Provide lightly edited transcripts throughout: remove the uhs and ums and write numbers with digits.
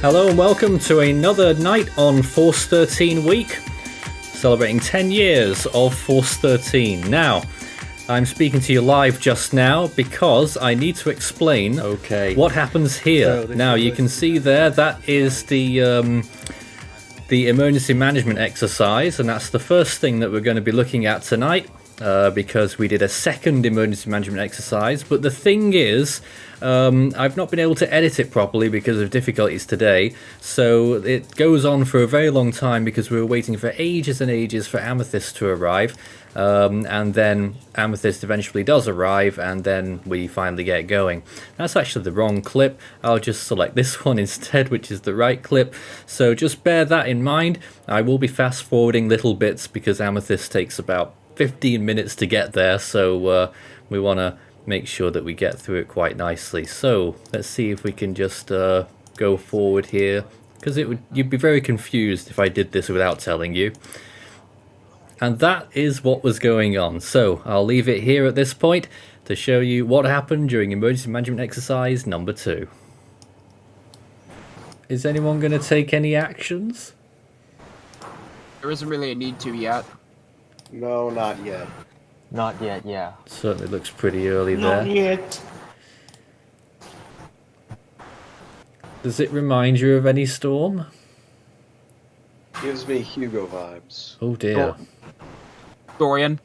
Hello and welcome to another night on Force 13 week, celebrating 10 years of Force 13. Now, I'm speaking to you live just now because I need to explain what happens here. Now, you can see there, that is the emergency management exercise, and that's the first thing that we're going to be looking at tonight. Because we did a second emergency management exercise, but the thing is, I've not been able to edit it properly because of difficulties today, so it goes on for a very long time because we were waiting for ages and ages for Amethyst to arrive, and then Amethyst eventually does arrive, and then we finally get going. That's actually the wrong clip. I'll just select this one instead, which is the right clip, so just bear that in mind. I will be fast forwarding little bits because Amethyst takes about 15 minutes to get there, so we want to make sure that we get through it quite nicely. So let's see if we can just go forward here, because you'd be very confused if I did this without telling you. And that is what was going on. So I'll leave it here at this point to show you what happened during emergency management exercise number 2. Is anyone going to take any actions? There isn't really a need to yet. No, not yet. Not yet, yeah. Certainly looks pretty early there. Not yet. Does it remind you of any storm? Gives me Hugo vibes. Oh dear. Dorian.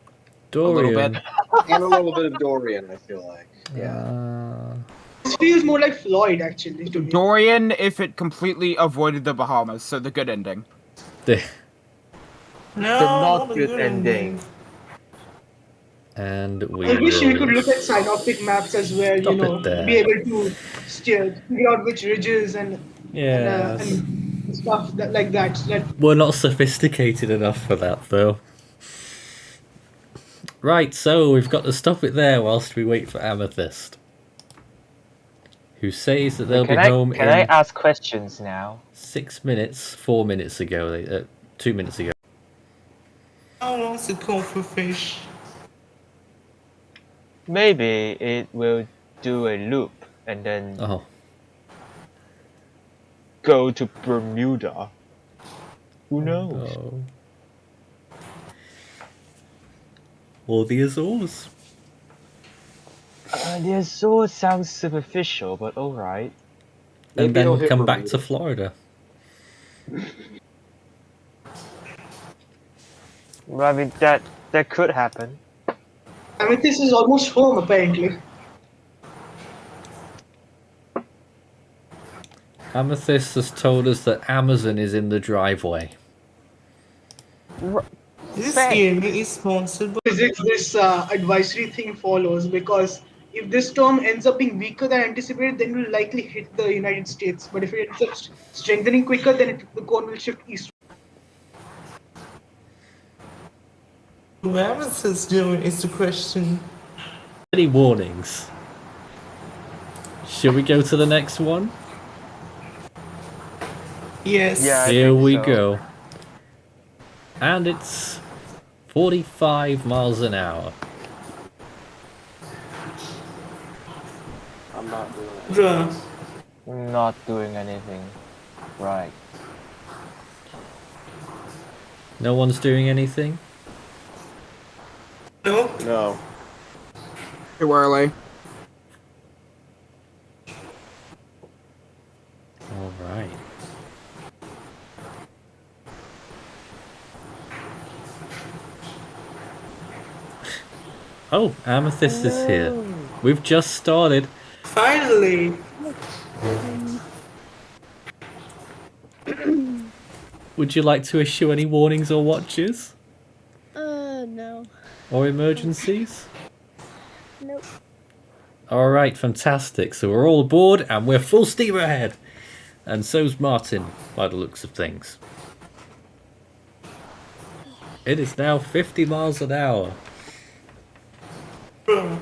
Dorian. A little bit. And a little bit of Dorian, I feel like. Yeah. This feels more like Floyd, actually, to me. Dorian, if it completely avoided the Bahamas, so the good ending. No, The not the good ending. And we I wish we will could look at synoptic maps as well, Stop you know, it there. be able to figure out which ridges and Yes. and stuff like that. We're not sophisticated enough for that, though. Right, so we've got to stop it there whilst we wait for Amethyst, who says that they'll be home Can in I ask questions now? 6 minutes, 4 minutes ago, 2 minutes ago. How long is it called for fish? Maybe it will do a loop and then Oh, go to Bermuda. Who knows? no. Or the Azores. The Azores sounds superficial, but alright. And Maybe it'll then hit come back Bermuda. to Florida. Well, I mean, that could happen. I mean, this is almost home, apparently. Amethyst has told us that Amazon is in the driveway. This Fact. game is sponsored by physics. This advisory thing follows because if this storm ends up being weaker than anticipated, then it will likely hit the United States. But if it ends up strengthening quicker, then the cone will shift east. What is doing is the question. Any warnings? Shall we go to the next one? Yes. Yeah. I Here think we so. go. And it's 45 miles an hour. I'm not doing it. Bruh. Not doing anything. Right. No one's doing anything? No. No. Too early. All right. Oh, Amethyst is here. We've just started. Finally. Would you like to issue any warnings or watches? No. Or emergencies? Nope. Alright, fantastic. So we're all aboard and we're full steam ahead. And so's Martin, by the looks of things. It is now 50 miles an hour. Bruh.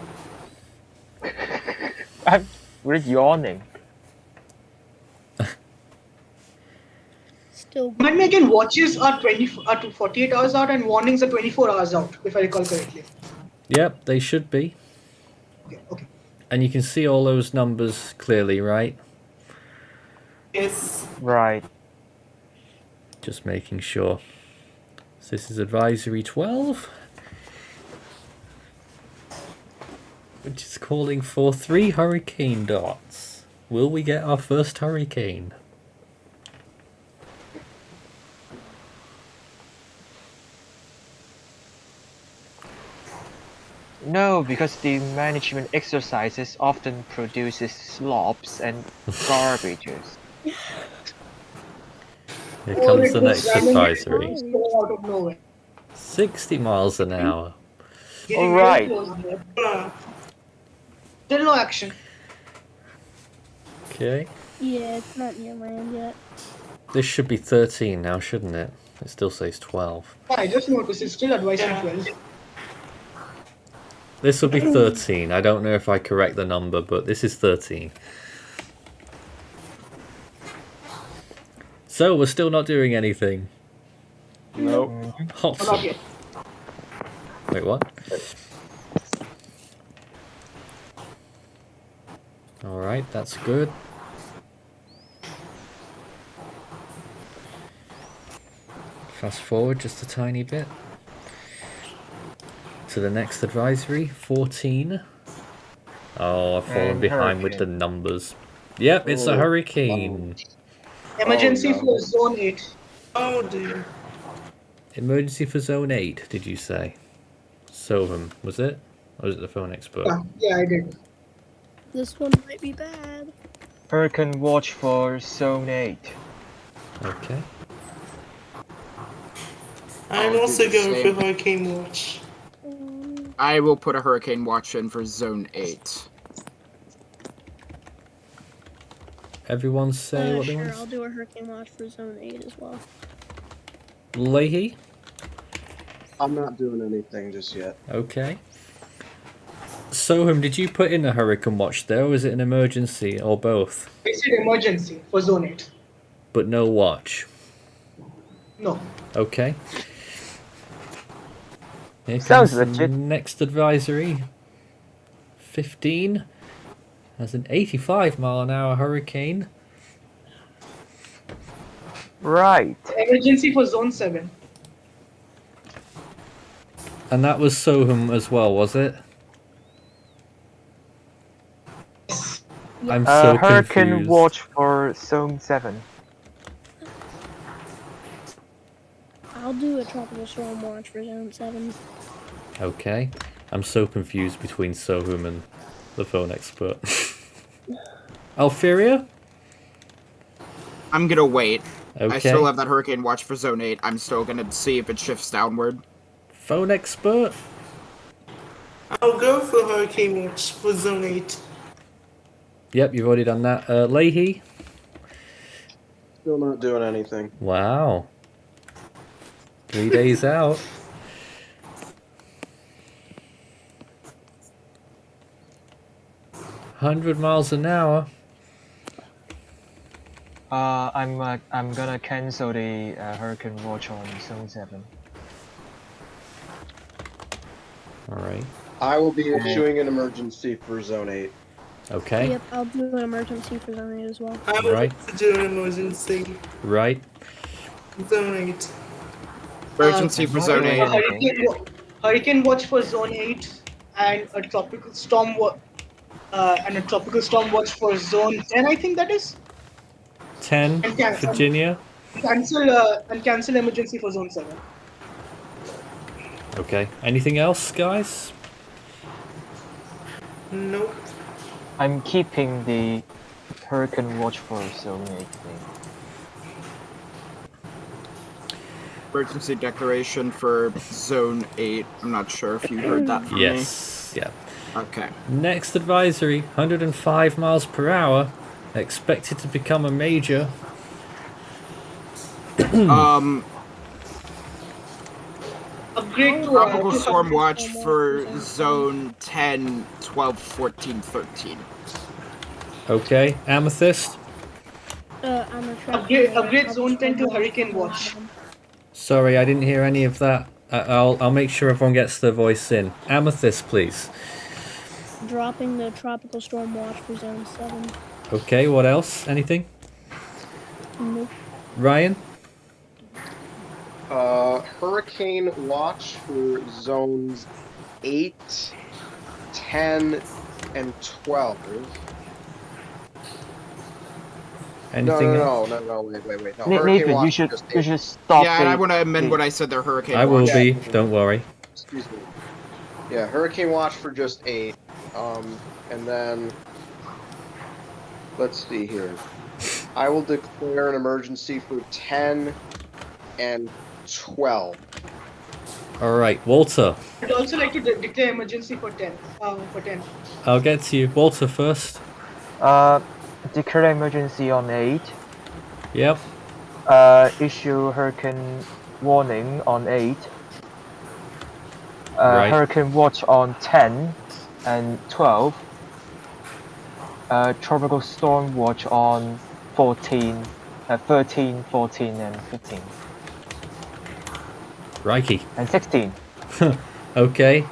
We're yawning. Still. But again, watches are 48 hours out and warnings are 24 hours out, if I recall correctly. Yep, they should be. Okay. And you can see all those numbers clearly, right? Yes. Right. Just making sure. So this is advisory 12, which is calling for 3 hurricane dots. Will we get our first hurricane? No, because the management exercises often produces slobs and garbages. Here Or comes it the was next randomly advisory. thrown out of nowhere. 60 miles an hour. Getting Alright. very close there. Still no action. Okay. Yeah, it's not near land yet. This should be 13 now, shouldn't it? It still says 12. I just noticed it's still advisory 12. This will be 13. I don't know if I correct the number, but this is 13. So we're still not doing anything. Nope. Not Awesome. yet. Wait, what? Alright, that's good. Fast forward just a tiny bit. To the next advisory, 14. Oh, I've fallen And behind with the hurricane. numbers. Yep, it's a Oh, hurricane. Emergency no. for zone 8. Oh dear. Emergency for zone 8, did you say? Soham, was it? Or was it the phone expert? Yeah, I did. This one might be bad. Hurricane watch for Zone 8. Okay. I'm do also the going same. for Hurricane Watch. I will put a hurricane watch in for zone 8. Everyone say what they Sure, want. I'll do a hurricane watch for zone 8 as well. Leahy? I'm not doing anything just yet. Okay. Soham, did you put in a hurricane watch there, or is it an emergency, or both? I said emergency for zone 8. But no watch. No. Okay. Here Sounds comes legit. next advisory. 15 has an 85-mile-an-hour hurricane. Right. Emergency for zone 7. And that was Soham as well, was it? I'm so Hurricane confused. watch for Zone 7. I'll do a tropical storm watch for zone 7. Okay. I'm so confused between Soham and the phone expert. Alfiria? I'm gonna wait. Okay. I still have that hurricane watch for zone 8. I'm still gonna see if it shifts downward. Phone expert? I'll go for Hurricane Watch for Zone 8. Yep, you've already done that. Leahy? Still not doing anything. Wow. 3 days out. $100 miles an hour. I'm gonna cancel the Hurricane watch on Zone 7. Alright. I will be issuing an emergency for Zone 8. Okay. Yep, I'll do an emergency for zone 8 as well. I would Right. like to do an emergency. Right. Zone 8. Emergency for zone okay. 8. Hurricane watch for zone 8 and a tropical storm watch for zone 10, I think that is. 10, And cancel. Virginia. Cancel emergency for zone 7. Okay. Anything else, guys? Nope. I'm keeping the Hurricane watch for Zone 8 thing. Emergency declaration for zone 8. I'm not sure if you heard that from Yes. Yeah. me. Okay. Next advisory, 105 miles per hour. Expected to become a major. Upgrade to Tropical to storm tropical watch storm for watch for zone 10, 12, 14, 13. Okay. Amethyst. I'm Upgrade zone 10 to hurricane watch. Sorry, I didn't hear any of that. I'll make sure everyone gets their voice in. Amethyst, please. Dropping the tropical storm watch for zone 7. Okay, what else? Anything? Nope. Ryan? Hurricane watch for zones 8, 10, and 12. Anything else? No, wait. No, Nathan, Hurricane watch you for should just you 8. should stop. Yeah, and I want to amend the- what I said. Their hurricane. I will watch. be, don't worry. Excuse me. Yeah, Hurricane watch for just 8. And then let's see here. I will declare an emergency for 10 and 12. Alright, Walter. I'd also like to declare emergency for 10. For 10. I'll get to you. Walter first. Declare emergency on 8. Yep. Issue hurricane warning on 8. Right. Hurricane watch on 10 and 12. Tropical storm watch on 13, 14, and 15. Rikey. And 16. Okay.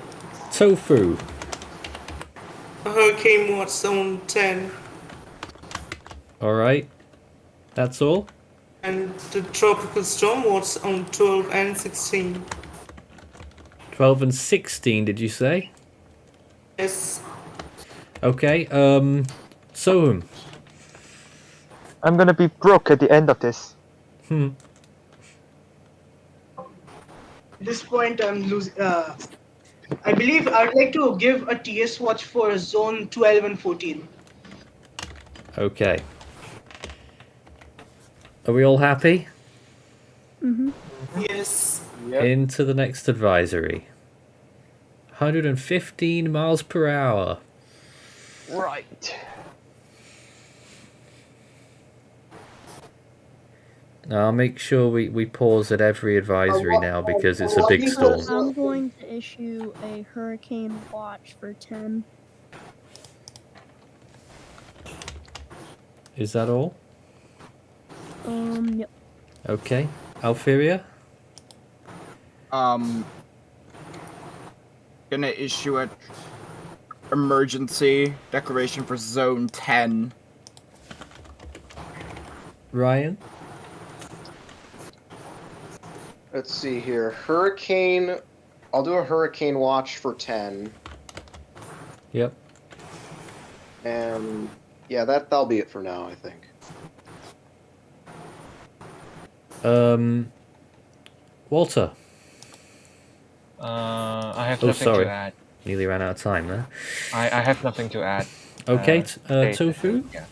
Tofu. Hurricane watch zone 10. Alright. That's all? And the tropical storm watch on 12 and 16. 12 and 16, did you say? Yes. Okay, Sohum. I'm gonna be broke at the end of this. Hmm. At this point, I'm losing. I believe I'd like to give a TS watch for zone 12 and 14. Okay. Are we all happy? Mm-hmm. Yes. Yep. Into the next advisory. 115 miles per hour. Right. Now, I'll make sure we pause at every advisory now because it's a big storm. I'm going to issue a hurricane watch for 10. Is that all? Yep. Okay. Alfiria? Gonna issue a emergency declaration for zone 10. Ryan? Let's see here. Hurricane. I'll do a hurricane watch for 10. Yep. And yeah, that'll be it for now, I think. Walter? I have Oh, nothing sorry. to add. Nearly ran out of time there. I have nothing to add. Okay, Dave, Tofu? Yeah.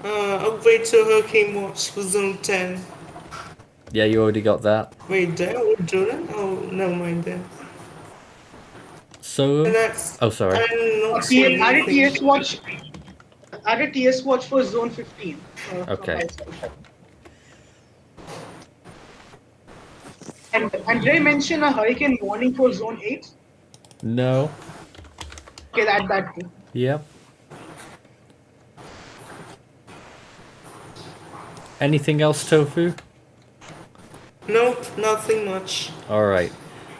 I'll wait till hurricane watch for zone 10. Yeah, you already got that. Wait, did I already do that? Oh, never mind then. So, And that's. oh, sorry. I'm not saying Add a anything. TS watch. Add a TS watch for zone 15. From Okay. my side. And did I mention a hurricane warning for zone 8? No. Okay, that too. Yep. Anything else, Tofu? Nope, nothing much. Alright.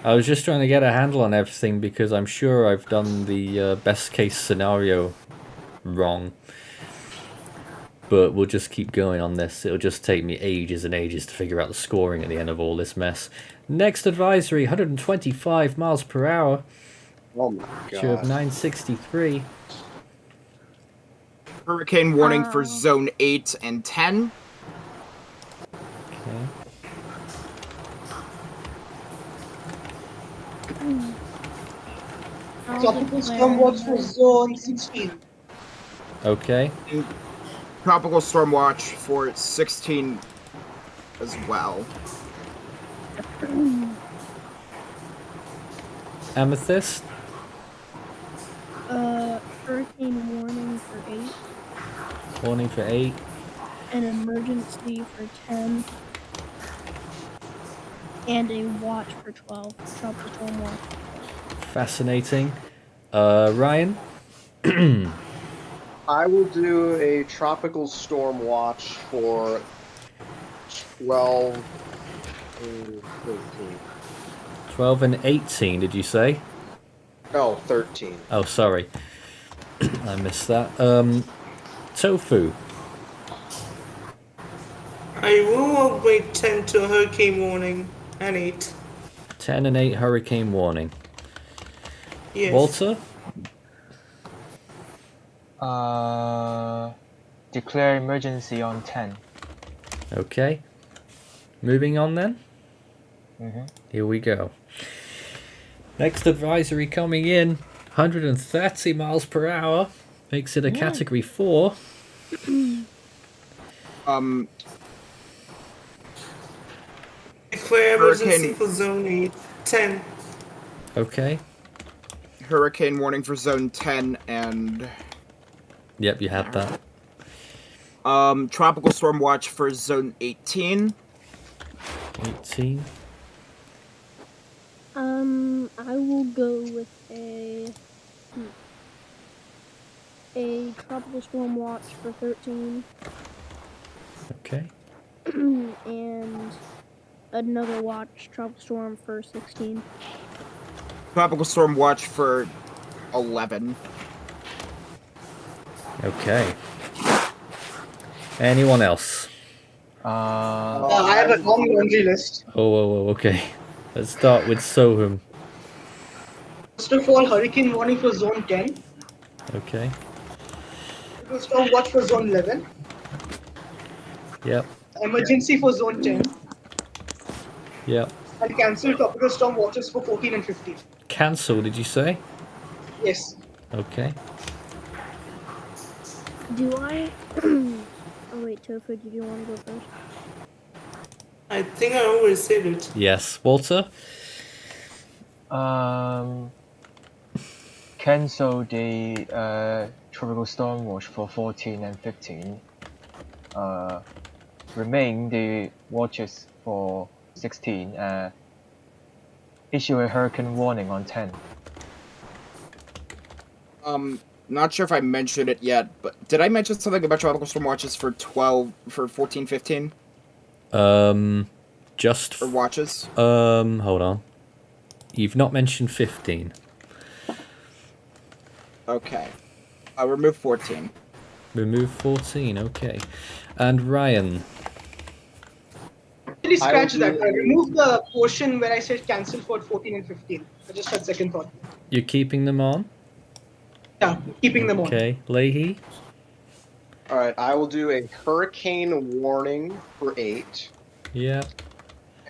I was just trying to get a handle on everything because I'm sure I've done the best case scenario wrong. But we'll just keep going on this. It'll just take me ages and ages to figure out the scoring at the end of all this mess. Next advisory, 125 miles per hour. Oh my Issue of god. 963. Hurricane warning for zone 8 and 10. Okay. Tropical storm watch for zone 16. Okay. Tropical storm watch for 16 as well. Amethyst. Hurricane warning for 8. Warning for 8. An emergency for 10. And a watch for 12. Tropical storm watch. Fascinating. Ryan. I will do a tropical storm watch for 12 and 13. 12 and 18, did you say? No, 13. Oh, sorry. I missed that. Tofu. I will upgrade 10 to hurricane warning and 8. 10 and 8 hurricane warning. Yes. Walter? Declare emergency on 10. Okay. Moving on then. Mhm. Here we go. Next advisory coming in. 130 miles per hour. Makes it a category 4. Declare emergency Hurricane- for zone 8. 10. Okay. Hurricane warning for zone 10 and Yep, you had that. tropical storm watch for zone 18. 18. I will go with a tropical storm watch for 13 Okay. and another watch tropical storm for 16. Tropical storm watch for 11. Okay. Anyone else? I have a long laundry list. Oh, okay. Let's start with Soham. First of all, hurricane warning for zone 10. Okay. Tropical storm watch for zone 11. Yep. Emergency for zone 10. Yep. And cancel tropical storm watches for 14 and 15. Cancel, did you say? Yes. Okay. Do I? Oh wait, Tofu, did you want to go first? I think I always said it. Yes. Walter? Cancel the tropical storm watch for 14 and 15. Remain the watches for 16. Issue a hurricane warning on 10. Not sure if I mentioned it yet, but did I mention something about tropical storm watches for 14, 15? Just... Or watches? hold on. You've not mentioned 15. Okay. I'll remove 14. Remove 14, okay. And Ryan? Really scratch I will that. do- I removed the portion where I said cancel for 14 and 15. I just had second thought. You're keeping them on? Yeah, keeping them on. Okay. Leahy? Alright, I will do a hurricane warning for 8. Yeah.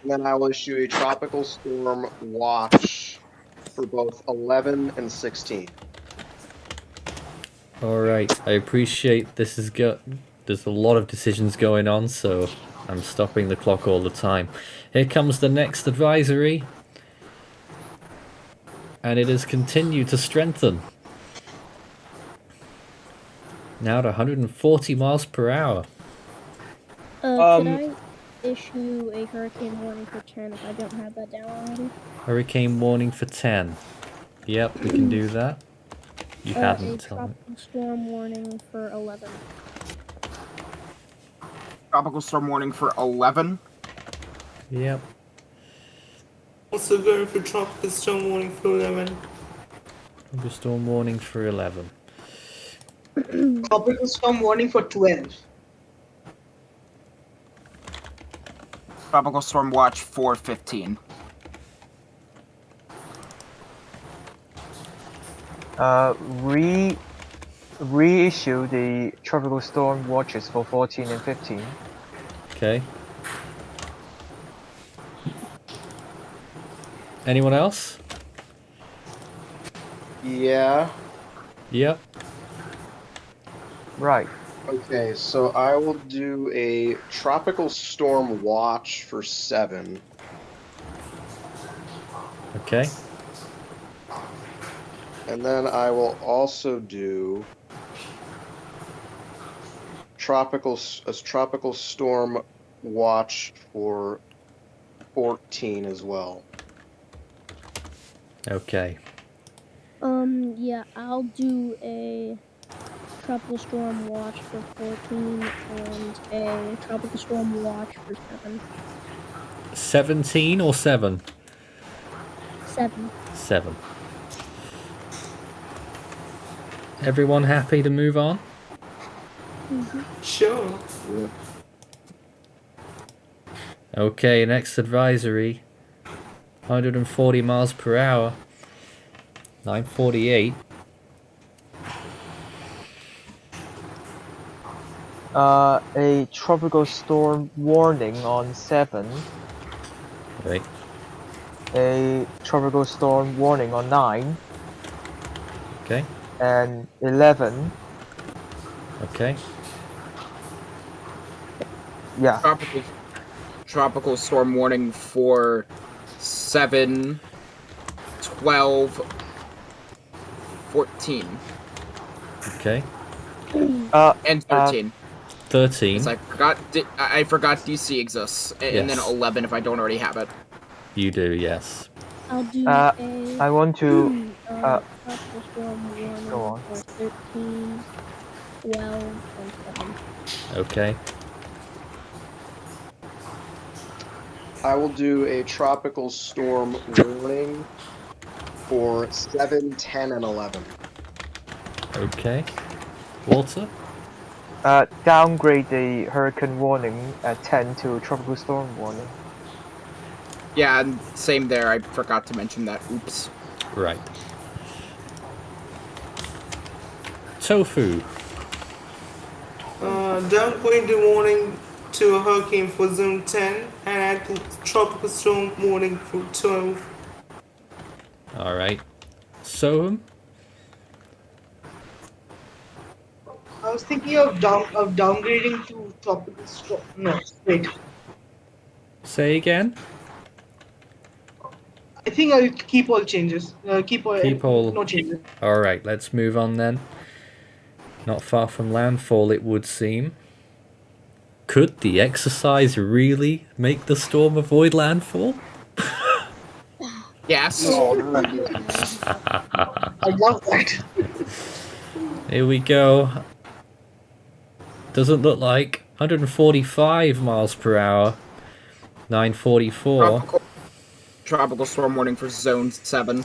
And then I will issue a tropical storm watch for both 11 and 16. Alright. I appreciate this is there's a lot of decisions going on, so I'm stopping the clock all the time. Here comes the next advisory. And it has continued to strengthen. Now at 140 miles per hour. Could I issue a hurricane warning for 10 if I don't have that down already? Hurricane warning for 10. Yep, we can do that. You A hadn't told me. tropical storm warning for 11. Tropical storm warning for 11. Yep. Also going for tropical storm warning for 11. Tropical storm warning for 11. Tropical storm warning for 12. Tropical storm watch for 15. Reissue the tropical storm watches for 14 and 15. Okay. Anyone else? Yeah. Yep. Right. Okay, so I will do a tropical storm watch for 7. Okay. And then I will also do tropical storm watch for 14 as well. Okay. Yeah, I'll do a tropical storm watch for 14 and a tropical storm watch for 7. 17 or 7? 7. 7. Everyone happy to move on? Sure. Okay, next advisory. 140 miles per hour. 9:48. A tropical storm warning on 7. Right. A tropical storm warning on 9. Okay. And 11. Okay. Yeah. Tropical storm warning for 7, 12, 14, Okay. and 13. 13. 'Cause I forgot DC exists, and then Yes. 11 if I don't already have it. You do, yes. I'll do I want to. tropical storm warning Go on. for 13, 12, and 7. Okay. I will do a tropical storm warning for 7, 10, and 11. Okay. Walter? Downgrade the hurricane warning at 10 to tropical storm warning. Yeah, and same there. I forgot to mention that. Oops. Right. Tofu. Downgrade the warning to a hurricane for zone 10 and add the tropical storm warning for 12. Alright. Soham? I was thinking of downgrading to tropical storm. No, wait. Say again? I think I'll keep all changes. Keep all. No changes. Alright, let's move on then. Not far from landfall, it would seem. Could the exercise really make the storm avoid landfall? Yes. Oh, I love that. Here we go. Doesn't look like 145 miles per hour. 9:44. Tropical storm warning for zone 7.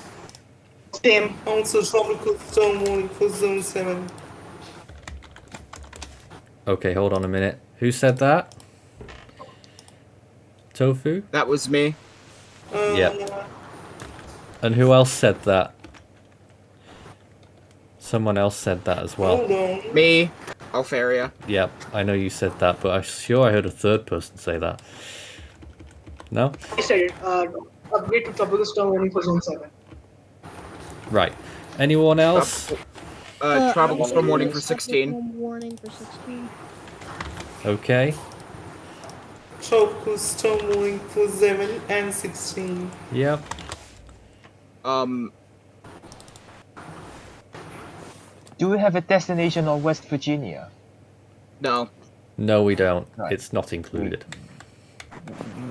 Same. Also, tropical storm warning for zone 7. Okay, hold on a minute. Who said that? Tofu? That was me. Yep. And who else said that? Someone else said that as well. Hold on. Me. Alfaria. Yep, I know you said that, but I'm sure I heard a third person say that. No? I said it. Upgrade to tropical storm warning for zone 7. Right. Anyone else? Tropical storm warning for Tropical 16. storm warning for 16. Okay. Tropical storm warning for 7 and 16. Yep. Do we have a destination on West Virginia? No. No, we don't. Right. It's not included.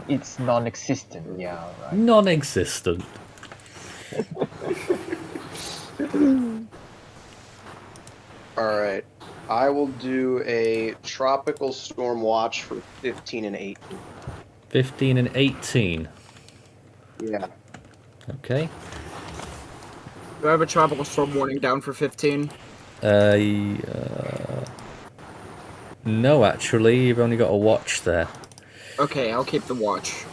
It's non-existent. Yeah, right. Non-existent. Alright. I will do a tropical storm watch for 15 and 18. 15 and 18. Yeah. Okay. Do I have a tropical storm warning down for 15? No, actually, you've only got a watch there. Okay, I'll keep the watch.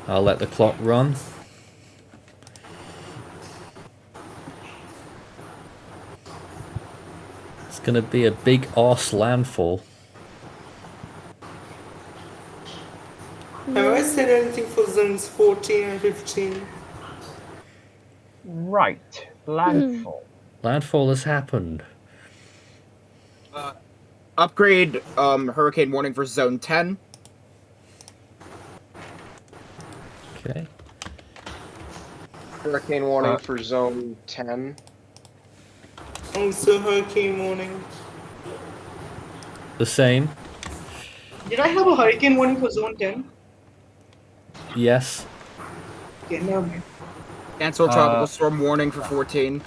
I'll let the clock run. It's gonna be a big arse landfall. Have I said anything for zones 14 and 15? Right. Landfall. Landfall has happened. Upgrade hurricane warning for zone 10. Okay. Hurricane warning for zone 10. Also, hurricane warning. The same. Did I have a hurricane warning for zone 10? Yes. Okay, never mind. Cancel tropical storm warning for 14.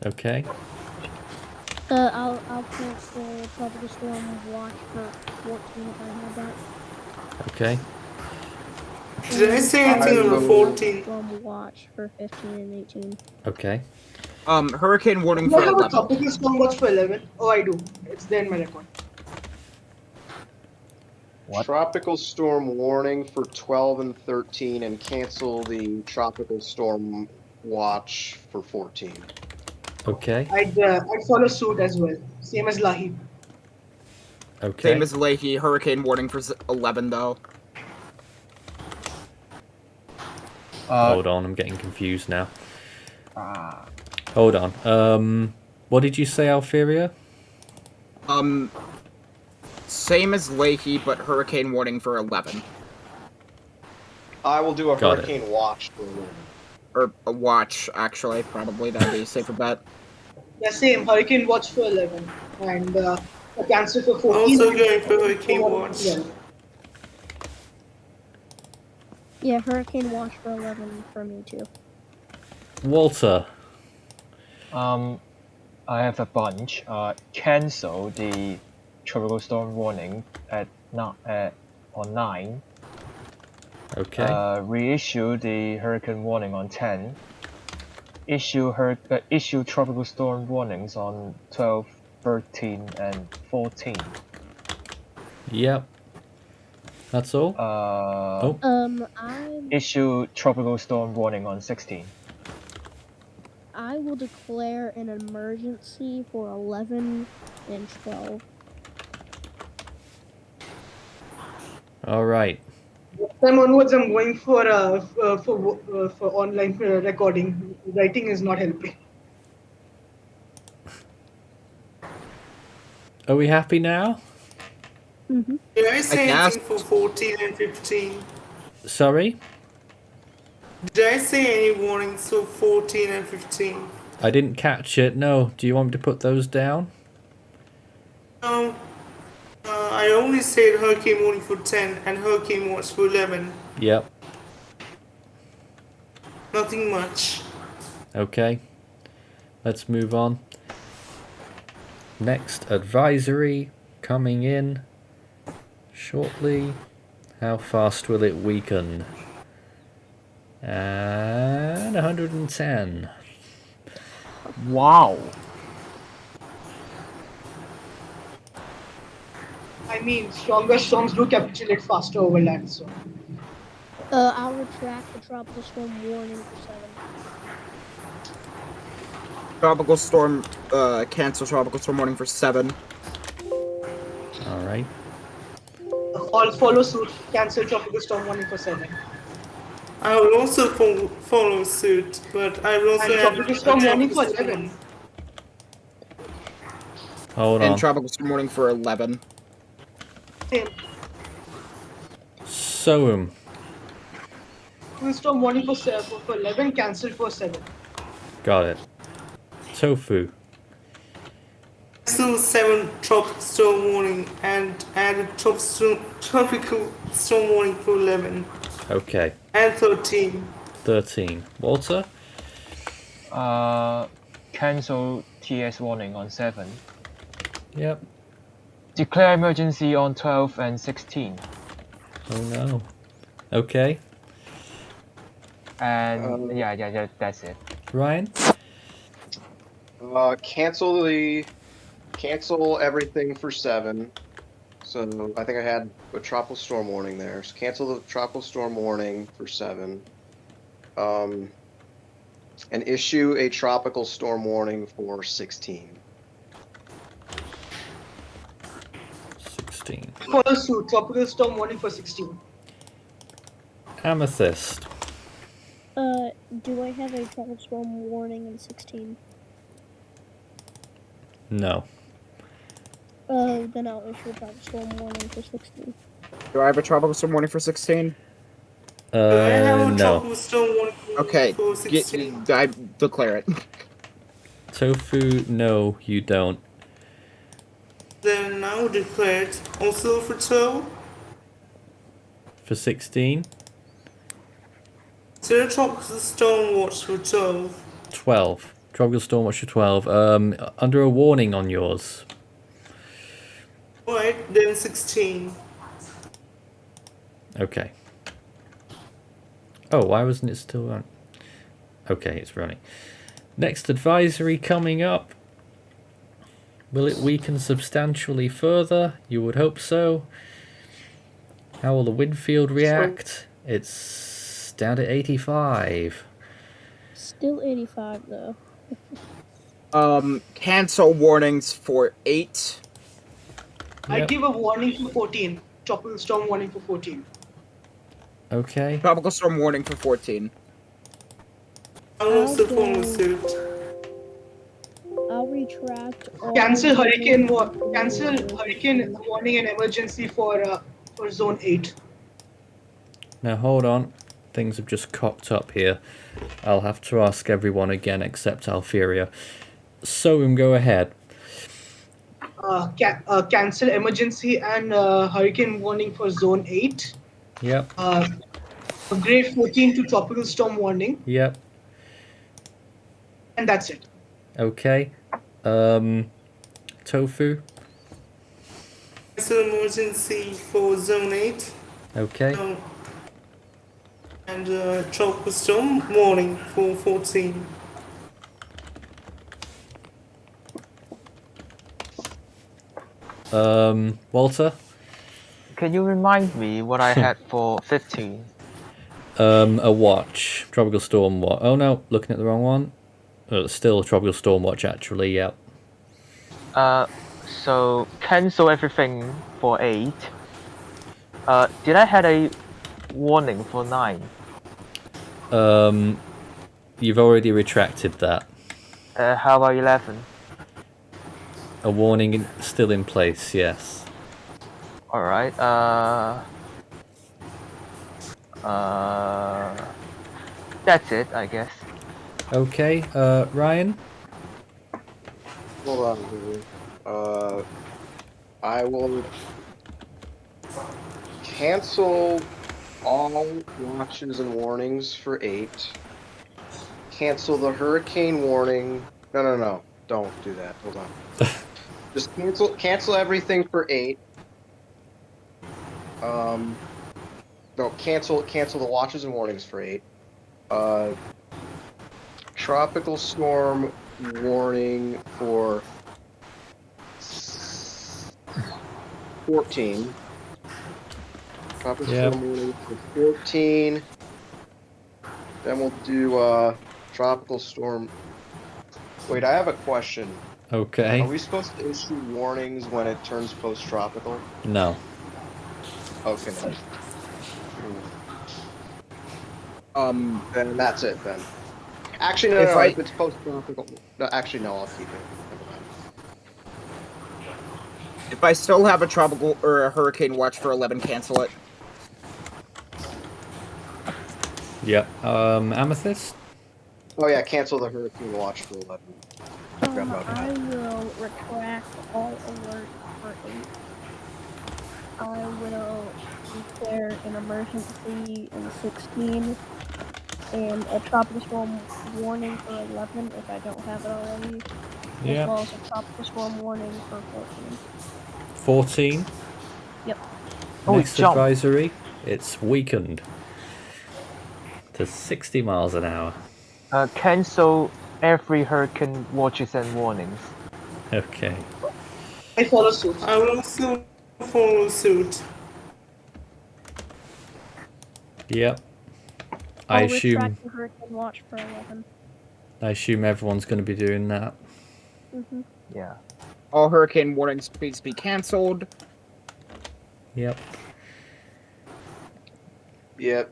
Okay. I'll cancel tropical storm watch for 14 if I have that. Okay. Did I say anything on the 14? Storm watch for 15 and 18. Okay. Hurricane warning Do I for have a 11. tropical storm watch for 11? Oh, I do. It's there in my record. What? Tropical storm warning for 12 and 13, and cancel the tropical storm watch for 14. Okay. I'd follow suit as well. Same as Lahi. Okay. Same as Leahy. Hurricane warning for 11 though. Hold on, I'm getting confused now. Ah, Hold on. What did you say, Alfiria? Same as Leahy, but hurricane warning for 11. I will do a Got it. hurricane watch for 11. Or a watch, actually. Probably that'd be a safer bet. The same hurricane watch for 11 and a cancel for 14. Also going for hurricane watch. Yeah. Yeah, hurricane watch for 11 for me too. Walter. I have a bunch. Cancel the tropical storm warning at on 9. Okay. Reissue the hurricane warning on 10. Issue tropical storm warnings on 12, 13, and 14. Yep. That's all? I Issue tropical storm warning on 16. I will declare an emergency for 11 and 12. Alright. Time onwards, I'm going for online recording. Writing is not helping. Are we happy now? Mm-hmm. Did I say guess. anything for 14 and 15? Sorry? Did I say any warnings for 14 and 15? I didn't catch it. No. Do you want me to put those down? No. I only said hurricane warning for 10 and hurricane watch for 11. Yep. Nothing much. Okay. Let's move on. Next advisory coming in shortly. How fast will it weaken? And 110. Wow. I mean, stronger storms do capitulate faster over land, so. I'll retract the tropical storm warning for 7. Tropical storm, cancel tropical storm warning for 7. Alright. All follow suit, cancel tropical storm warning for 7. I will also follow suit, but I will also And have tropical storm warning for 11. Hold And on. tropical storm warning for 11. Same. Soum. Tropical storm warning for 11, cancel for 7. Got it. Tofu. still 7 tropical storm warning and add a tropical storm warning for 11 Okay. and 13. 13. Walter? Cancel TS warning on 7. Yep. Declare emergency on 12 and 16. Oh no. Okay. And yeah, that's it. Ryan? Cancel everything for 7. So I think I had a tropical storm warning there. So cancel the tropical storm warning for 7. And issue a tropical storm warning for 16. 16. Follow suit, tropical storm warning for 16. Amethyst. Do I have a tropical storm warning in 16? No. Then I'll issue a tropical storm warning for 16. Do I have a tropical storm warning for 16? I have a No. tropical storm warning Okay, for 16. I declare it. Tofu, no, you don't. Then now declared also for 12. For 16? So tropical storm watch for 12. 12. Tropical Storm Watch for 12. Under a warning on yours. Alright, then 16. Okay. Oh, why wasn't it still on? Okay, it's running. Next advisory coming up. Will it weaken substantially further? You would hope so. How will the wind field react? It's down to 85. Still 85 though. Cancel warnings for 8. I Yep. give a warning for 14. Tropical storm warning for 14. Okay. Tropical storm warning for 14. I'll also follow suit. I'll retract all Cancel the hurricane warnings. cancel hurricane warning and emergency for zone 8. Now hold on. Things have just cocked up here. I'll have to ask everyone again except Alfiria. So go ahead. Cancel emergency and hurricane warning for zone 8. Yep. Upgrade 14 to tropical storm warning, Yep. and that's it. Okay. Tofu. Cancel emergency for zone 8. Okay. And tropical storm warning for 14. Walter. Can you remind me what I had for 15? A watch. Tropical storm watch. Oh no, looking at the wrong one. It's still a tropical storm watch actually, yep. So cancel everything for 8. Did I had a warning for 9? You've already retracted that. How about 11? A warning still in place, yes. Alright, that's it, I guess. Okay, Ryan? Hold on here. I will cancel all watches and warnings for 8. Cancel the hurricane warning. No. Don't do that. Hold on. Just cancel everything for 8. No, cancel the watches and warnings for 8. Tropical storm warning for 14. Tropical storm warning for 14. Then we'll do tropical storm. Wait, I have a question. Okay. Are we supposed to issue warnings when it turns post-tropical? No. Okay. Then that's it then. Actually, no. If it's post-tropical, no. Actually, no. I'll keep it. Never mind. If I still have a tropical or a hurricane watch for 11, cancel it. Yep. Amethyst? Oh yeah, cancel the hurricane watch for 11. I will retract all alerts for 8. I will declare an emergency in 16 and a tropical storm warning for 11 if I don't have it already. Yeah. As well as a tropical storm warning for 14. 14? Yep. Oh, Next jump. advisory, it's weakened to 60 miles an hour. Cancel every hurricane watches and warnings. Okay. I follow suit. I will also follow suit. Yep. I'll retract the hurricane watch for 11. I assume everyone's going to be doing that. Yeah. All hurricane warnings please be cancelled. Yep. Yep.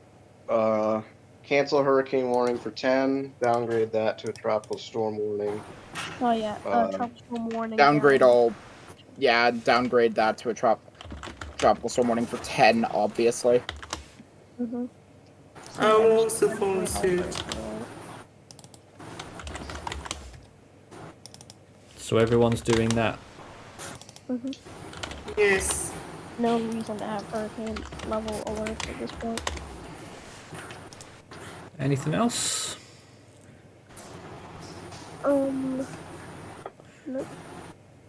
Cancel hurricane warning for 10. Downgrade that to a tropical storm warning. Oh yeah, tropical storm warning. Downgrade all. Yeah, downgrade that to a tropical storm warning for 10, obviously. I will also follow suit. So everyone's doing that. Yes. No reason to have hurricane level alerts at this point. Anything else? Nope.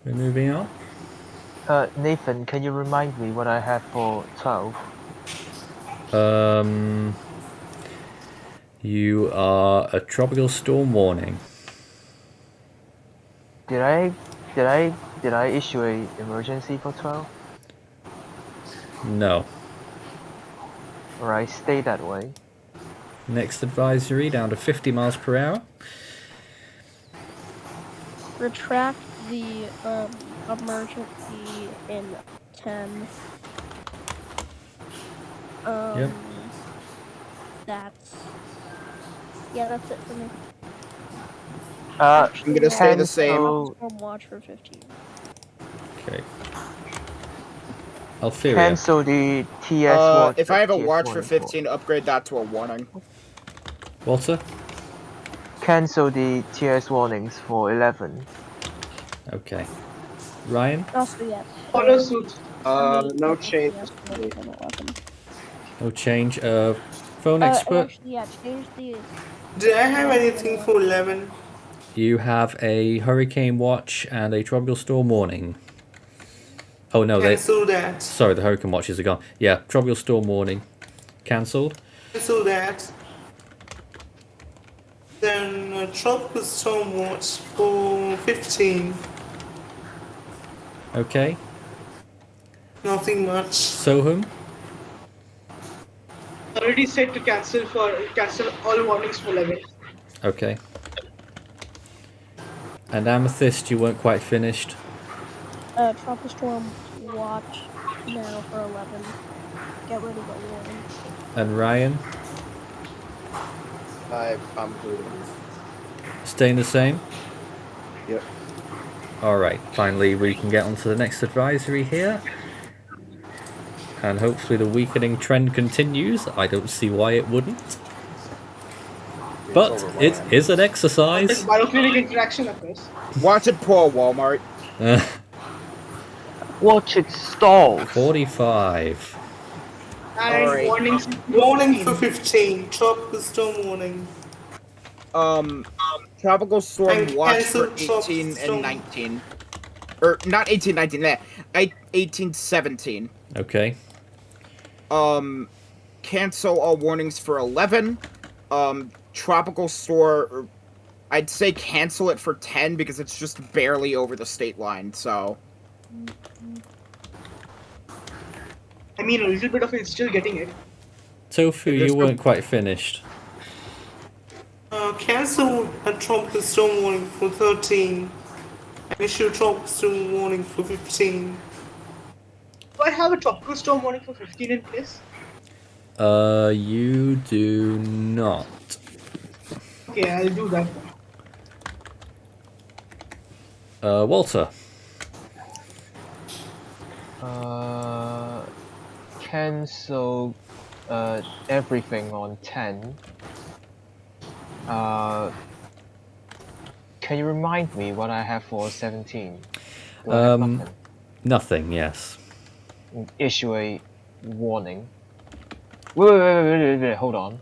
We're moving on. Nathan, can you remind me what I had for 12? You are a tropical storm warning. Did I issue a emergency for 12? No. Alright, stay that way. Next advisory down to 50 miles per hour. Retract the emergency in 10. Yep. That's it for me. I'm gonna say the same. Storm watch for 15. Okay. Alfiria. Cancel the TS watch. If I have a TS watch for warning 15, upgrade that to a warning. Walter? Cancel the TS warnings for 11. Okay. Ryan? Also, yes. Follow suit. No change. No change. Phone And expert? actually, yeah, change the. Did I have anything for 11? You have a hurricane watch and a tropical storm warning. Oh no, Cancel that. sorry, the hurricane watches are gone. Yeah, tropical storm warning. Cancelled. Cancel that. Then tropical storm watch for 15. Okay. Nothing much. Sohum? Already set to cancel all warnings for 11. Okay. And Amethyst, you weren't quite finished. Tropical storm watch now for 11. Get rid of the warning. And Ryan? I'm good. Staying the same? Yep. Alright, finally we can get on to the next advisory here. And hopefully the weakening trend continues. I don't see why it wouldn't. But it is an exercise. Bioclinic interaction occurs. Watch it pour Walmart. Watch it stall. 45. And Alright. warnings. Warning for 15. Tropical storm warning. Tropical storm And watch for cancel 18 and storm. 19. Or, not 18, 19, 18, 17. Okay. Cancel all warnings for 11. Tropical storm, I'd say cancel it for 10 because it's just barely over the state line, so. I mean, a little bit of it's still getting it. Tofu, There's you no- weren't quite finished. Cancel a tropical storm warning for 13. And issue tropical storm warning for 15. Do I have a tropical storm warning for 15 in place? You do not. Okay, I'll do that. Walter. Cancel everything on 10. Can you remind me what I have for 17? Do I have nothing? Nothing, yes. Issue a warning. Wait, hold on.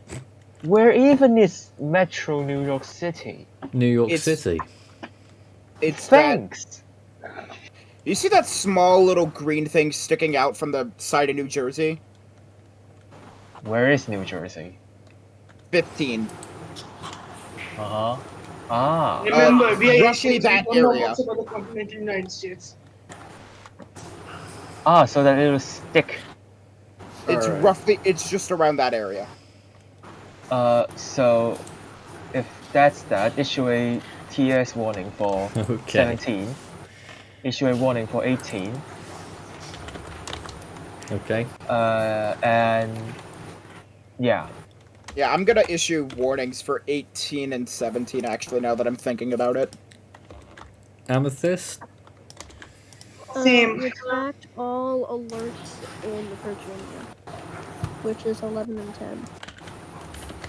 Where even is Metro New York City? New York It's- City. It's that. Thanks! You see that small little green thing sticking out from the side of New Jersey? Where is New Jersey? 15. Uh-huh. Ah. Remember, we are roughly Asians, that we don't know area. much about the continental United States. Ah, so that little stick. It's Alright. roughly, it's just around that area. So if that's that, issue a TS warning for Okay. 17. Issue a warning for 18. Okay. And yeah. Yeah, I'm gonna issue warnings for 18 and 17, actually, now that I'm thinking about it. Amethyst. Same. Retract all alerts in Virginia, which is 11 and 10.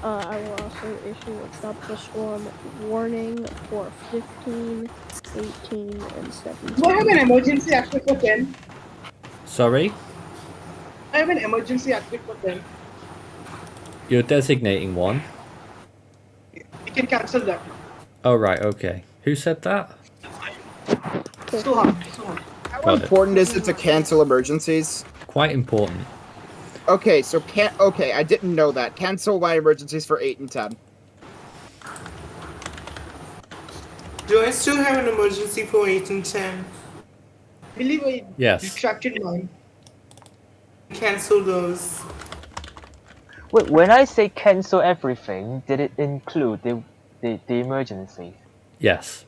I will also issue a tropical storm warning for 15, 18, and 17. Do I have an emergency active for 10? Sorry? I have an emergency active for 10. You're designating one. We can cancel that. Oh, right, okay. Who said that? Suhan. How Got it. important is it to cancel emergencies? Quite important. Okay, so okay, I didn't know that. Cancel my emergencies for 8 and 10. Do I still have an emergency for 8 and 10? I believe I Yes. retracted mine. Cancel those. Wait, when I say cancel everything, did it include the emergency? Yes.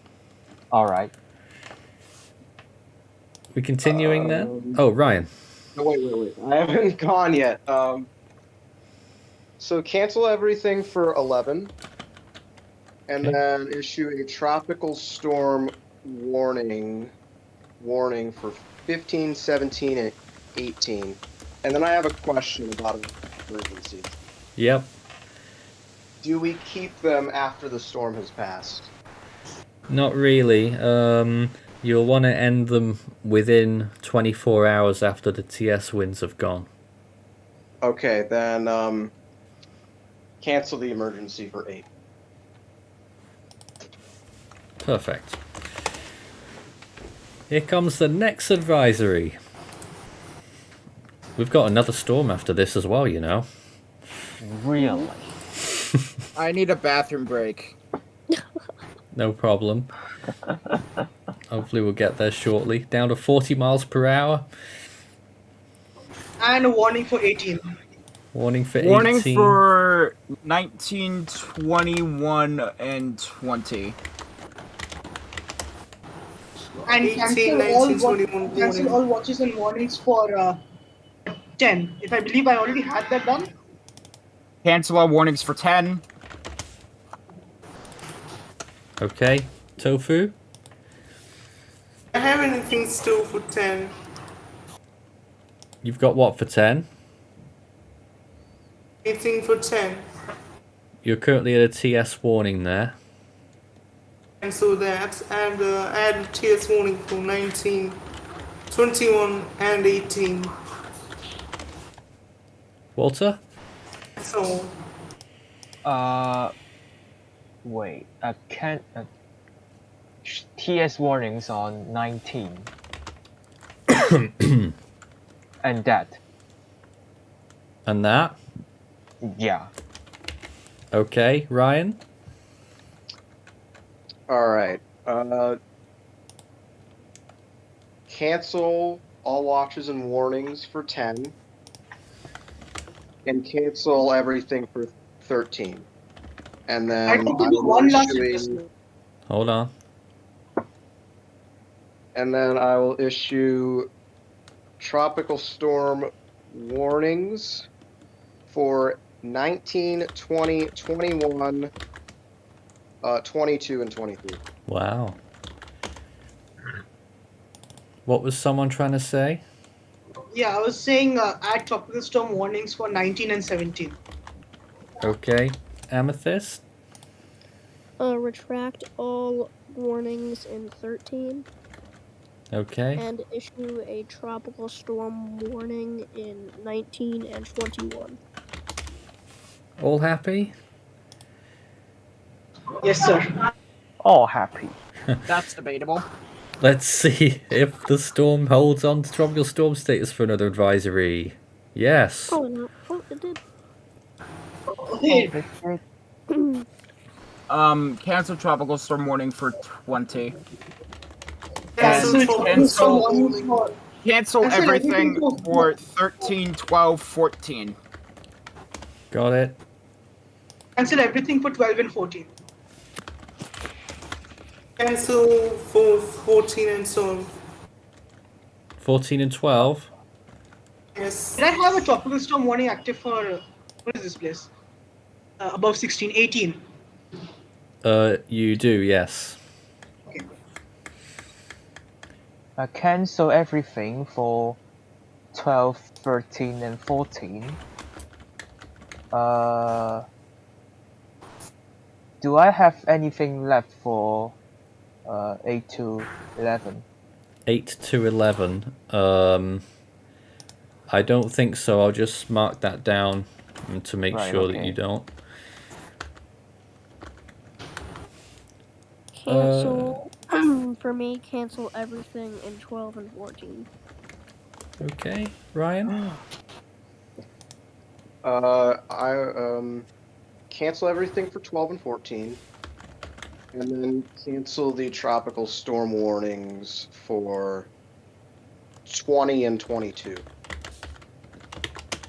Alright. We continuing then? Um, Oh, Ryan. No, wait. I haven't gone yet. So cancel everything for 11, and Okay. then issue a tropical storm warning for 15, 17, and 18. And then I have a question about emergencies. Yep. Do we keep them after the storm has passed? Not really. You'll want to end them within 24 hours after the TS winds have gone. Okay, then cancel the emergency for 8. Perfect. Here comes the next advisory. We've got another storm after this as well, you know. Really? I need a bathroom break. No problem. Hopefully we'll get there shortly. Down to 40 miles per hour. And a warning for 18. Warning for Warning 18. for 19, 21, and 20. And 18, 19, 21, cancel 20. all watches and warnings for 10. If I believe I already had that done. Cancel all warnings for 10. Okay. Tofu? I have anything still for 10. You've got what for 10? Anything for 10. You're currently at a TS warning there. And so that, and add a TS warning for 19, 21, and 18. Walter? So, Wait, TS warnings on 19. And that. And that? Yeah. Okay. Ryan? Alright. Cancel all watches and warnings for 10. And cancel everything for 13. And then I think I do will one last issue- adjustment. Hold on. And then I will issue tropical storm warnings for 19, 20, 21, 22, and 23. Wow. What was someone trying to say? Yeah, I was saying add tropical storm warnings for 19 and 17. Okay. Amethyst? Retract all warnings in 13 Okay. and issue a tropical storm warning in 19 and 21. All happy? Yes, sir. All happy. That's debatable. Let's see if the storm holds on to tropical storm status for another advisory. Yes. Oh, no. Oh, it did. Okay. Cancel tropical storm warning for 20. Cancel tropical storm warnings for Cancel everything everything for 13, 12, 14. Got it. cancel everything for 12 and 14. cancel for 14 and so on. 14 and 12. Yes. Did I have a tropical storm warning active for what is this place? Above 16, 18. You do, yes. Okay. Cancel everything for 12, 13, and 14. Do I have anything left for 8 to 11? 8 to 11. I don't think so. I'll just mark that down to make Right, sure that okay. you don't. Cancel, for me, cancel everything in 12 and 14. Okay, Ryan? I cancel everything for 12 and 14. And then cancel the tropical storm warnings for 20 and 22.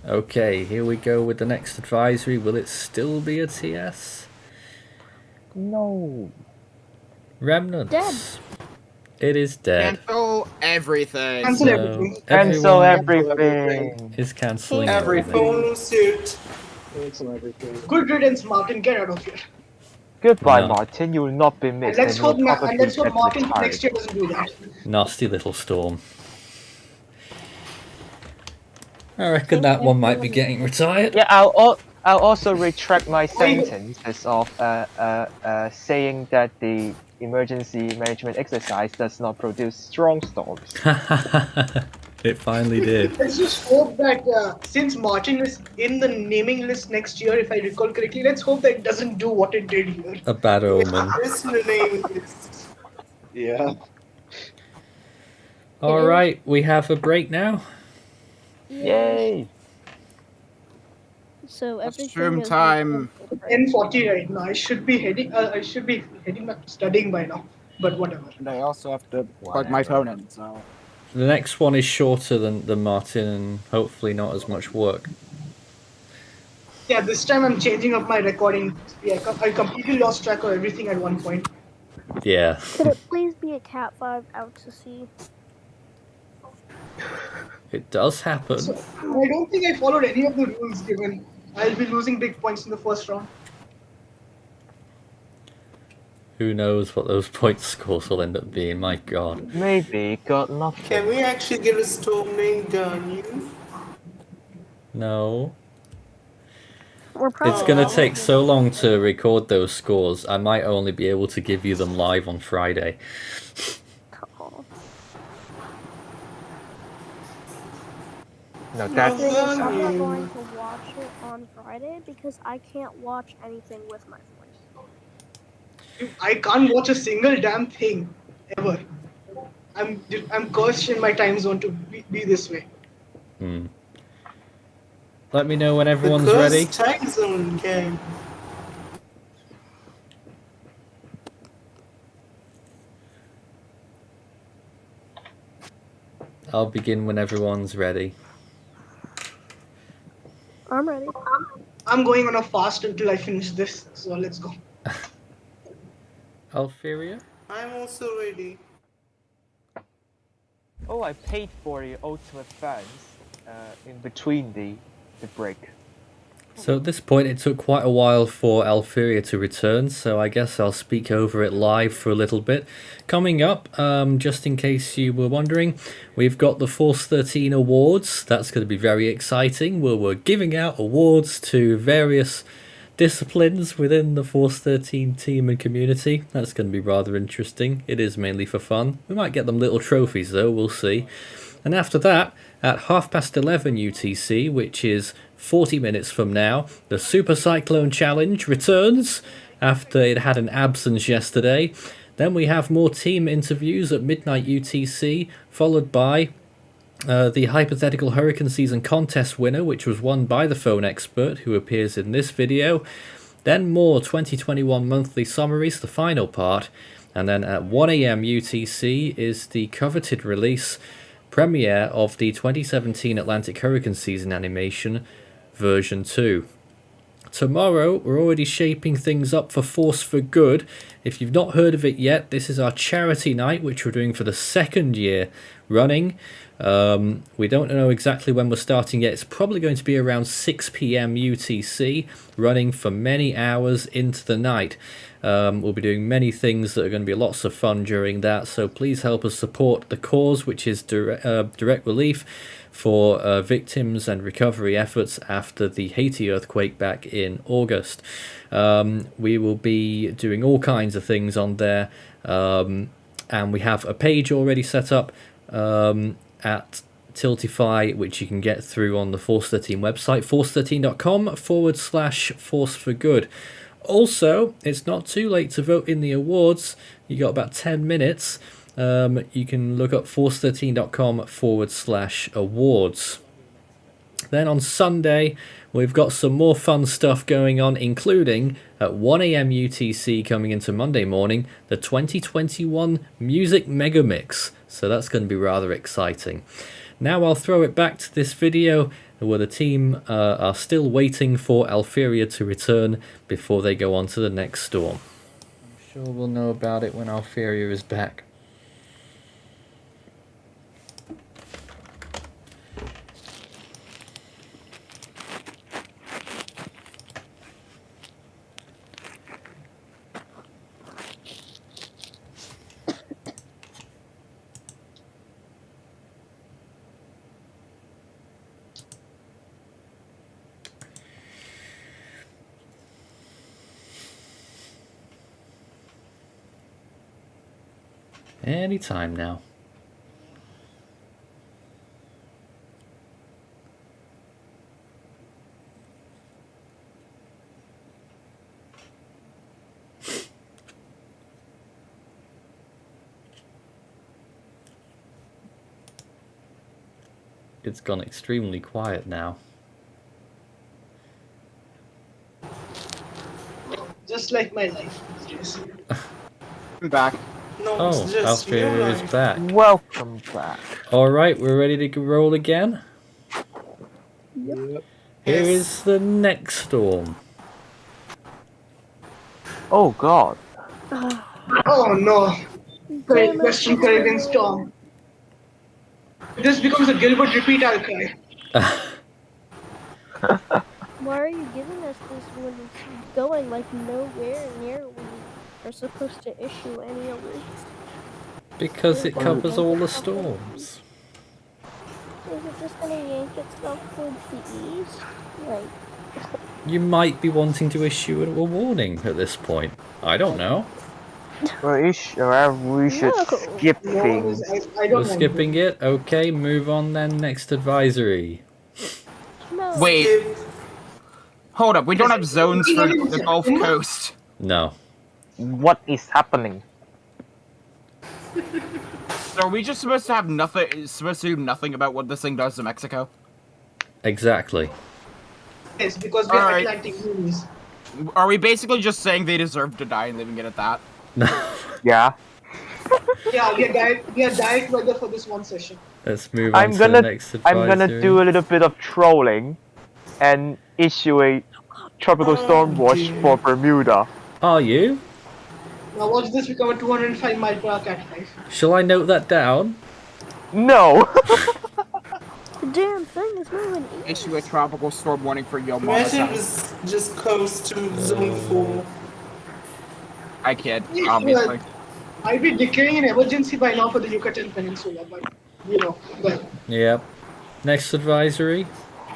Okay, here we go with the next advisory. Will it still be a TS? No. Remnants. Dead. It is dead. Cancel everything. Cancel So everything. Cancel everyone everything. is cancelling Cancel Every everything. phone suit. Cancel everything. Good riddance, Martin. Get out of here. Goodbye, No. Martin. You will not be And missed. let's and you will hope probably get Martin retired. next year doesn't do that. Nasty little storm. I reckon that one might be getting retired. Yeah, I'll also retract my sentences of saying that the emergency management exercise does not produce strong storms. It finally did. Let's just hope that since Martin is in the naming list next year, if I recall correctly, let's hope that it doesn't do what it did here. A bad omen. It's in the name list. Yeah. Alright, we have a break now. Yay! So everything Mushroom is time. 10:40 right now. I should be heading back to studying by now. But whatever. And I also have to plug my phone in, so. The next one is shorter than Martin and hopefully not as much work. Yeah, this time I'm changing up my recording. Yeah, I completely lost track of everything at one point. Yeah. Could it please be a Cat 5 out to sea? It does happen. So I don't think I followed any of the rules given. I'll be losing big points in the first round. Who knows what those point scores will end up being, my god. Maybe got nothing. Can we actually get a storm named you? No. We're It's probably going to take so long to record those scores, I might only be able to give you them live on Friday. Oh. No, The that's thing is, I'm not going to watch it on Friday because I can't watch anything with my voice. I can't watch a single damn thing ever. I'm cursed in my time zone to be this way. Hmm. Let me know when The everyone's cursed ready. time zone game. I'll begin when everyone's ready. I'm ready. I'm going on a fast until I finish this, so let's go. Alfiria? I'm also ready. Oh, I paid for the ultimate fans in between the break. So at this point it took quite a while for Alfiria to return, so I guess I'll speak over it live for a little bit. Coming up, just in case you were wondering, we've got the Force 13 Awards. That's going to be very exciting. We're giving out awards to various disciplines within the Force 13 team and community. That's going to be rather interesting. It is mainly for fun. We might get them little trophies though, we'll see. And after that, at 11:30 UTC, which is 40 minutes from now, the Super Cyclone Challenge returns after it had an absence yesterday. Then we have more team interviews at midnight UTC, followed by the hypothetical hurricane season contest winner, which was won by the phone expert who appears in this video. Then more 2021 monthly summaries, the final part. And then at 1 AM UTC is the coveted release premiere of the 2017 Atlantic hurricane season animation version 2. Tomorrow, we're already shaping things up for Force for Good. If you've not heard of it yet, this is our charity night, which we're doing for the second year running. We don't know exactly when we're starting yet. It's probably going to be around 6 PM UTC, running for many hours into the night. We'll be doing many things that are going to be lots of fun during that, so please help us support the cause, which is direct relief for victims and recovery efforts after the Haiti earthquake back in August. We will be doing all kinds of things on there, and we have a page already set up at Tiltify, which you can get through on the Force 13 website, force13.com/Force for Good. Also, it's not too late to vote in the awards. You got about 10 minutes. You can look up force13.com/awards. Then on Sunday, we've got some more fun stuff going on, including at 1 AM UTC coming into Monday morning, the 2021 Music Mega Mix. So that's going to be rather exciting. Now I'll throw it back to this video where the team are still waiting for Alferia to return before they go on to the next storm. I'm sure we'll know about it when Alferia is back. Any time now. It's gone extremely quiet now. Just like my life these days. I'm back. No, Oh, it's just your Alferia is life. back. Welcome back. Alright, we're ready to roll again. Here is the next storm. Oh god. Oh no. Great Damn it, Western Caribbean storm. If this becomes a Gilbert repeat, I'll cry. Why are you giving us this when it's going like nowhere near we are supposed to issue any alerts? Because it covers all the storms. Is it just gonna yank itself towards the east? Like, You might be wanting to issue a warning at this point. I don't know. We should No. skip No, things. I We're don't want skipping it. Okay, move on then. Next advisory. no. Wait, hold up. We don't have zones for the Gulf Coast. No. What is happening? So are we just supposed to have nothing? Supposed to do nothing about what this thing does to Mexico? Exactly. Yes, because we're Alright. Atlantic movies. Are we basically just saying they deserve to die and leaving it at that? Yeah. Yeah, we are diet weather for this one session. Let's move on I'm to gonna the next advisory. I'm gonna do a little bit of trolling and issue a tropical storm watch for Bermuda. Are you? Now watch this become a 205 mile per hour cat 5. Shall I note that down? No. The damn thing is moving east. Issue a tropical storm warning for Yomama. Imagine it's just close to zone 4. I kid, obviously. I'd be declaring an emergency by now for the Yucatan Peninsula, but you know, but Yep. Next advisory.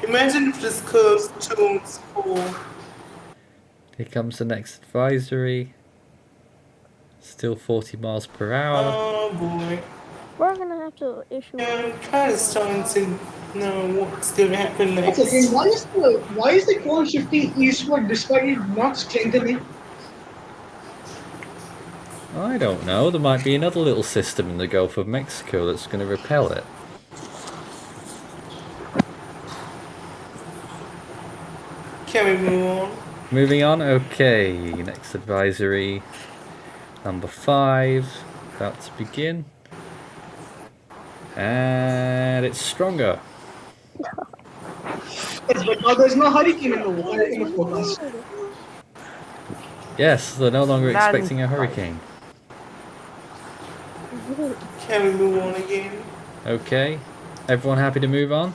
Imagine if it's close to zone 4. Here comes the next advisory. Still 40 miles per hour. Oh boy. We're gonna have to issue. I'm kind of starting to know what's going to happen next. okay, again, why is the cold shifting eastward despite it not strengthening? I don't know. There might be another little system in the Gulf of Mexico that's going to repel it. Can we move on? Moving on. Okay. Next advisory. Number 5. About to begin. And it's stronger. Yes, but now there's no hurricane in the forecast. Yes, they're no longer expecting a hurricane. Can we move on again? Okay. Everyone happy to move on?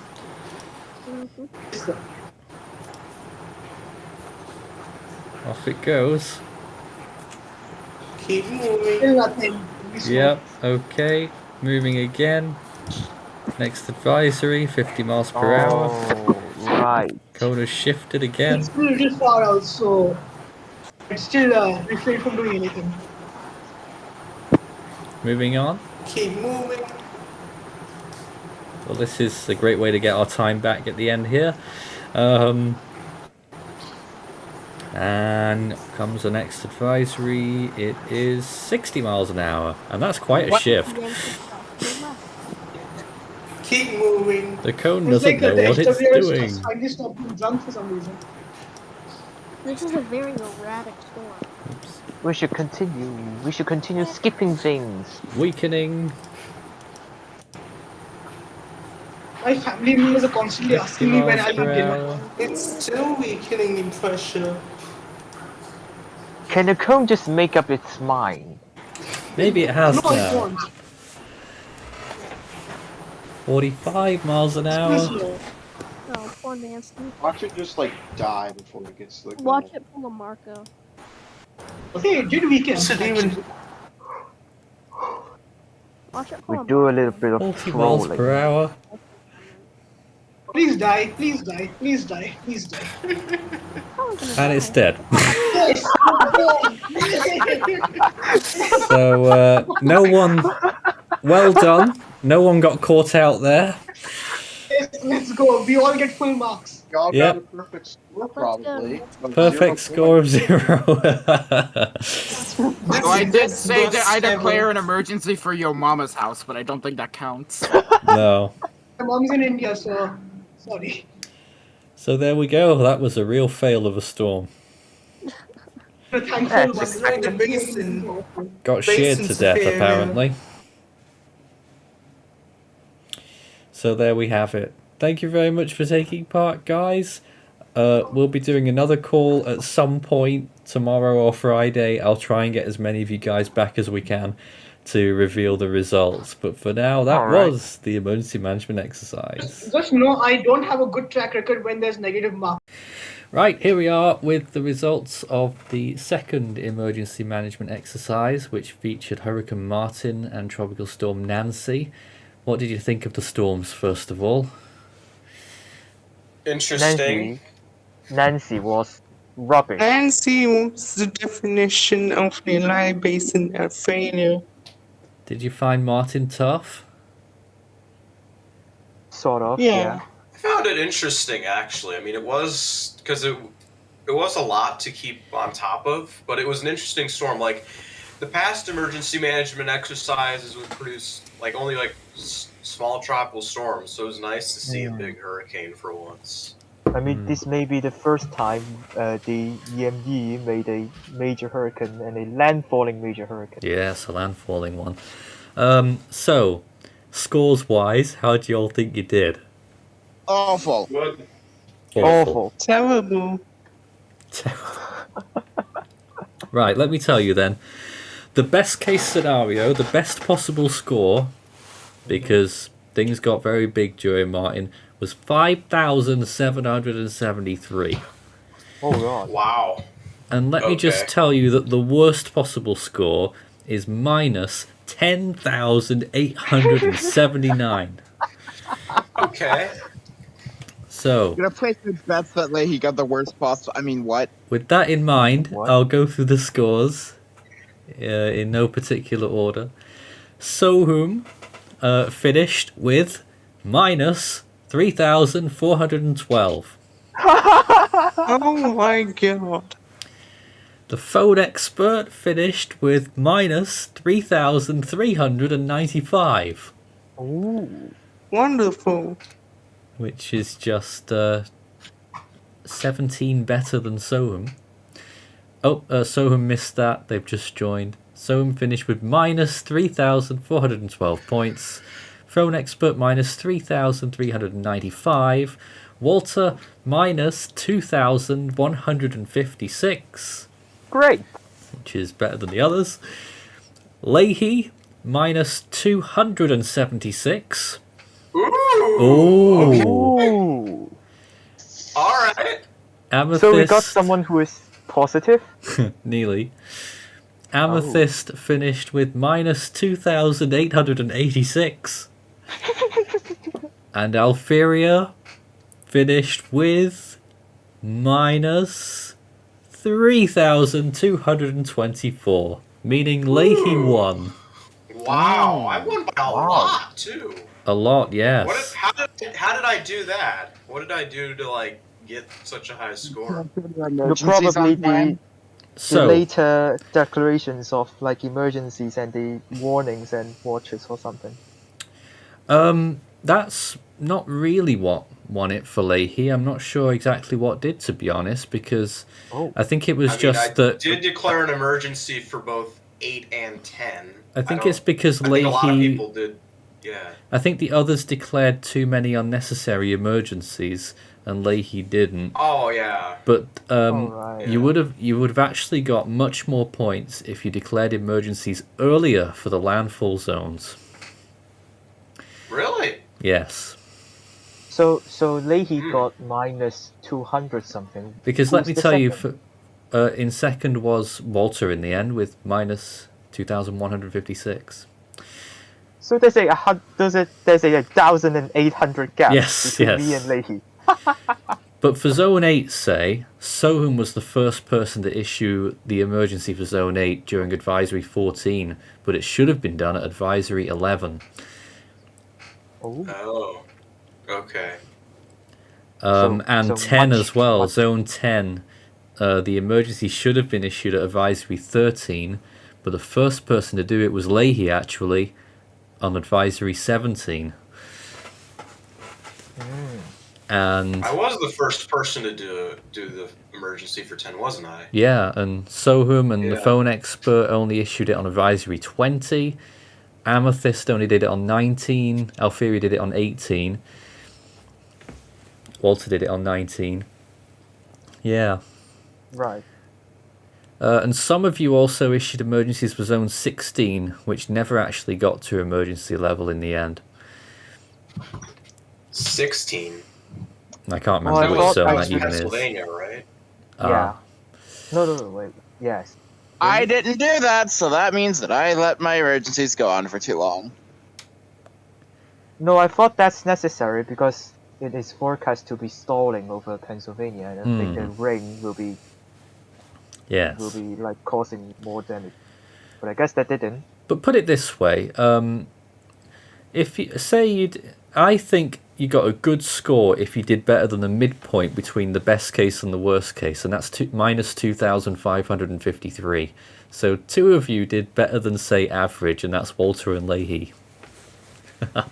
Off it goes. Keep moving. Still nothing. Yep, okay. Moving again. Next advisory, 50 miles per hour. Oh, right. Cone has shifted again. It's still a little far out, so it's still refrain from doing anything. Moving on. Keep moving. Well, this is a great way to get our time back at the end here. And comes the next advisory. It is 60 miles an hour, and that's quite a shift. Keep moving. The cone It's doesn't like know the what it's SWS doing. just finally stopped being drunk for some reason. This is a very erratic storm. Oops. We should continue. We should continue skipping things. Weakening. My family members are constantly 50 asking me when miles I'll per have dinner. hour. It's still weakening in pressure. Can the cone just make up its mind? Maybe it No, has it now. won't. 45 miles an It's too hour. slow. Oh, poor Nancy. Watch it just like die before it gets to the goal. Watch it pull a Marco. Okay, it did weaken. Should even actually. Watch it pull We a do a Marco. little bit of 40 miles trolling. per hour. Please die, please die, please die, please die. How am I gonna And it's die? dead. Yes! So, no one... Well done. No one got caught out there. Yes, let's go. We all get full marks. Y'all Yep. got a perfect score, probably. of Perfect 0 score of points. 0. So I did say that best I declare ever. an emergency for your mama's house, but I don't think that counts. No. My mom's in India, so sorry. So there we go. That was a real fail of a storm. The thankful That's one. It's like the basin. Got sheared to Basin's death, superior. apparently. So there we have it. Thank you very much for taking part, guys. We'll be doing another call at some point tomorrow or Friday. I'll try and get as many of you guys back as we can to reveal the results. But for now, that Alright. was the emergency management exercise. Just know I don't have a good track record when there's negative marks. Right, here we are with the results of the second emergency management exercise, which featured Hurricane Martin and Tropical Storm Nancy. What did you think of the storms, first of all? Interesting. Nancy was rubbish. Nancy was the definition of relive basin and failure. Did you find Martin tough? Sort of, Yeah. yeah. I found it interesting, actually. I mean, it was because it was a lot to keep on top of, but it was an interesting storm. Like the past emergency management exercises would produce like only like small tropical storms, so it was nice to see a big hurricane for once. I mean, this may be the first time the EME made a major hurricane and a landfalling major hurricane. Yes, a landfalling one. So, scores-wise, how do you all think you did? Awful. Good. Awful. Terrible. Right, let me tell you then. The best case scenario, the best possible score, because things got very big during Martin, was 5,773. Oh god. Wow. And let me just Okay. tell you that the worst possible score is minus 10,879. Okay. So, I'm gonna place the bets that he got the worst possible. I mean, what? with that in mind, What? I'll go through the scores in no particular order. Sohum finished with minus 3,412. Oh my god. The phone expert finished with minus 3,395, Ooh. Wonderful. which is just 17 better than Sohum. Oh, Sohum missed that. They've just joined. Sohum finished with minus 3,412 points. Phone expert minus 3,395. Walter minus 2,156, Great. which is better than the others. Leahy minus 276. Ooh. Ooh. Ooh. All right. Amethyst. So we got someone who is positive. Nearly. Amethyst finished with minus 2,886. And Alferia finished with minus 3,224. Meaning Leahy won. Wow. I won by a lot too. A lot, yes. How did I do that? What did I do to like get such a high score? You're probably the So, later declarations of like emergencies and the warnings and watches or something. that's not really what won it for Leahy. I'm not sure exactly what did, to be honest, because Oh. I think it was I just mean, that. did declare an emergency for both 8 and 10. I think don't- it's because I think a lot of Leahy. people did. Yeah. I think the others declared too many unnecessary emergencies, and Leahy didn't. Oh yeah. But Alright. you would have actually got much more points if you declared emergencies earlier for the landfall zones. Really? Yes. So Leahy got minus 200 something. Because Who's let me the tell you, second? in second was Walter in the end with minus 2,156. So there's a 1,800 gap Yes, between yes. me and Leahy. But for Zone 8, say, Soham was the first person to issue the emergency for Zone 8 during Advisory 14, but it should have been done at Advisory 11. Oh. Oh. Okay. And so 10 much- as well, much- Zone 10, the emergency should have been issued at Advisory 13, but the first person to do it was Leahy, actually, on Advisory 17. And I was the first person to do the emergency for 10, wasn't I? yeah, and Soham and the Yeah. phone expert only issued it on Advisory 20. Amethyst only did it on 19. Alfieri did it on 18. Walter did it on 19. Yeah. Right. And some of you also issued emergencies for Zone 16, which never actually got to emergency level in the end. 16. I can't Oh, remember I which thought zone that that was even is. Pennsylvania, right? Yeah. No, wait. Yes. I didn't do that, so that means that I let my emergencies go on for too long. No, I thought that's necessary because it is forecast to be stalling over Pennsylvania, and I think the rain will be Yes. like causing more damage. But I guess that didn't. But put it this way, if you say I think you got a good score if you did better than the midpoint between the best case and the worst case, and that's minus 2,553. So two of you did better than, say, average, and that's Walter and Leahy.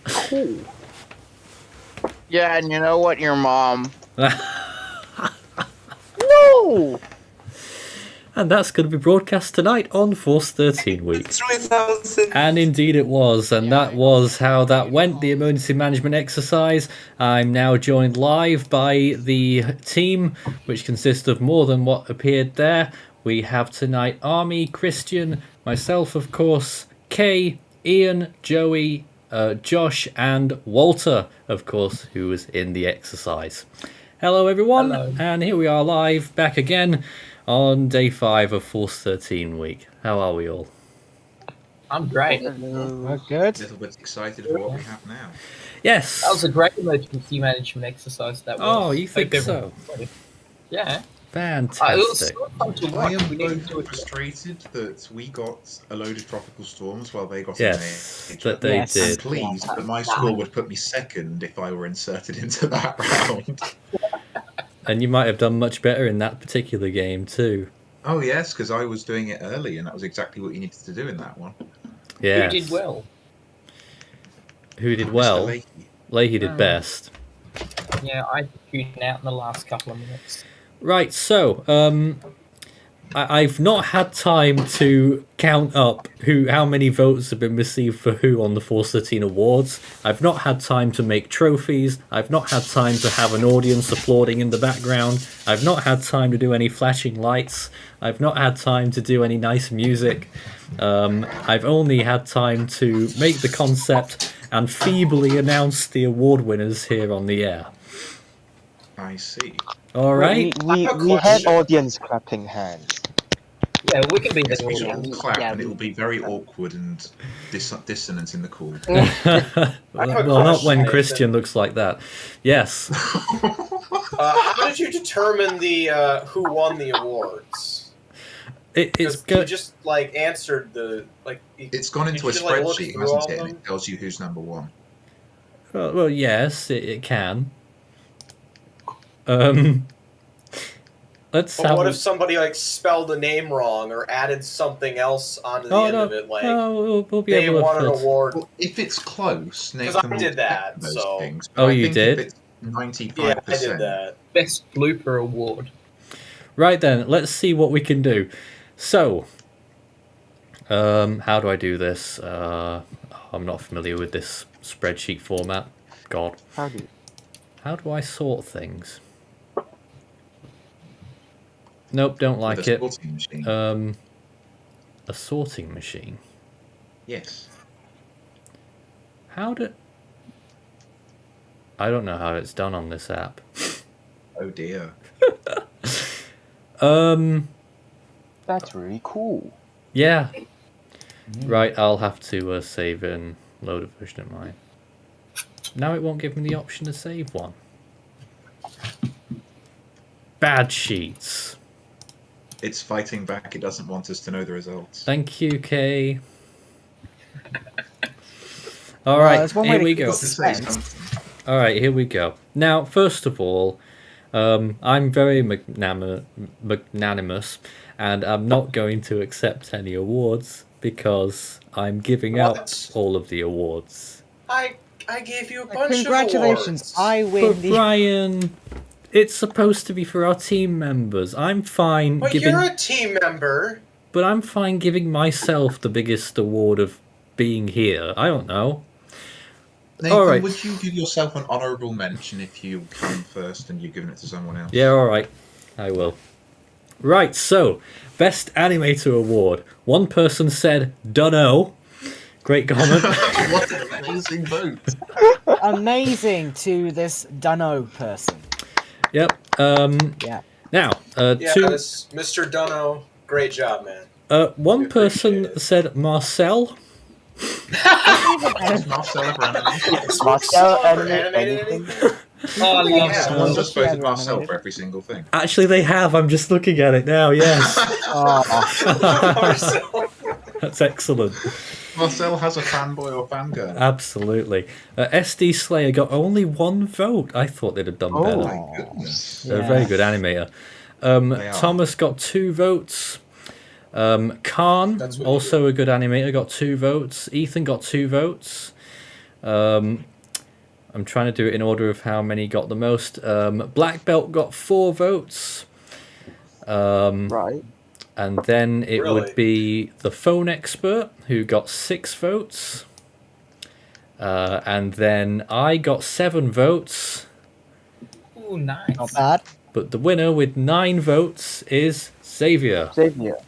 Cool. Yeah, and you know what, your mom? No! And that's going to be broadcast tonight on Force 13 Week. 3,000. And indeed it was, and that was how that went, the emergency management exercise. I'm now joined live by the team, which consists of more than what appeared there. We have tonight Army, Christian, myself of course, Kay, Ian, Joey, Josh and Walter, of course, who was in the exercise. Hello everyone, Hello. And here we are live, back again on day 5 of Force 13 Week. How are we all? I'm great. We're good. A little bit excited for what we have now. Yes. That was a great emergency management exercise. That was. Oh, you think Hope so? everyone- Yeah. Fantastic. It was so fun to I watch. am We needed both to do it. frustrated that we got a load of tropical storms while they got Yes, a major. that they Yes. I'm did. pleased that my score would put me second if I were inserted into that round. And you might have done much better in that particular game too. Oh yes, because I was doing it early, and that was exactly what you needed to do in that one. Yeah. Who did well? Who did Mr. well? Leahy. Leahy did best. Yeah, I tuned out in the last couple of minutes. Right, so I've not had time to count up how many votes have been received for who on the Force 13 Awards. I've not had time to make trophies. I've not had time to have an audience applauding in the background. I've not had time to do any flashing lights. I've not had time to do any nice music. I've only had time to make the concept and feebly announce the award winners here on the air. I see. All right. We had audience clapping hands. Yeah, we can be Yes, the we should all audience. clap, Yeah. and it will be very awkward and dissonant in the call. Well, not when Christian looks like that. Yes. How did you determine the who won the awards? It's Because you just like answered the like. It's gone into a Did you, like, look spreadsheet, through hasn't all it? of And them? it tells you who's number one. well, yes, it can. Let's But have. what if somebody like spelled a name wrong or added something else onto the Oh, end no, of it? Like we'll be they able won to an fit. award. Well, if it's close, 'Cause Nathan I will did that, check those so- things. Oh, But I you think did? If it's 95%. Yeah, I did that. Best blooper award. Right then, let's see what we can do. So, How do I do this? I'm not familiar with this spreadsheet format. God. How do you? How do I sort things? Nope, don't like With a it. sorting machine. A sorting machine. Yes. How do... I don't know how it's done on this app. Oh dear. That's really cool. Yeah. Right, I'll have to save and load a version of mine. Now it won't give me the option to save one. Bad sheets. It's fighting back. It doesn't want us to know the results. Thank you, Kay. All right, here we go. All right, here we go. Now, first of all, I'm very magnanimous, and I'm not going to accept any awards because I'm giving out all of the awards. I gave you a bunch Congratulations, of awards. I win. But Brian, it's supposed to be for our team members. I'm fine But giving. you're a team member. But I'm fine giving myself the biggest award of being here. I don't know. Nathan, all right. would you give yourself an honourable mention if you come first and you've given it to someone else? Yeah, all right. I will. Right, so, Best Animator Award. One person said, dunno. Great comment. What an amazing vote. Amazing to this dunno person. Yep. Yeah. Now, Yeah, two. Mr. Dunno, great job, man. One person said Marcel. Has Marcel ever animated? Marcel animated anything? Oh, I love Someone just voted Yeah, Marcel animated. for every single thing. Actually, they have. I'm just looking at it now. Yes. That's excellent. Marcel has a fanboy or fangirl. Absolutely. SD Slayer got only one vote. I thought they'd have done Oh better. my goodness. They're a very good animator. are. Thomas got 2 votes. Khan, also a good animator, got 2 votes. Ethan got 2 votes. I'm trying to do it in order of how many got the most. Black Belt got 4 votes. Right. And then it Really? would be the Phone Expert, who got 6 votes. And then I got 7 votes. Ooh, nice. Not bad. But the winner with 9 votes is Xavier. Xavier.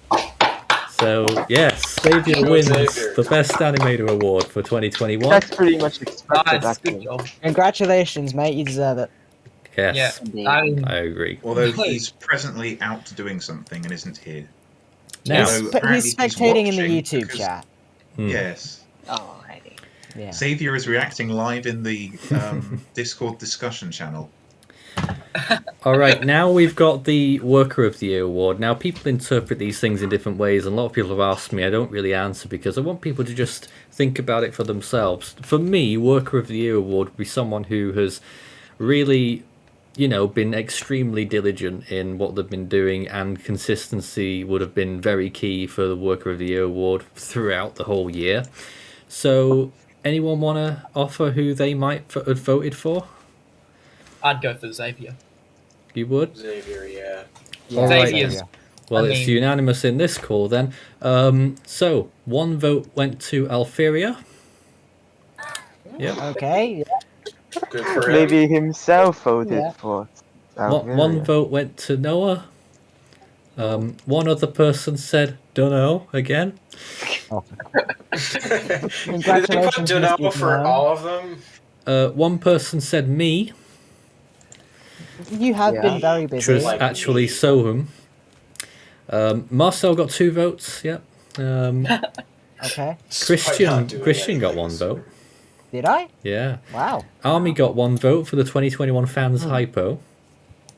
So, yes, Xavier Go wins Xavier. the Best Animator Award for 2021. That's pretty much expected, Nice, good actually. job. Congratulations, mate. You deserve it. Yes, Yeah, I agree. Although he's presently out doing something and isn't here. Now, Although apparently He's spectating in the watching YouTube because- chat. Yes. Alrighty. Yeah. Xavier is reacting live in the Discord discussion channel. all right, now we've got the Worker of the Year award. Now, people interpret these things in different ways, and a lot of people have asked me. I don't really answer because I want people to just think about it for themselves. For me, Worker of the Year award would be someone who has really, been extremely diligent in what they've been doing, and consistency would have been very key for the Worker of the Year award throughout the whole year. So, anyone want to offer who they might have voted for? I'd go for Xavier. You would? Xavier, yeah. All right. Xavier's. Well, I it's mean- unanimous in this call then. So, 1 vote went to Alferia. Yep. Okay. Yeah. Good for him. Maybe himself voted Yeah. for. One vote went to Noah. One other person said dunno again. Did they put Congratulations, Dunno Mr. for Dunno. all of them? One person said me, You have Yeah. been very which busy. was Like actually me. Sohum. Marcel got 2 votes. Yep. Okay. Christian got 1 vote. Did I? Yeah. Wow. Army got 1 vote for the 2021 fans hypo.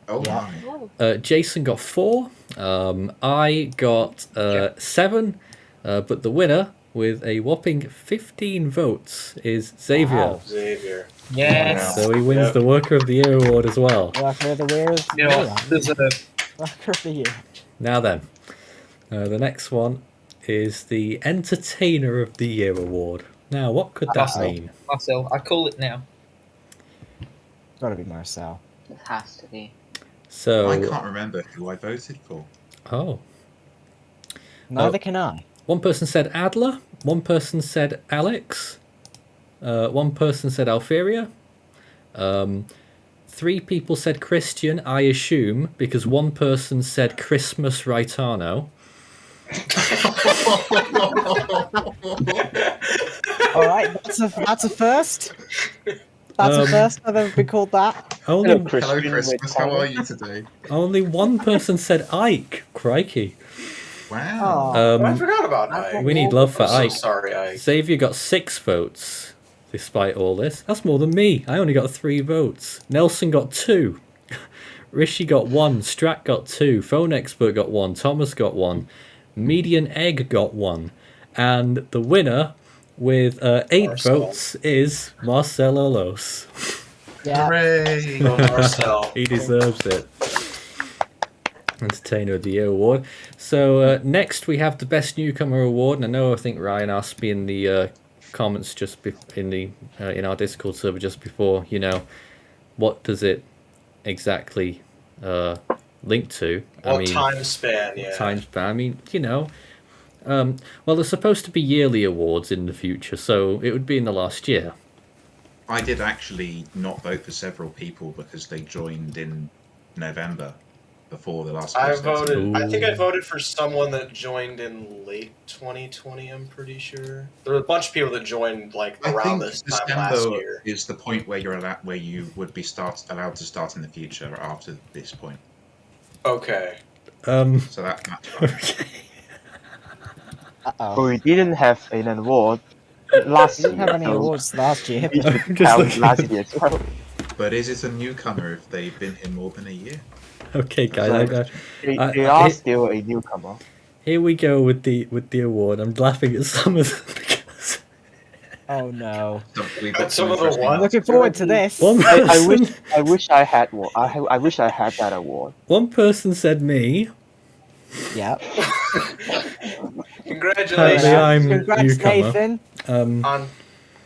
Oh Yeah. my. Jason got 4. I got 7. But the winner with a whopping 15 votes is Xavier. Wow. Xavier. Yes. So he wins Yep. the Worker of the Year award as well. Worker of the Year is You know what? There's a Worker of the Year. Now then, the next one is the Entertainer of the Year award. Now, what could that Marcel. mean? Marcel. I call it now. Gotta be Marcel. It has to be. So, I can't remember who I voted for. oh, Neither can I. One person said Adler. One person said Alex. One person said Alferia. 3 people said Christian, I assume, because one person said Christmas Raitano. All right, that's a first. That's a first. I've ever been called that. Hello, Christmas. How are you today? Only one person said Ike. Crikey. Wow. I forgot about Ike. We need love for I'm so Ike. sorry, Ike. Xavier got 6 votes, despite all this. That's more than me. I only got 3 votes. Nelson got 2. Rishi got 1. Strat got 2. Phone Expert got 1. Thomas got 1. Median Egg got 1. And the winner with 8 votes is Marcel Olos. Yeah. Hooray! Oh, Marcel. He deserves it. Entertainer of the Year award. So next we have the Best Newcomer award, and I think Ryan asked me in the comments just in our Discord server just before, what does it exactly link to? Time span, yeah. Time span. I mean, well, there's supposed to be yearly awards in the future, so it would be in the last year. I did actually not vote for several people because they joined in November before the last. I think I voted for someone that joined in late 2020. I'm pretty sure there were a bunch of people that joined around this time last year. Is the point where where you would be allowed to start in the future after this point. Okay. So that's okay. But we didn't have an award last year. We didn't have any awards last year. We should count last year as well. But is it a newcomer if they've been here more than a year? Okay, guys. They are still a newcomer. Here we go with the award. I'm laughing at some of them because... Oh no! Some of the I'm ones. looking forward to this. I wish I had one. I wish I had that award. One person said me. Yep. Congratulations. Congrats, Nathan. On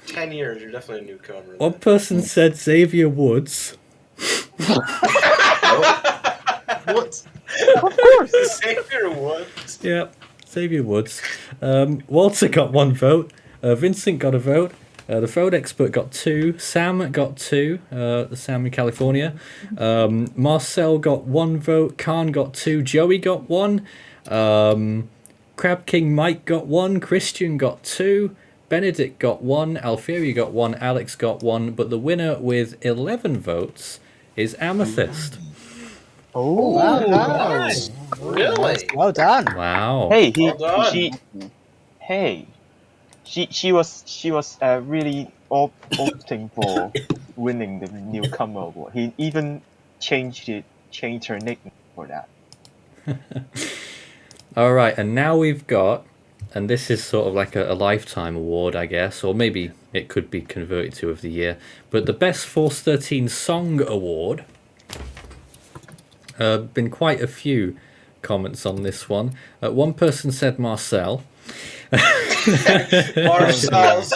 10 years, you're definitely a newcomer. One person said Xavier Woods. What? Of course. Xavier Woods. Yep, Xavier Woods. Walter got 1 vote. Vincent got a vote. The Phone Expert got 2. Sam got 2. The Sam in California. Marcel got 1 vote. Khan got 2. Joey got 1. Crab King Mike got 1. Christian got 2. Benedict got 1. Alfieri got 1. Alex got 1. But the winner with 11 votes is Amethyst. Oh, wow. Really? Well done. Wow. Hey, she was really opting for winning the newcomer award. He even changed her nickname for that. All right, and now we've got, and this is sort of like a lifetime award, I guess, or maybe it could be converted to of the year, but the Best Force 13 Song Award. Been quite a few comments on this one. One person said Marcel. Marcel's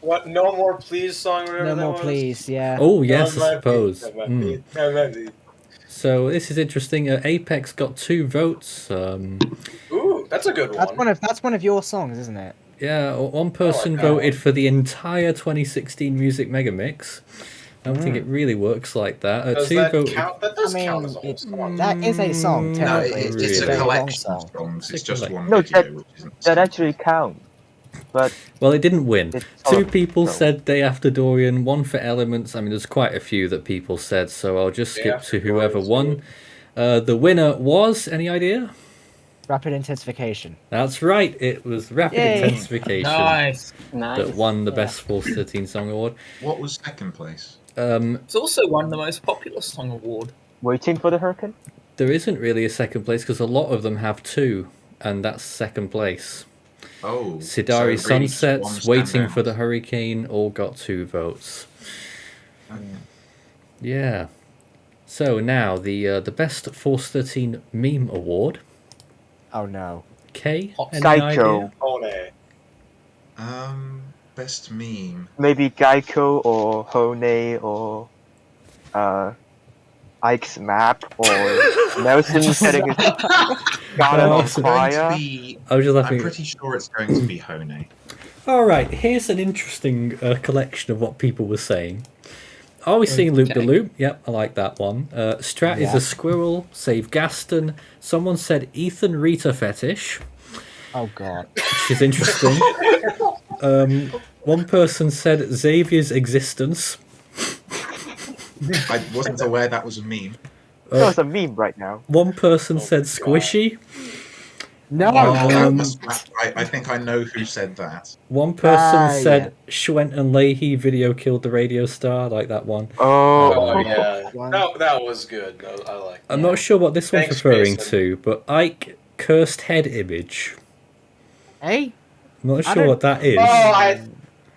what? No More Please song, or whatever No that more, was? please. Yeah. Oh yes, That I might be- suppose. that might be. So this is interesting. Apex got 2 votes. Ooh, that's a good one. That's one of your songs, isn't it? Yeah, one person that one. voted for the entire 2016 Music Megamix. I don't think it really works like that. Does 2 that voted. count? That does I mean, count as a whole song. That is a song. No, Technically, it's really. a very long collection of song. songs. It's just one No, video, which isn't. That actually counts. But Well, it didn't win. It's 2 sort of- people no. said Day After Dorian, 1 for Elements. I mean, there's quite a few that people said, so I'll just Day skip After to whoever Dorian's won. The winner was, any idea? Rapid intensification. That's right, it was Rapid Yay. Intensification Nice. that won the Best Force 13 Song Award. What was second place? It's also won the most popular song award. waiting for the hurricane. There isn't really a second place because a lot of them have 2, and that's second place. Oh, Sidari so really Sunsets, one stand Waiting out. for the Hurricane, all got 2 votes. Yeah. So now the Best Force 13 Meme Award. Oh no. K, any Geico. idea? Best meme. Maybe Geico or Hone or Ike's map or Nelson setting his Garden on It's going to fire. be. I was just I'm laughing. pretty sure it's going to be Hone. All right, here's an interesting collection of what people were saying. Are we seeing Loop de Loop? Yep, I like that one. Strat is Yeah. a squirrel. Save Gaston. Someone said Ethan Rita fetish, Oh god. which is interesting. One person said Xavier's existence. I wasn't aware that was a meme. That's a meme right now. One person said squishy. No. I think I know who said that. One person yeah. said Schwent and Leahy video killed the radio star. I like that one. Oh, yeah, One. that was good. I like. I'm not sure what this one's Thanks, referring Mason. to, but Ike cursed head image. Hey. I'm not I sure don't- what that is. Oh, I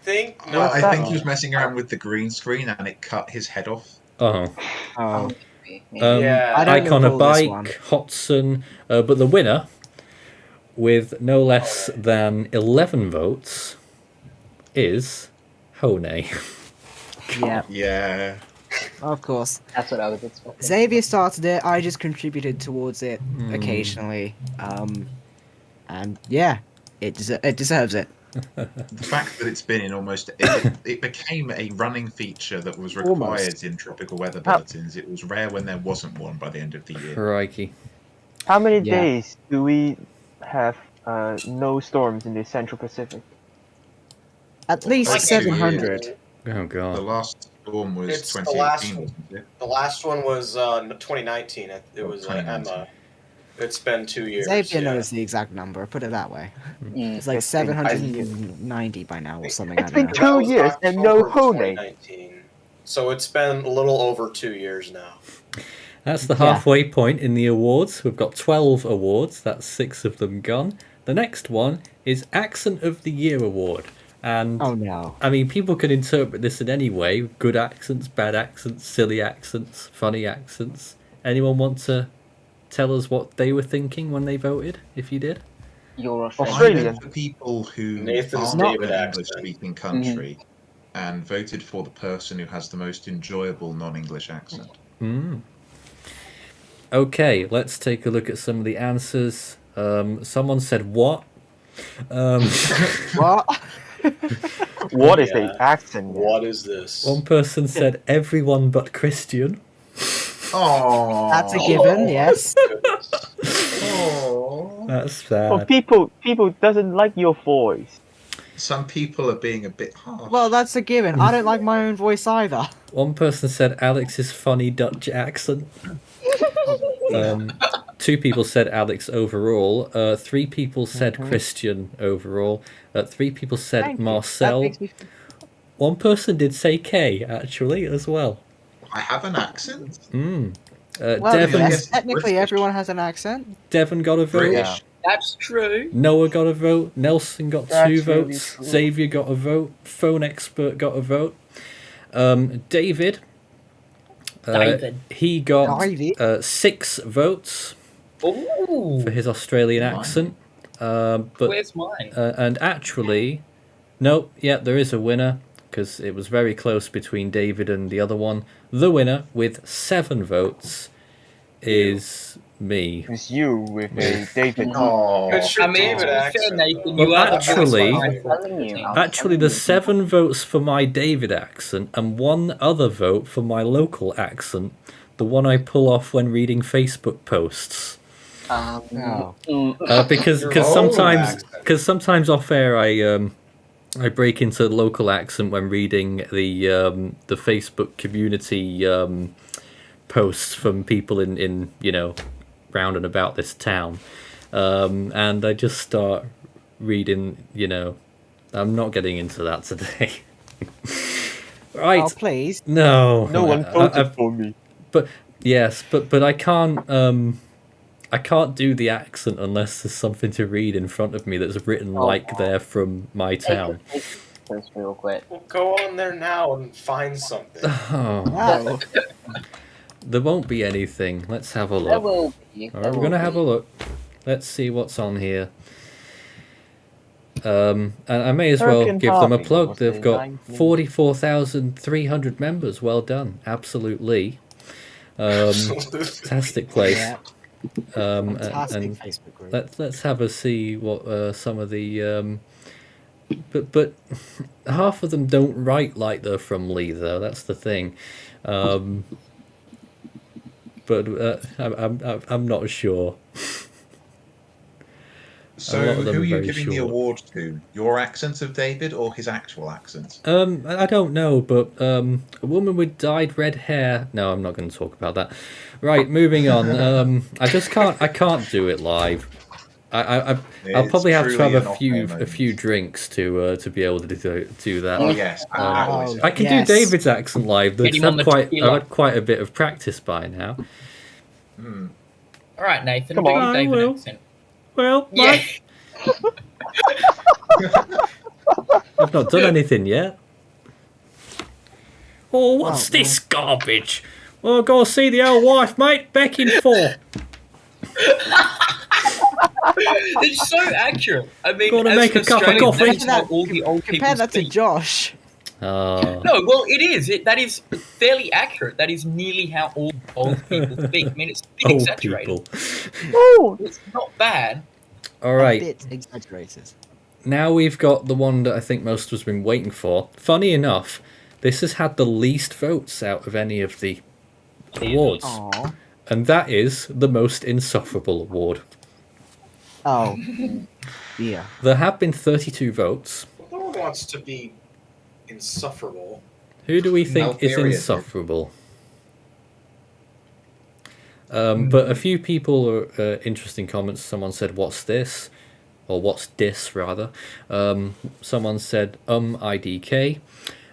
think no. Well, I think he was messing around with the green screen and it cut his head off. Oh. Oh. Yeah. I don't Ike on a recall this bike, one. Hodson, but the winner, with no less than 11 votes, is Hone. Yeah. Yeah. Of course. That's what I was expecting. Xavier started it. I just contributed towards it occasionally. And yeah, it deserves it. The fact that it's been in it became a running feature that was required Almost. in tropical weather bulletins. It was rare when there wasn't one by the end of the year. Crikey. how many Yeah. days do we have no storms in the Central Pacific? At least Like 700. Oh, The God. last storm was It's the 2018, last- wasn't it? The last one was 2019. It was 2019. Emma. It's been 2 years. Xavier yeah. knows the exact number. Put it that way. Mm. It's like It's been- 790 by now or something. I It's don't been know. That 2 was years and no October of Hone. 2019. So it's been a little over 2 years now. That's the Yeah. halfway point in the awards. We've got 12 awards. That's 6 of them gone. The next one is Accent of the Year award. And Oh no. I mean, people can interpret this in any way. Good accents, bad accents, silly accents, funny accents. Anyone want to tell us what they were thinking when they voted, if you did? You're I Australian. voted for people who Nathan's aren't David an accent. English-speaking country and voted for the person who has the most enjoyable non-English accent. Okay, let's take a look at some of the answers. Someone said what? What? What is Yeah. the accent? What is this? One person said everyone but Christian. Oh, That's a given, yes. That's Well, sad. people doesn't like your voice. Some people are being a bit harsh. Well, that's a given. I don't like my own voice either. One person said Alex's funny Dutch accent. 2 people said Alex overall. 3 people said Christian overall. 3 people said Thank you. That Marcel. makes me feel- One person did say K actually as well. I have an accent. Well, Devon, yes, technically British. everyone has an accent. Devon got a vote. British. That's true. Noah got a vote. Nelson got That's 2 really votes. true. Xavier got a vote. Phone Expert got a vote. David. David. He got David. 6 votes Ooh. for his Australian accent. But Where's mine? and actually, nope. Yeah, there is a winner because it was very close between David and the other one. The winner with 7 votes is me. It's you with a David. Oh, It's your I mean, David to be fair, accent. Nathan, Well, you are the actually- voice behind Actually, there's 7 votes for my David accent and 1 other vote for my local accent, the one I pull off when reading Facebook posts. No. Because Your sometimes off air I break into local accent when reading the Facebook community posts from people in round and about this town, and I just start reading. I'm not getting into that today. Right? Oh, please. No. No one voted for me. But yes, but I can't. I can't do the accent unless there's something to read in front of me that's written like they're from my town. Just real quick. Well, go on there now and find something. Oh, No. there won't be anything. Let's have a There look. will be. All right, we're gonna have a look. Let's see what's on here. And I may as well Hurricane give them a Harvey plug. was They've the got 19th. 44,300 members. Well done, absolutely. Fantastic place. Yeah. Fantastic and Facebook group. let's have a see what some of the but half of them don't write like they're from Lee though. That's the thing. But I'm not sure. So who are you giving the award to? Your accent of David or his actual accent? I don't know, but a woman with dyed red hair. No, I'm not going to talk about that. Right, moving on. I can't do it live. I'll probably have to have a few drinks to be able to do that. Oh yes, I can do David's accent live. I've had quite a bit of practice by now. All right, Nathan, Come do on. your David I will. accent. Well, Yeah. I've not done anything yet. Oh, what's this garbage? Well, go see the old wife, mate. Back in 4. It's so accurate. I mean, Gonna as make a cup of Australians, coffee. that is how all the old people Compare that to speak. Josh. Oh. No, well, it is. That is fairly accurate. That is nearly how all old people speak. I mean, it's a bit Old exaggerated. people. It's not bad. All right. A bit exaggerated. Now we've got the one that I think most of us have been waiting for. Funny enough, this has had the least votes out of any of the awards. Aww. And that is the most insufferable award. Oh. Yeah. There have been 32 votes. No one wants to be insufferable. Who do we think is Malfarious. insufferable? But a few people are interesting comments. Someone said, "What's this?" Or "What's dis?" rather. Someone said, IDK.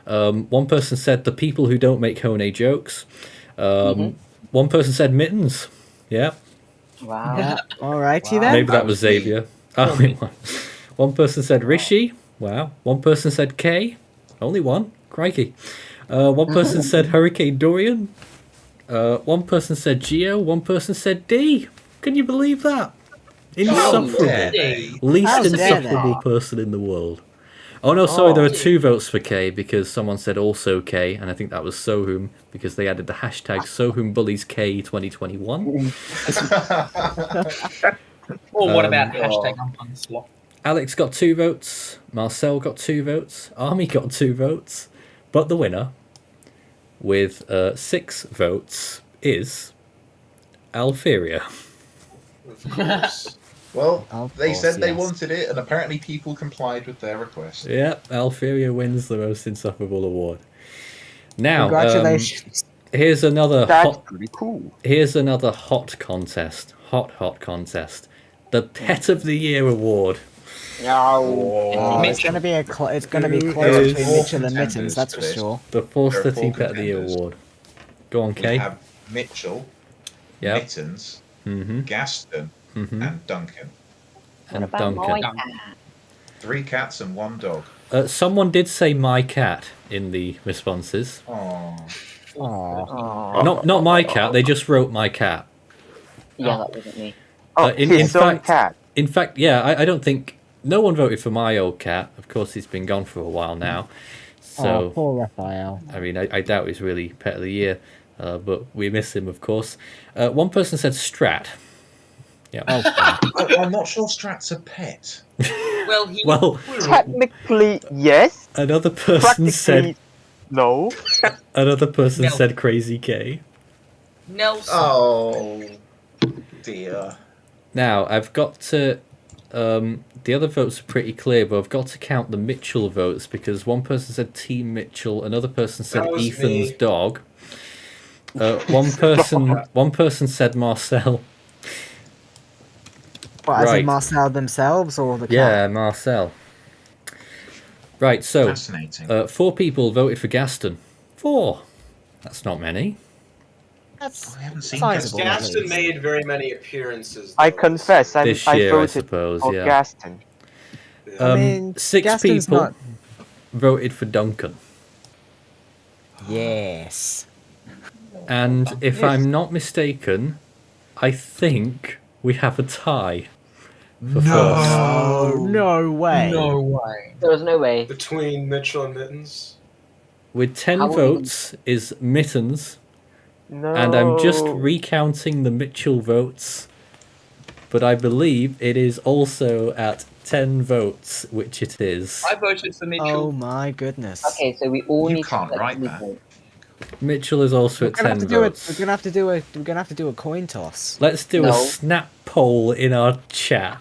One person said, "The people who don't make Hone jokes." One person said, "Mittens." Yeah. Wow. Yeah. Alrighty then. Maybe that was Xavier. One person said Rishi. Wow. One person said K. Only one. Crikey. One person said Hurricane Dorian. One person said Geo. One person said D. Can you believe that? Insufferable. Least How dare they? insufferable person in the world. Oh no, sorry, there are 2 votes for K because someone said also K, and I think that was Sohum because they added the hashtag Sohum Bullies K 2021. Or what about hashtag unslot? Alex got 2 votes, Marcel got 2 votes, Army got 2 votes, but the winner with 6 votes is Alferia. Of course. Well, Of they course, said they yes. wanted it, and apparently people complied with their request. Yep, Alferia wins the most insufferable award. Now, Congratulations. here's another That's hot. pretty cool. Here's another hot contest. Hot contest. The Pet of the Year award. Oh, it's gonna be it's gonna be close is between Mitchell and contenders Mittens, that's for for this? sure. The Force There are 13 4 Pet of the Year contenders. award. Go on, We Kay. have Mitchell, Yep. Mittens, Mm-hmm. Gaston, Mm-hmm. and Duncan. And Duncan. 3 cats and 1 dog. Someone did say my cat in the responses. Aww. Not my cat. They just wrote my cat. Yeah, that wasn't me. His own cat. In fact, yeah, I don't think no one voted for my old cat. Of course, he's been gone for a while now. So Oh, poor Raphael. I mean, I doubt he's really Pet of the Year, but we miss him, of course. One person said Strat. Yeah. I'm not sure Strat's a pet. Well, Technically, yes. Another person said no. Another person No. said Crazy K. Nelson. Oh dear. Now I've got to. The other votes are pretty clear, but I've got to count the Mitchell votes because one person said Team Mitchell, another person said That was Ethan's me. dog. One person said Marcel. What, as Right. in Marcel themselves or the cat? Yeah, Marcel. Right, so Fascinating. 4 people voted for Gaston. 4. That's not many. That's I haven't seen sizable. at Gaston least. made very many appearances. I though, confess, I This year, I voted suppose, for yeah. Gaston. I mean, 6 Gaston's people not- voted for Duncan. Yes. And if I'm not mistaken, I think we have a tie. For first. Oh, no way. No way. There was no way. Between Mitchell and Mittens. With 10 How will votes is Mittens, No. and I'm just recounting the Mitchell votes but I believe it is also at 10 votes, which it is. I voted for Mitchell. Oh my goodness. Okay, so we all You need can't to write collectively that. vote. Mitchell is also We're at gonna 10 have to do it. votes. We're gonna have to do a coin toss. Let's do a No. snap poll in our chat.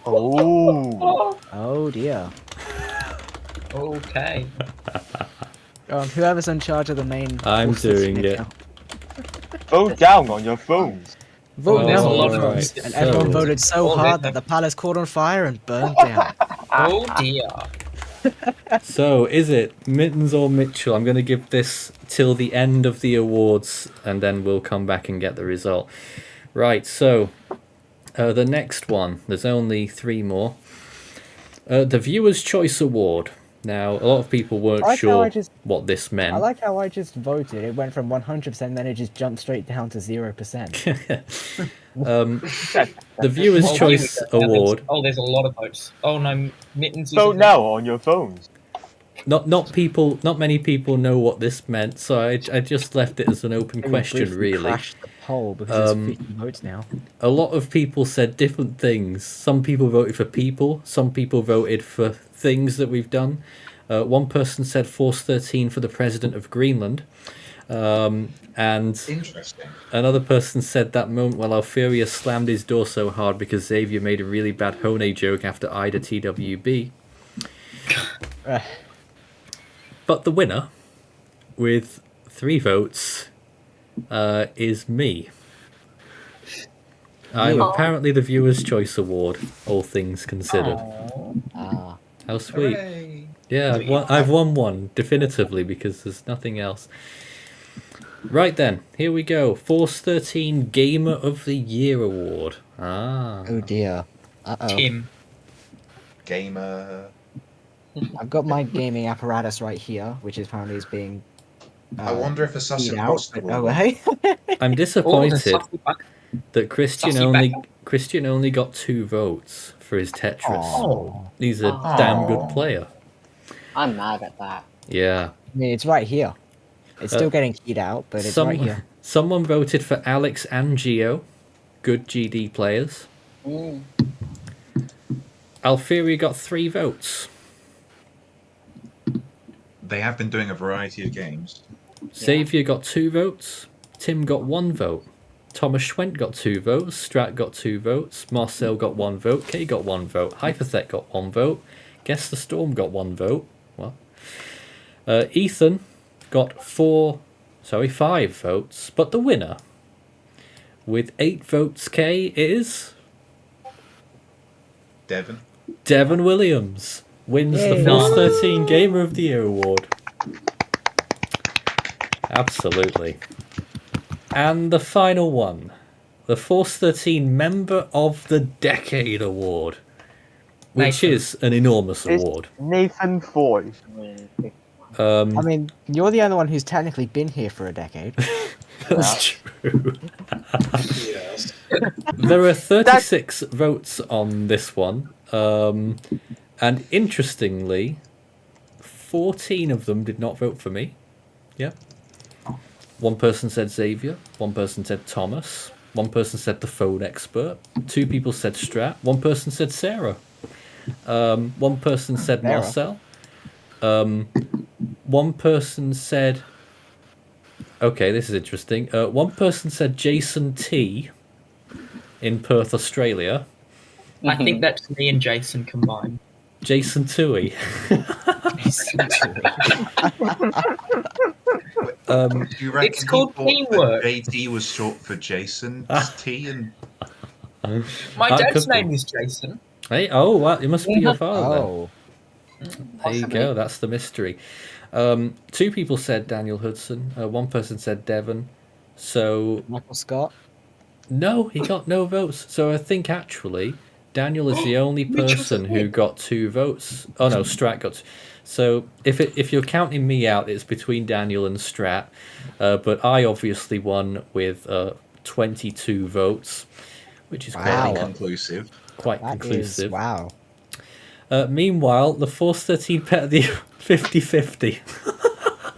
Oh. Oh dear. Okay. Whoever's in charge of the main. I'm doing it. account. Vote down on your phones. Vote there's no. a lot of Alright, them. And everyone so- voted so Oh, hard there's that the palace caught on fire and burned down. Oh dear. So, is it Mittens or Mitchell? I'm going to give this till the end of the awards, and then we'll come back and get the result. Right, so, the next one, there's only 3 more. The Viewer's Choice Award. Now, a lot of people weren't I like how I sure just- what this meant. I like how I just voted. It went from 100%, then it just jumped straight down to 0%. The Viewer's Oh, Choice here we go. Award. Oh, there's a lot of votes. Oh no, Mittens. Vote now on your phones. Not many people know what this meant, so I just left it as an open Very question, briefly really. crashed the poll because there's 50 votes now. A lot of people said different things. Some people voted for people, some people voted for things that we've done. One person said Force 13 for the president of Greenland. And Interesting. another person said that moment while Alferia slammed his door so hard because Xavier made a really bad Hone joke after Ida TWB. But the winner, with 3 votes, is me. I'm apparently the Viewer's Choice Award, all things considered. Ah. How sweet. Hooray. Yeah, I've won one, definitively, because there's nothing else. Right then, here we go. Force 13 Gamer of the Year Award. Ah. Oh dear. Uh-oh. Tim. Gamer. I've got my gaming apparatus right here, which apparently is being. I wonder if a keyed Sussex out, lost the but- oh, one. hey. I'm Oh, disappointed there's Sussy back. that Christian Sussy only back. Christian only got 2 votes for his Tetris. Oh. He's a Aw. damn good player. I'm mad at that. Yeah. I mean, it's right here. It's still getting keyed out, but it's right here. Someone voted for Alex and Gio. Good GD players. Mm. Alferia got 3 votes. They have been doing a variety of games. Xavier got 2 votes. Tim got 1 vote. Thomas Schwent got 2 votes. Strat got 2 votes. Marcel got 1 vote. Kay got 1 vote. Hypothet got 1 vote. Guess the Storm got 1 vote. Well, Ethan got 5 votes. But the winner, with 8 votes, Kay, is Devon. Devon Williams. Wins the Yay. Force 13 Gamer of the Year award. Absolutely. And the final one, the Force 13 Member of the Decade award, which Nathan. is an enormous It's award. Nathan Foy. I mean, you're the only one who's technically been here for a decade. That's true. Yes. There are 36 votes on this one, and interestingly, 14 of them did not vote for me. Yeah. One person said Xavier, one person said Thomas, one person said the phone expert, 2 people said Strat, one person said Sarah, one person said Sarah. Marcel, one person said... Okay, this is interesting. One person said Jason T in Perth, Australia. I think that's me and Jason combined. Jason Tui. Do you reckon It's called he thought teamwork. that JT was short for Jason T and My That dad's could be. name is Jason. Hey, oh, wow, it must be your father then. Oh. There you go, that's the mystery. 2 people said Daniel Hudson, one person said Devon. So, Michael Scott? no, he got no votes. So I think actually Daniel is the only person who got 2 votes. Oh no, Strat got. So if you're counting me out, it's between Daniel and Strat. But I obviously won with 22 votes, which is Wow. quite a fairly lot. conclusive. Quite That is, conclusive. wow. Meanwhile, the Force 13 Pet of the 50-50.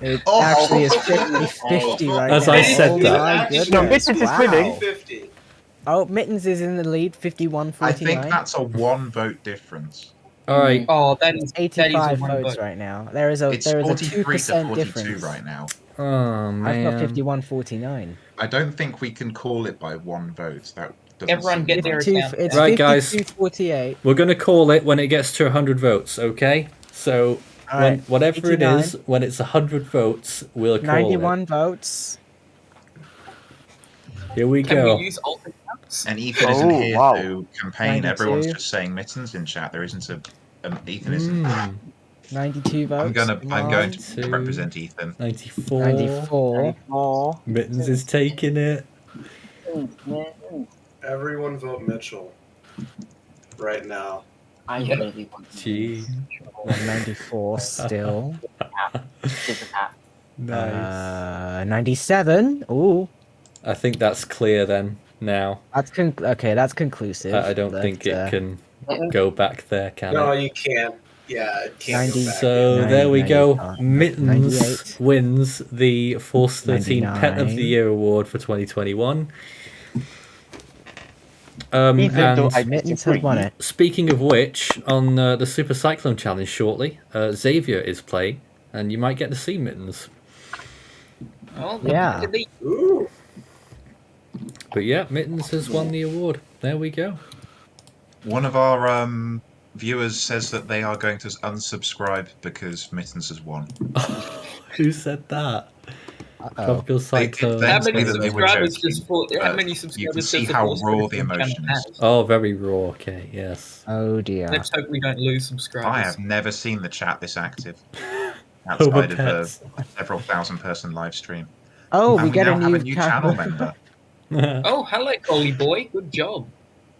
It Oh. actually is 50-50 right As now. I said Oh that. my Actually, goodness. Mitchell is wow. winning. 50. Oh, Mittens is in the lead, 51-49. I think that's a 1 vote difference. All right. Oh, that is 85 one votes vote. right now. There is a It's 43 to 2% 42 difference. right now. Oh man. I've got 51-49. I don't think we can call it by 1 vote. That doesn't Everyone seem get their right. account. It's Right, guys. 52-48. We're gonna call it when it gets to 100 votes. Okay. So All right, whatever it 89. is, when it's 100 votes, we'll call 91 it. votes. Here we Can go. we use alternate counts? And Ethan isn't here wow. to campaign. Everyone's 92. just saying Mittens in chat. There isn't a. Ethan isn't. 92 votes. I'm going to 92. represent Ethan. 94. 94. 94. Mittens is taking it. Everyone vote Mitchell. Right now. I really want to. Gee. 94 still. Super tap. Nice. 97. Ooh, I think that's clear then. Now that's okay. That's conclusive. I don't but, think it can go back there, can No, it? you can't. Yeah, it can't 90. go back. So 90, there we go. 90, Mittens 98. wins the Force 13 Pet of 99. the Year award for 2021. Even though and I Mittens has won it. speaking of which, on the Super Cyclone Challenge shortly, Xavier is playing, and you might get to see Mittens. Oh, Yeah. Ooh. But yeah, Mittens has won the award. There we go. One of our viewers says that they are going to unsubscribe because Mittens has won. Who said that? Uh-oh. Tropical Cyclone. How many Say that they were subscribers joking, does for? How but many you subscribers can see does the how Force raw the 13 channel emotion is. have? Oh, very raw. Okay, yes. Oh dear. Let's hope we don't lose subscribers. I have never seen the chat this active outside of a Pets. several thousand person live stream. Oh, And we get now a have new, a new channel member. Oh, hello, Coley boy. Good job.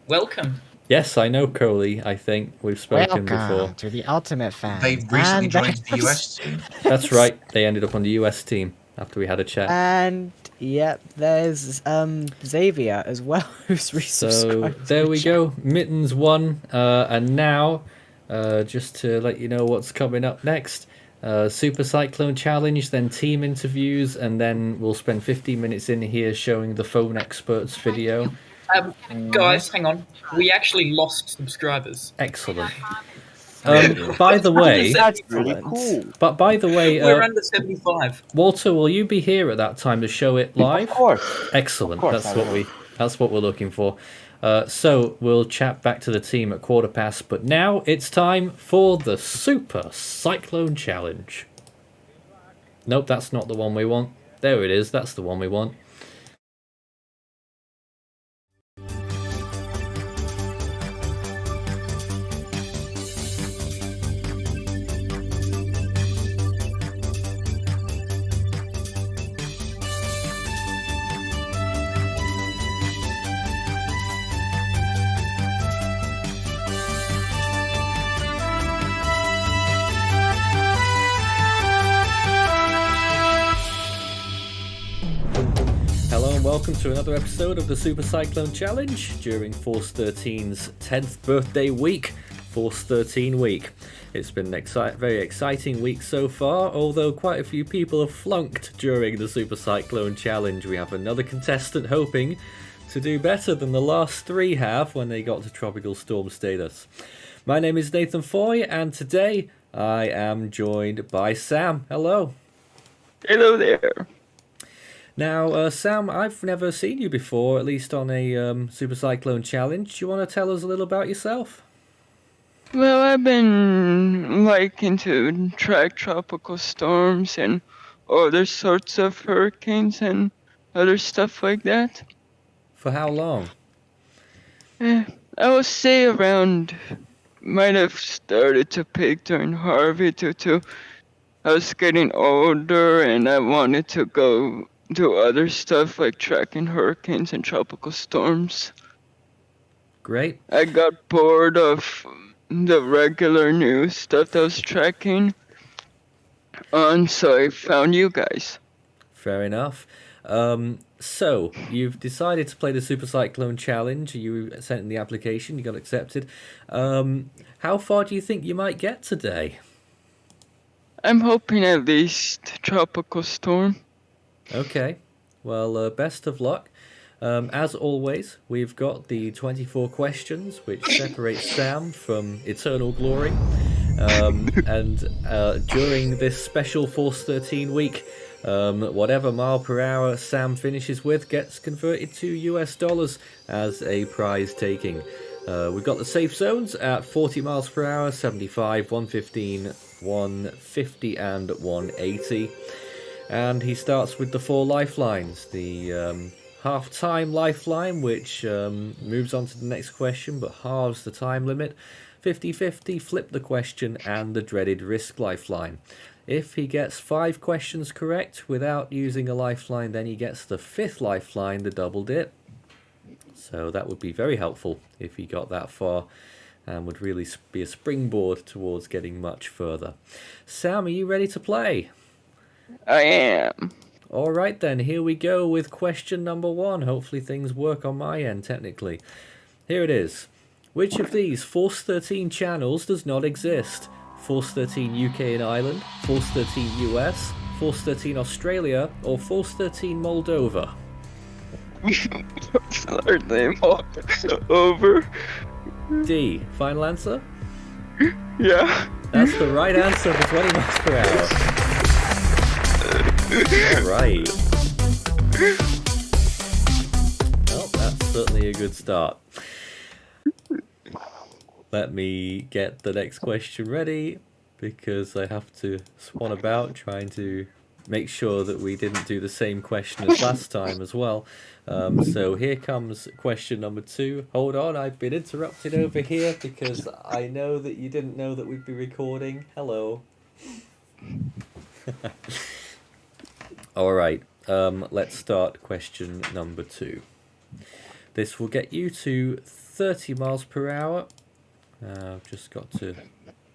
Welcome. Yes, I know Coley. I think we've spoken before. Welcome to the Ultimate Fans. They recently And joined the US team. That's right. They ended up on the US team after we had a chat. And yep, there's Xavier as well, who's So resubscribed. there we go. Mittens won. And now, just to let you know what's coming up next. Super Cyclone Challenge, then team interviews, and then we'll spend 15 minutes in here showing the phone experts video. Guys, hang on. We actually lost subscribers. Excellent. By the way, That's really cool. but by the way, We're under 75. Walter, will you be here at that time to show it live? Of course. Excellent. Of course That's I what will. that's what we're looking for. So we'll chat back to the team at 1:15. But now it's time for the Super Cyclone Challenge. Nope, that's not the one we want. There it is. That's the one we want. Hello and welcome to another episode of the Super Cyclone Challenge during Force 13's 10th birthday week, Force 13 week. It's been an very exciting week so far, although quite a few people have flunked during the Super Cyclone Challenge. We have another contestant hoping to do better than the last three have when they got to Tropical Storm status. My name is Nathan Foy, and today I am joined by Sam. Hello. Hello there. Now, Sam, I've never seen you before, at least on a Super Cyclone Challenge. Do you want to tell us a little about yourself? Well, I've been liking to track tropical storms and other sorts of hurricanes and other stuff like that. For how long? I would say around, might have started to peak during Harvey due to I was getting older and I wanted to go do other stuff like tracking hurricanes and tropical storms. Great. I got bored of the regular news stuff that I was tracking on, so I found you guys. Fair enough. So, you've decided to play the Super Cyclone Challenge. You sent in the application, you got accepted. How far do you think you might get today? I'm hoping at least tropical storm. Okay. Well, best of luck. As always, we've got the 24 questions, which separate Sam from eternal glory. And during this special Force 13 week, whatever mile per hour Sam finishes with gets converted to US dollars as a prize taking. We've got the safe zones at 40 miles per hour, 75, 115, 150 and 180. And he starts with the 4 lifelines. The half-time lifeline, which moves on to the next question but halves the time limit. 50-50, flip the question, and the dreaded risk lifeline. If he gets 5 questions correct without using a lifeline, then he gets the 5th lifeline, the double dip. So that would be very helpful if he got that far, and would really be a springboard towards getting much further. Sam, are you ready to play? I am. All right then, here we go with question number 1. Hopefully things work on my end technically. Here it is. Which of these Force 13 channels does not exist? Force 13 UK and Ireland, Force 13 US, Force 13 Australia, or Force 13 Moldova? Over. D. Final answer? Yeah. That's the right answer for 20 miles per hour. Alright. Well, that's certainly a good start. Let me get the next question ready, because I have to swan about trying to make sure that we didn't do the same question as last time as well. So here comes question number 2. Hold on, I've been interrupted over here because I know that you didn't know that we'd be recording. Hello. Alright, let's start question number 2. This will get you to 30 miles per hour. I've just got to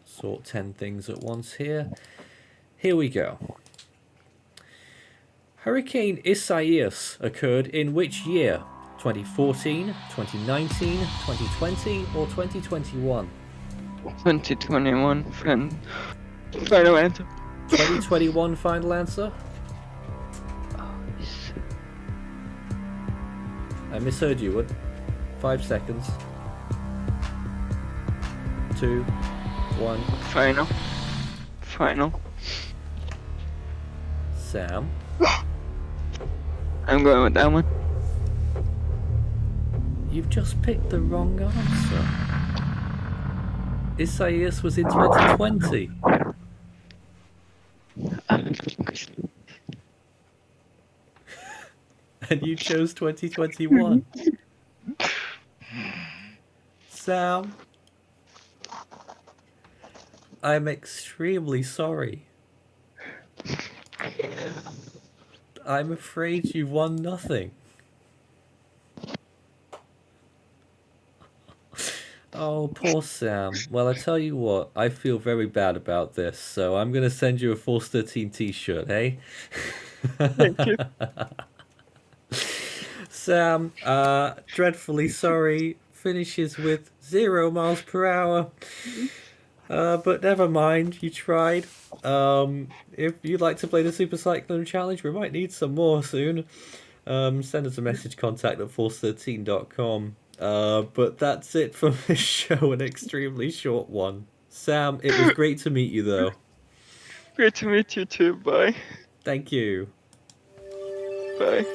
sort 10 things at once here. Here we go. Hurricane Isaias occurred in which year? 2014, 2019, 2020, or 2021? 2021, friend. Final answer. 2021 final answer? I misheard you, Wood. 5 seconds. 2, 1. Final. Sam? I'm going with that one. You've just picked the wrong answer. Isaias was in 2020. And you chose 2021. Sam? I'm extremely sorry. I'm afraid you won nothing. Oh, poor Sam. Well, I tell you what, I feel very bad about this, so I'm going to send you a Force 13 t-shirt, hey? Thank you. Sam, dreadfully sorry, finishes with 0 miles per hour. But never mind, you tried. If you'd like to play the Super Cyclone Challenge, we might need some more soon. Send us a message, contact@force13.com. But that's it from this show, an extremely short one. Sam, it was great to meet you, though. Great to meet you too, bye. Thank you. Bye.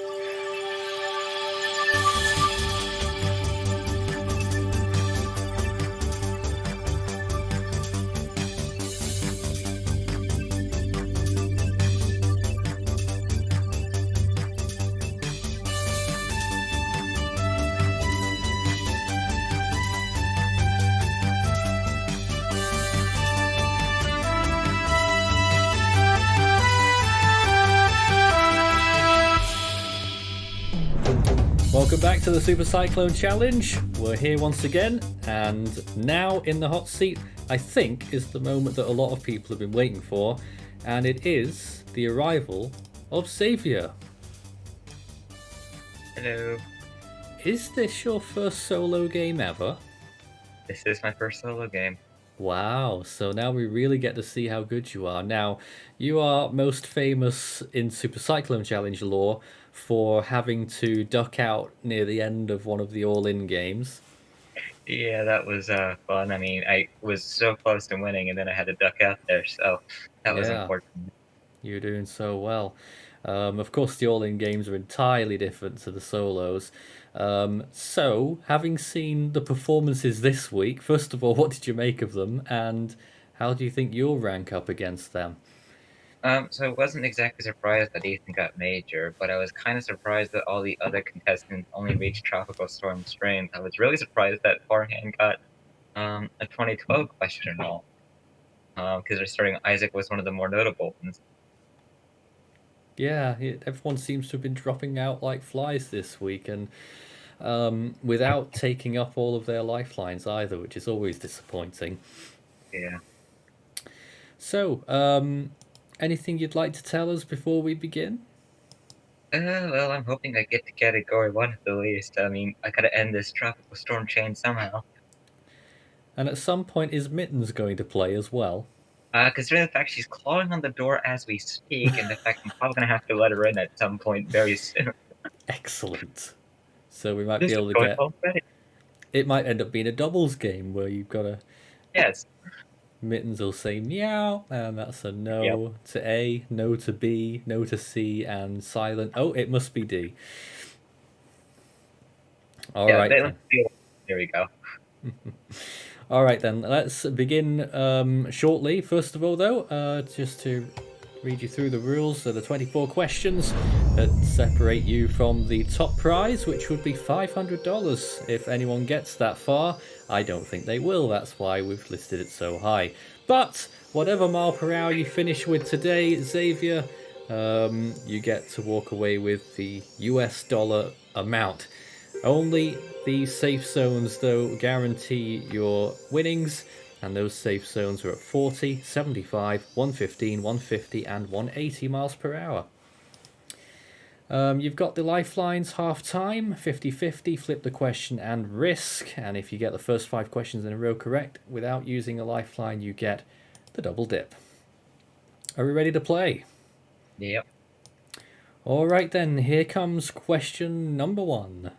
Welcome back to the Super Cyclone Challenge. We're here once again, and now in the hot seat, I think, is the moment that a lot of people have been waiting for, and it is the arrival of Xavier. Hello. Is this your first solo game ever? This is my first solo game. Wow, so now we really get to see how good you are. Now, you are most famous in Super Cyclone Challenge lore for having to duck out near the end of one of the all-in games. Yeah, that was fun. I mean, I was so close to winning, and then I had to duck out there, so that was Yeah, unfortunate. you're doing so well. Of course, the all-in games are entirely different to the solos. So, having seen the performances this week, first of all, what did you make of them, and how do you think you'll rank up against them? So I wasn't exactly surprised that Ethan got major, but I was kind of surprised that all the other contestants only reached Tropical Storm Strength. I was really surprised that Farhan got a 2012 question and all, because they're starting Isaac was one of the more notable ones. Yeah, everyone seems to have been dropping out like flies this week, and without taking up all of their lifelines either, which is always disappointing. Yeah. So, anything you'd like to tell us before we begin? Well, I'm hoping I get to category 1 at the least. I mean, I gotta end this tropical storm chain somehow. And at some point, is Mittens going to play as well? Considering the fact she's clawing on the door as we speak, and the fact I'm probably gonna have to let her in at some point very soon. Excellent. So we might be able to get... It might end up being a doubles game where you've got to... Yes. Mittens will say meow, and that's a no to A, no to B, no to C, and silent. Oh, it must be D. All right. Then. There we go. All right, then. Let's begin shortly. First of all, though, just to read you through the rules. So the 24 questions that separate you from the top prize, which would be $500 if anyone gets that far. I don't think they will. That's why we've listed it so high. But whatever mile per hour you finish with today, Xavier, you get to walk away with the US dollar amount. Only the safe zones, though, guarantee your winnings. And those safe zones are at 40, 75, 115, 150 and 180 miles per hour. You've got the lifelines half time, 50-50, flip the question and risk. And if you get the first 5 questions in a row correct, without using a lifeline, you get the double dip. Are we ready to play? Yep. All right then, here comes question number 1.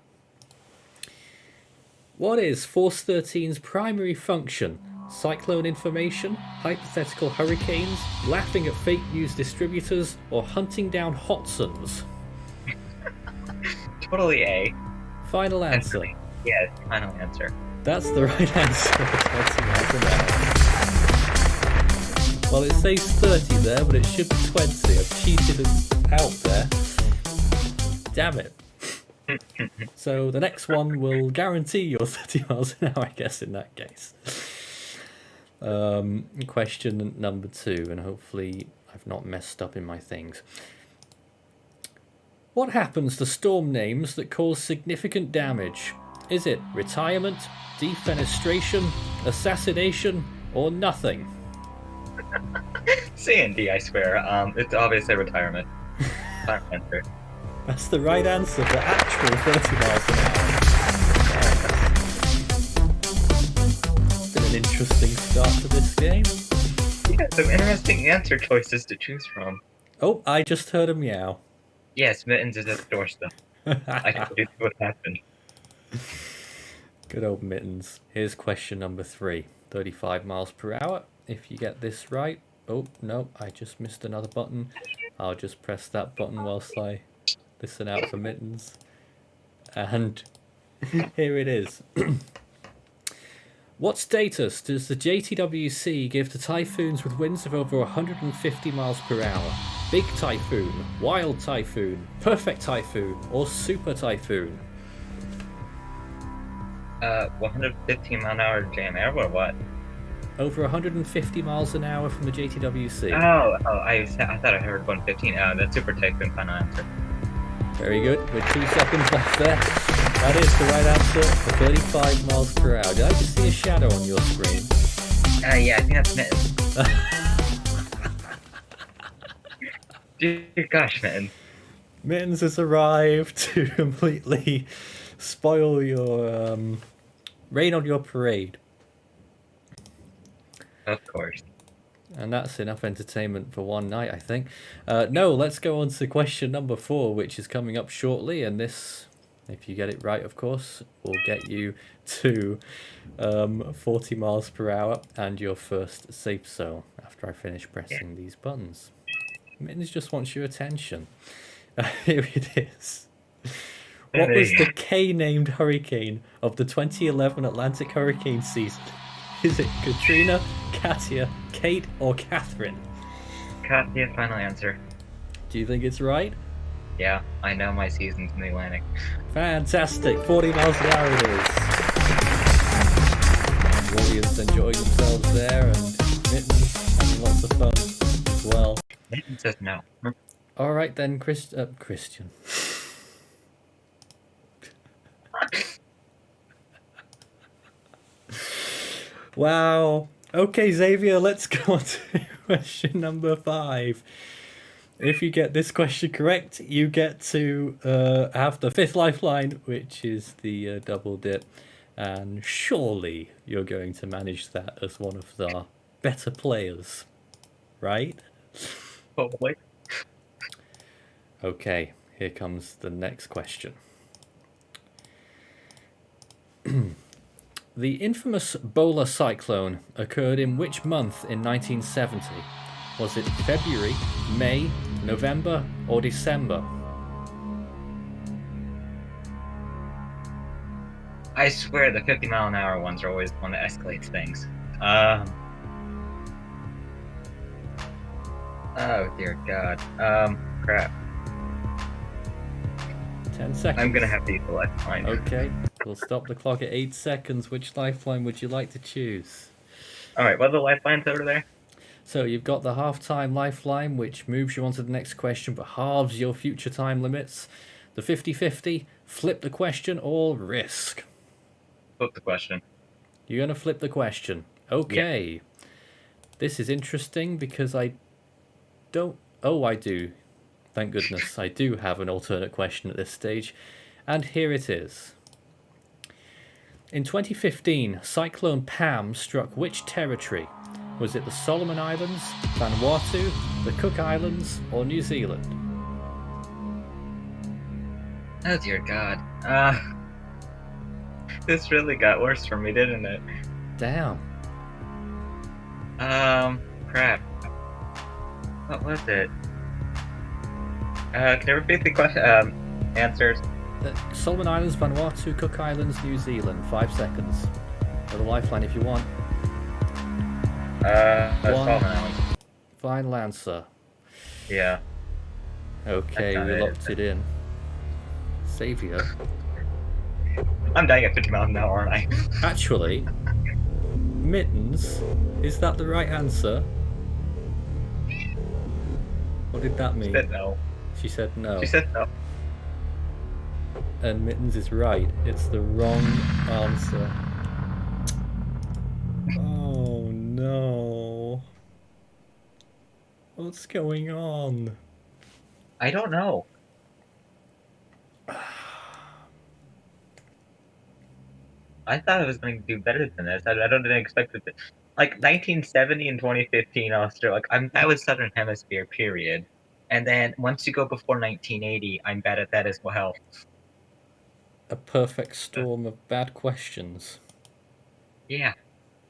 What is Force 13's primary function? Cyclone information, hypothetical hurricanes, laughing at fake news distributors, or hunting down Hotsons? Totally A. Final answer. Yes, final answer. That's the right answer. Well, it says 30 there, but it should be 20. I've cheated out there. Damn it. So the next one will guarantee your 30 miles an hour, I guess, in that case. Question number 2, and hopefully I've not messed up in my things. What happens to storm names that cause significant damage? Is it retirement, defenestration, assassination, or nothing? C and D, I swear. It's obviously retirement. Final answer. That's the right answer for actual 30 miles an hour. It's been an interesting start to this game. Yeah, some interesting answer choices to choose from. Oh, I just heard a meow. Yes, Mittens is at the doorstep. I told you what happened. Good old Mittens. Here's question number 3. 35 miles per hour. If you get this right... Oh, no, I just missed another button. I'll just press that button whilst I listen out for Mittens. And here it is. What status does the JTWC give to typhoons with winds of over 150 miles per hour? Big typhoon, wild typhoon, perfect typhoon, or super typhoon? 115 mile an hour jam air or what? Over 150 miles an hour from the JTWC. I thought I heard 115. That's super typhoon, final answer. Very good. With 2 seconds left there. That is the right answer for 35 miles per hour. Did I just see a shadow on your screen? Yeah, I think that's Mittens. Dear gosh, Mittens. Mittens has arrived to completely spoil your rain on your parade. Of course. And that's enough entertainment for one night, I think. No, let's go on to question number 4, which is coming up shortly. And this, if you get it right, of course, will get you to 40 miles per hour and your first safe zone after I finish pressing these buttons. Mittens just wants your attention. Here it is. What was the K-named hurricane of the 2011 Atlantic hurricane season? Is it Katrina, Katia, Kate, or Catherine? Katia, final answer. Do you think it's right? Yeah, I know my seasons in the Atlantic. Fantastic. 40 miles an hour it is. The audience enjoying themselves there, and Mittens having lots of fun as well. Mittens says no. All right then, Christian. Wow. Okay, Xavier, let's go on to question number 5. If you get this question correct, you get to have the 5th lifeline, which is the double dip. And surely you're going to manage that as one of the better players, right? Probably. Okay, here comes the next question. The infamous Bowler cyclone occurred in which month in 1970? Was it February, May, November, or December? I swear the 50-mile-an-hour ones are always the one that escalates things. Oh dear God. Crap. 10 seconds. I'm gonna have to use the lifeline. Okay, we'll stop the clock at 8 seconds. Which lifeline would you like to choose? Alright, what are the lifelines over there? So you've got the half-time lifeline, which moves you on to the next question, but halves your future time limits. The 50-50, flip the question, or risk. Flip the question. You're going to flip the question. Okay. Yeah. This is interesting because I don't... Oh, I do. Thank goodness. I do have an alternate question at this stage. And here it is. In 2015, Cyclone Pam struck which territory? Was it the Solomon Islands, Vanuatu, the Cook Islands, or New Zealand? Oh dear God. This really got worse for me, didn't it? Damn. Crap. What was it? Can you repeat the question? Answers. Solomon Islands, Vanuatu, Cook Islands, New Zealand. 5 seconds. Or the lifeline if you want. Solomon Islands. Final answer. Yeah. Okay, we locked it in. Xavier. I'm dying at 50 miles an hour, aren't I? Actually, Mittens, is that the right answer? What did that mean? She said no. She said no. She said no. And Mittens is right. It's the wrong answer. Oh no. What's going on? I don't know. I thought I was going to do better than this. I didn't expect it. Like 1970 and 2015, Australia. Like that was Southern Hemisphere, period. And then once you go before 1980, I'm bad at that as well. A perfect storm of bad questions. Yeah,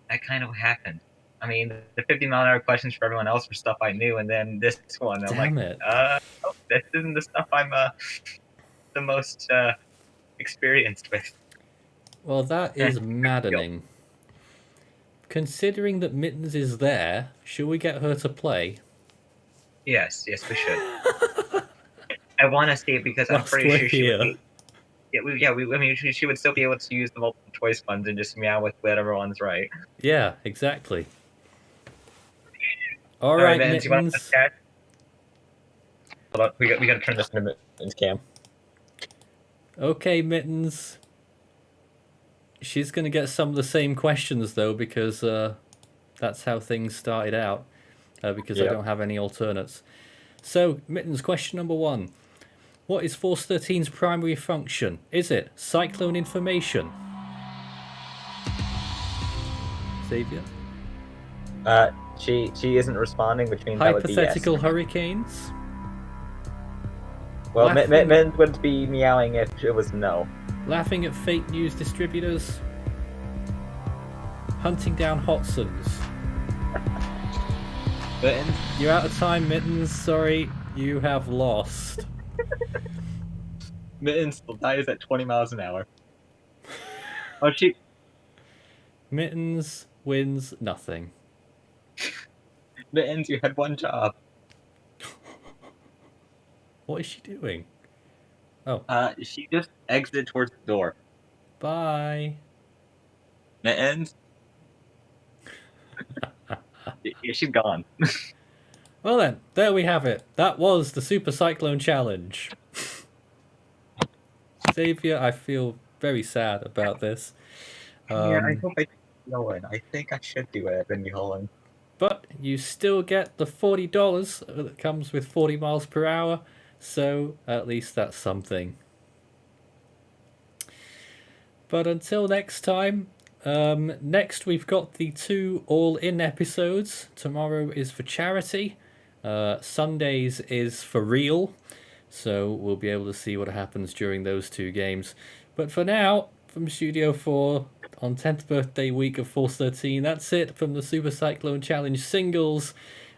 that kind of happened. I mean, the 50-mile-an-hour questions for everyone else were stuff I knew, and then this one, I'm Damn like, it. Oh, this isn't the stuff I'm the most experienced with. Well, that is maddening. Considering that Mittens is there, should we get her to play? Yes, we should. I want to see it because I'm pretty sure she would. I mean, she would still be able to use the multiple choice ones and just meow with whatever one's right. Yeah, exactly. All right, Mittens. Hold on, we got to turn this into Mittens cam. Okay, Mittens. She's going to get some of the same questions, though, because that's how things started out, because I don't have any alternates. So, Mittens, question number 1. What is Force 13's primary function? Is it cyclone information? Xavier? She isn't responding, which means that would be yes. Hypothetical hurricanes? Well, Laughing- Min would be meowing if it was no. Laughing at fake news distributors? Hunting down Hotsons? Mittens? You're out of time, Mittens. Sorry, you have lost. Mittens still dies at 20 miles an hour. Oh, she... Mittens wins nothing. Mittens, you had one job. What is she doing? Oh. She just exited towards the door. Bye. Mittens? She's gone. Well then, there we have it. That was the Super Cyclone Challenge. Xavier, I feel very sad about this. Yeah, I hope I know it. I think I should do it in New Holland. But you still get the $40 that comes with 40 miles per hour, so at least that's something. But until next time, next we've got the 2 all-in episodes. Tomorrow is for charity. Sundays is for real. So we'll be able to see what happens during those 2 games. But for now, from Studio 4 on 10th birthday week of Force 13, that's it from the Super Cyclone Challenge singles.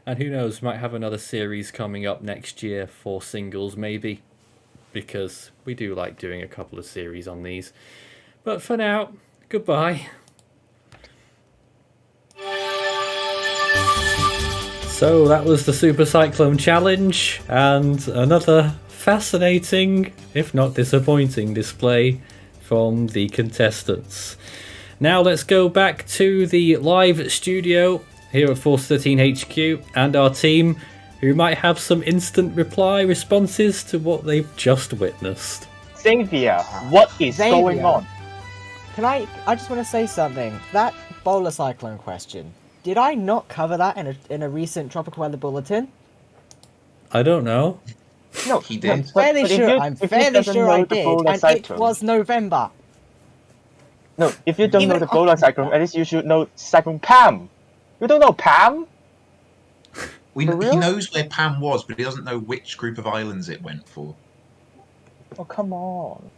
And who knows, might have another series coming up next year for singles maybe. Because we do like doing a couple of series on these. But for now, goodbye. So that was the Super Cyclone Challenge, and another fascinating, if not disappointing, display from the contestants. Now let's go back to the live studio here at Force 13 HQ and our team, who might have some instant responses to what they've just witnessed. Xavier, what is going on? I just want to say something. That bowler cyclone question, did I not cover that in a recent tropical weather bulletin? I don't know. No, he did. I'm fairly sure I did, and it was November. No, if you don't know the polar cyclone, at least you should know Cyclone Pam. You don't know Pam? He knows where Pam was, but he doesn't know which group of islands it went for. Oh, come on.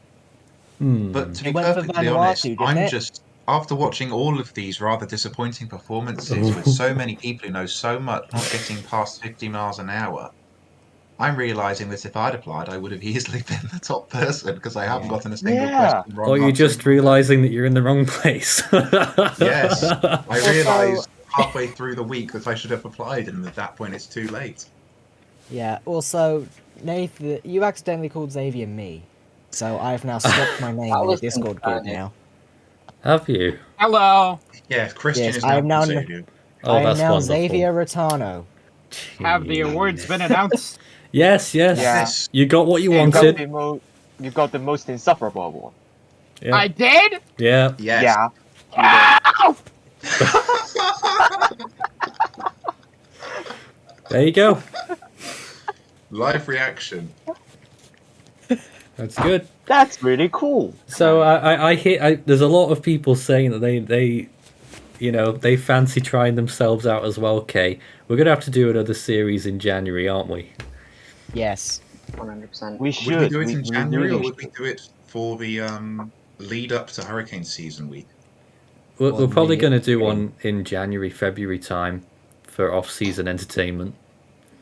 But to be perfectly honest, I'm just, after watching all of these rather disappointing performances with so many people who know so much not getting past 50 miles an hour, I'm realising that if I'd applied, I would have easily been the top person because I haven't gotten a single question wrong. Or you're just realising that you're in the wrong place. Yes, I realised halfway through the week that I should have applied, and at that point it's too late. Yeah, also, Nathan, you accidentally called Xavier me. So I've now swapped my name in the Discord group now. Have you? Hello. Yeah, Christian Yes, is I am now now Xavier. Oh, I am that's now wonderful. Xavier Rotano. Have the awards been announced? Yes. Yes. You got what you You wanted. you got the most insufferable award. Yeah. I did? Yeah. Yes. Yeah. Ow! There you go. Live reaction. That's good. That's really cool. So I hear there's a lot of people saying that they fancy trying themselves out as well. Okay, we're gonna have to do another series in January, aren't we? Yes. 100%. We should. Would we do it in we January, really or would we do it for the lead up to hurricane season week? We're probably going to do one in January, February time for off-season entertainment.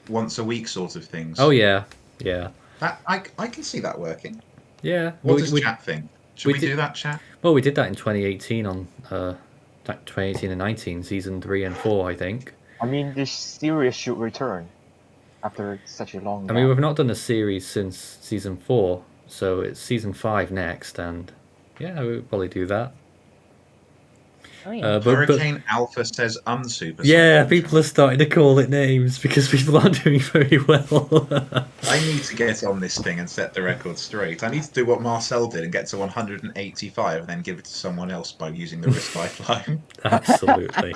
Once a week sort of things. Oh yeah. That, I can see that working. Yeah. What does chat think? Should we do that, chat? Well, we did that in 2018 on 2018 and 19, season 3 and 4, I think. I mean, this series should return after such a long. I mean, we've not done a series since season 4, so it's season 5 next, and yeah, we'll probably do that. Oh, yeah. Hurricane Alpha says unsuper. Yeah, people are starting to call it names because people aren't doing very well. I need to get on this thing and set the record straight. I need to do what Marcel did and get to 185 and then give it to someone else by using the risk lifeline. Absolutely.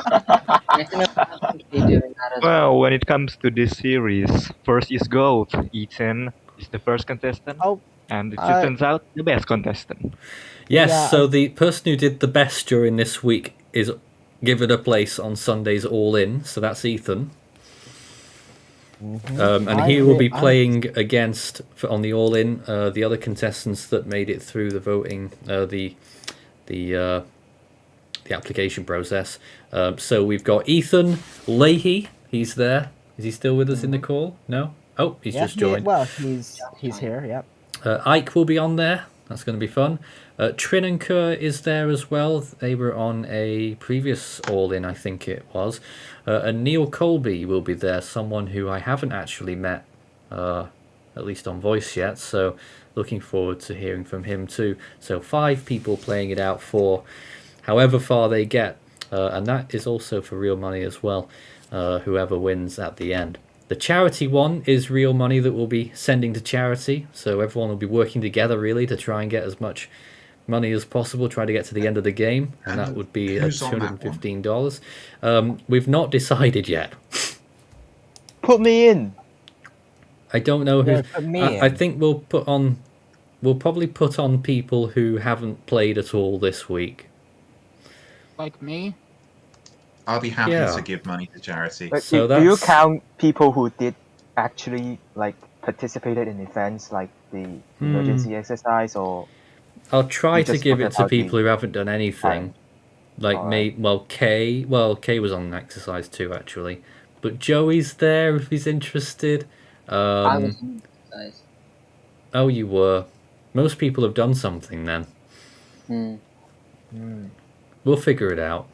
Well, when it comes to this series, first is gold. Ethan is the first contestant. Oh, and it turns out the best contestant. Yes, Yeah, so the person who did the best during this week is given a place on Sunday's All In, so that's Ethan. And he will be playing against on the All In the other contestants that made it through the voting, the application process. So we've got Ethan Leahy. He's there. Is he still with us in the call? No. Oh, he's just joined. Well, he's here. Yep. Ike will be on there. That's going to be fun. Trin and Kerr is there as well. They were on a previous All-In, I think it was. And Neil Colby will be there, someone who I haven't actually met, at least on voice yet. So looking forward to hearing from him too. So 5 people playing it out for however far they get. And that is also for real money as well, whoever wins at the end. The charity one is real money that we'll be sending to charity. So everyone will be working together really to try and get as much money as possible, try to get to the end of the game. And that would be at $215. We've not decided yet. Put me in. I don't know who. Put me I in. think we'll probably put on people who haven't played at all this week. Like me? I'll be happy Yeah. to give money to charity. But So do you that's- count people who did actually like participated in events like the emergency exercise, or I'll try You to just give put it it to out the- people who haven't done anything. Like Kay was on an exercise too actually. But Joey's there if he's interested. I was on exercise. Oh, you were. Most people have done something then. We'll figure it out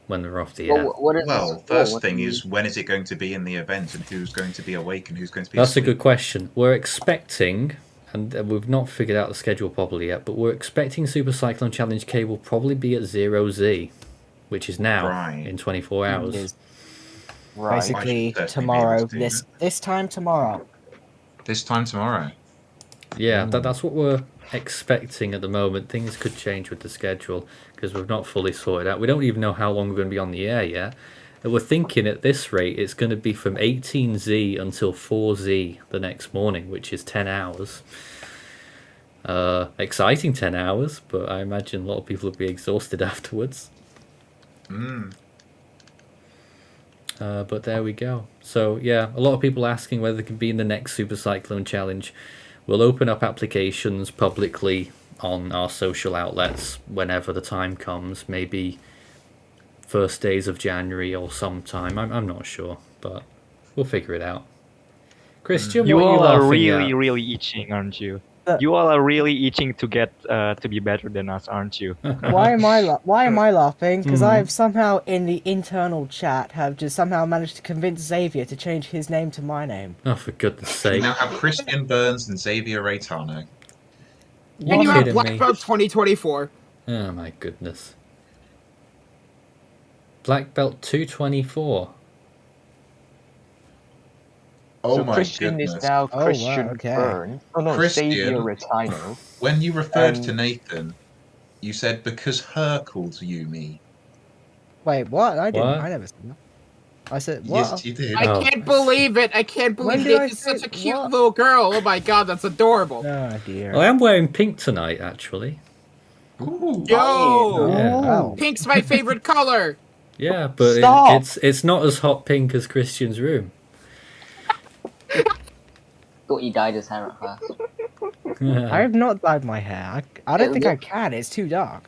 when they're off the air. Well, first thing is, when is it going to be in the event, and who's going to be awake and who's going to be That's a asleep? good question. We're expecting, and we've not figured out the schedule properly yet, but we're expecting Super Cyclone Challenge K will probably be at 0Z, which is now in 24 hours. It is. Basically tomorrow. This time tomorrow. This time tomorrow. Yeah, that's what we're expecting at the moment. Things could change with the schedule because we've not fully sorted out. We don't even know how long we're going to be on the air yet. And we're thinking at this rate it's going to be from 18Z until 4Z the next morning, which is 10 hours. Exciting 10 hours, but I imagine a lot of people will be exhausted afterwards. But there we go. So yeah, a lot of people asking whether they can be in the next Super Cyclone Challenge. We'll open up applications publicly on our social outlets whenever the time comes. Maybe first days of January or sometime. I'm not sure, but we'll figure it out. Christian, You what all are are you laughing really, at? really itching, aren't you? You all are really itching to get to be better than us, aren't you? Why am I laughing? Because Hmm. I've somehow in the internal chat have just somehow managed to convince Xavier to change his name to my name. Oh, for goodness We sake. now have Christian Burns and Xavier Raytano. And you have kidding Black me? Belt 2024. Oh my goodness. Black Belt 224. Oh so my Christian goodness. is now wow, Christian okay. Burns. Oh no, Christian, Xavier Retino. when you referred And- to Nathan, you said because her calls you me. Wait, what? I didn't. What? I never said that. I said what? Yes, you did. I Oh. can't believe it. I can't When believe did I this is such say a cute what? little girl. Oh my god, that's adorable. Oh dear. I am wearing pink tonight, actually. Ooh. Yo! Yeah. Wow. Pink's my favorite color. Yeah, but Stop! it's not as hot pink as Christian's room. Thought you dyed his hair at first. I have not dyed my hair. I don't think I can. It's too dark.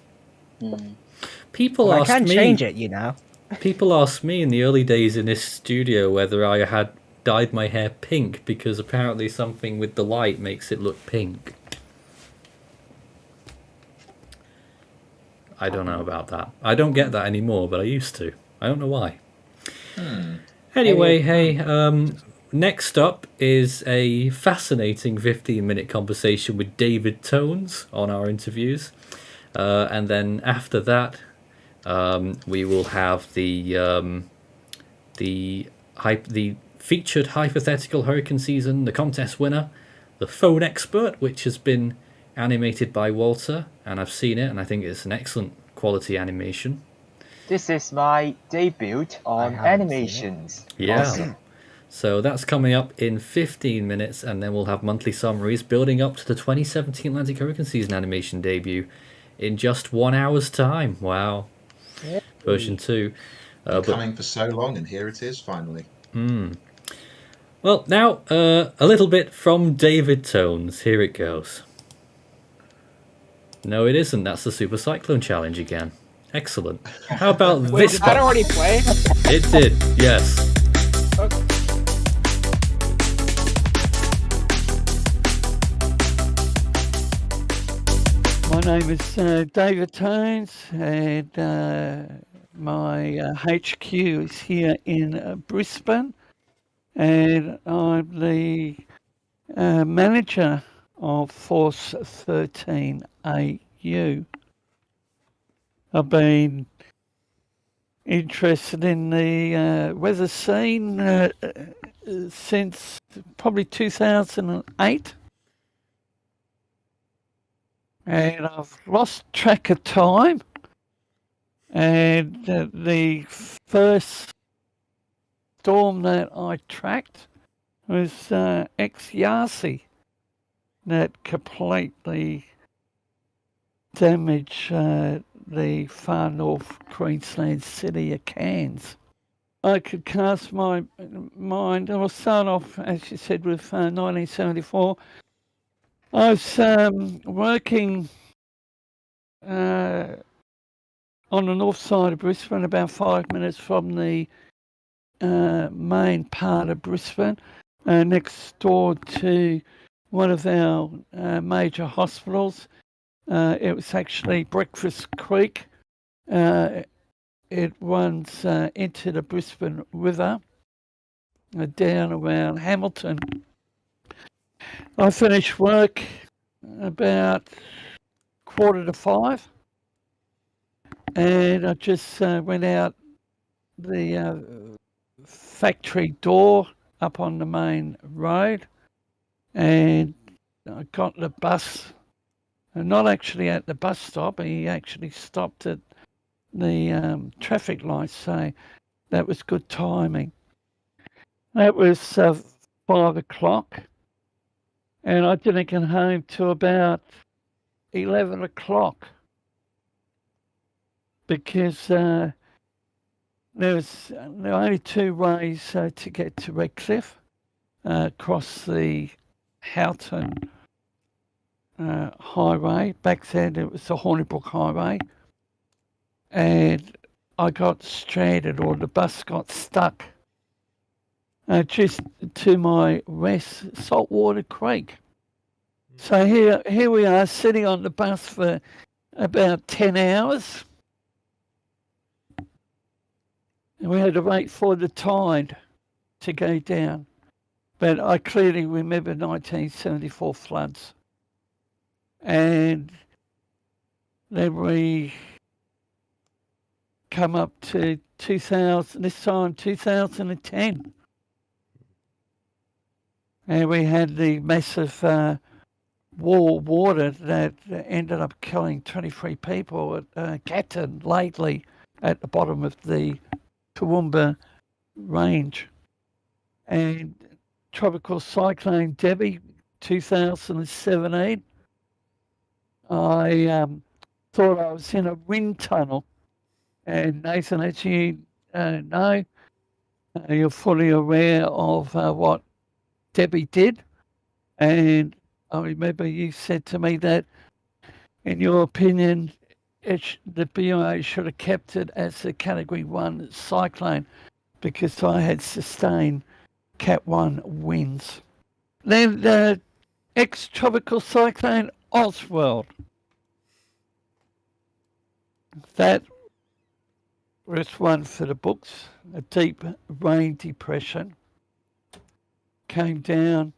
People But I asked can me. change it, you know. People asked me in the early days in this studio whether I had dyed my hair pink because apparently something with the light makes it look pink. I don't know about that. I don't get that anymore, but I used to. I don't know why. Anyway, hey, next up is a fascinating 15-minute conversation with David Tones on our interviews. And then after that, we will have the featured hypothetical hurricane season, the contest winner, the phone expert, which has been animated by Walter, and I've seen it, and I think it's an excellent quality animation. This is my debut on haven't seen animations. Yeah. Awesome. So that's coming up in 15 minutes, and then we'll have monthly summaries building up to the 2017 Atlantic Hurricane Season animation debut in just 1 hour's time. Wow. version 2. Coming for so long, and here it is finally. Well, now a little bit from David Tones. Here it goes. No, it isn't. That's the Super Cyclone Challenge again. Excellent. How about Wait, this did that one? already play? It did, yes. Okay. My name is David Tynes, and my HQ is here in Brisbane, and I'm the manager of Force 13 AU. I've been interested in the weather scene since probably 2008. And I've lost track of time. And the first storm that I tracked was Yasi that completely damaged the far north Queensland city of Cairns. I could cast my mind. I'll start off, as you said, with 1974. I was working on the north side of Brisbane, about 5 minutes from the main part of Brisbane, next door to one of our major hospitals. It was actually Breakfast Creek. It runs into the Brisbane River, down around Hamilton. I finished work about 4:45, and I just went out the factory door up on the main road, and I got the bus, and not actually at the bus stop. He actually stopped at the traffic lights, so that was good timing. That was 5 o'clock, and I didn't get home till about 11 o'clock because there were only two ways to get to Redcliffe, across the Houghton highway. Back then it was the Hornibrook Highway, and I got stranded, or the bus got stuck just to my west, Saltwater Creek. So here we are sitting on the bus for about 10 hours. And we had to wait for the tide to go down. But I clearly remember 1974 floods. And then we come up to 2010. And we had the massive wall of water that ended up killing 23 people at Gatton lately at the bottom of the Toowoomba Range. And Tropical Cyclone Debbie, 2017. I thought I was in a wind tunnel. And Nathan, as you know, you're fully aware of what Debbie did. And I remember you said to me that, in your opinion, the BIA should have kept it as a Category 1 cyclone because I had sustained Cat 1 winds. Then the ex-tropical cyclone Oswald. That was one for the books. A deep rain depression came down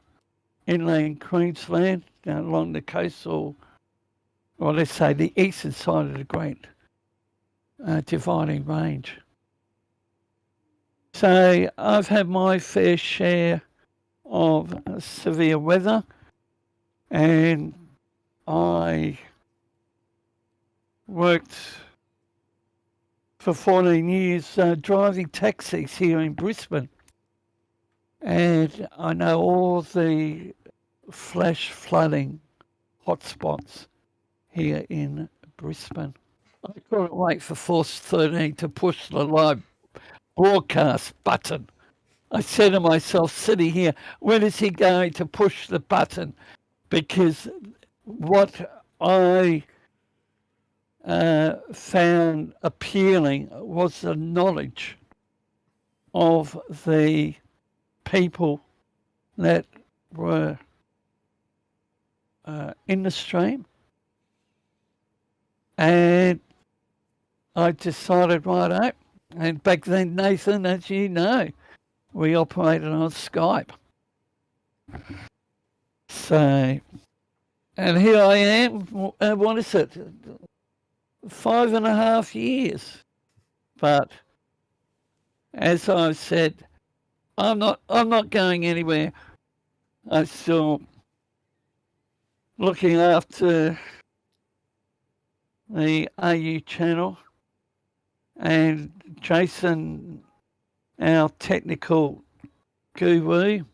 inland Queensland, down along the coastal, or let's say the eastern side of the Great Dividing Range. So I've had my fair share of severe weather, and I worked for 14 years driving taxis here in Brisbane. And I know all the flash flooding hotspots here in Brisbane. I couldn't wait for Force 13 to push the live broadcast button. I said to myself, sitting here, when is he going to push the button? Because what I found appealing was the knowledge of the people that were in the stream. And I decided, right, and back then, Nathan, as you know, we operated on Skype. So, and here I am, what is it, 5.5 years. But as I've said, I'm not going anywhere. I'm still looking after the AU channel, and Jason, our technical guru,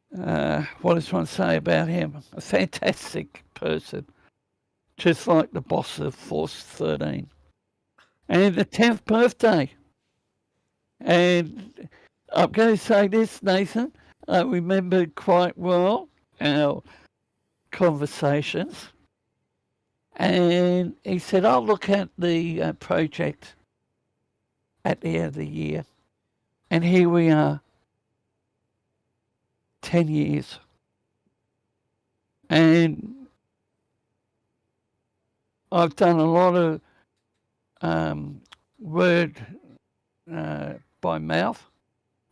what does one say about him? A fantastic person, just like the boss of Force 13. And the 10th birthday. And I'm going to say this, Nathan, I remember quite well our conversations. And he said, I'll look at the project at the end of the year. And here we are, 10 years. And I've done a lot of word by mouth.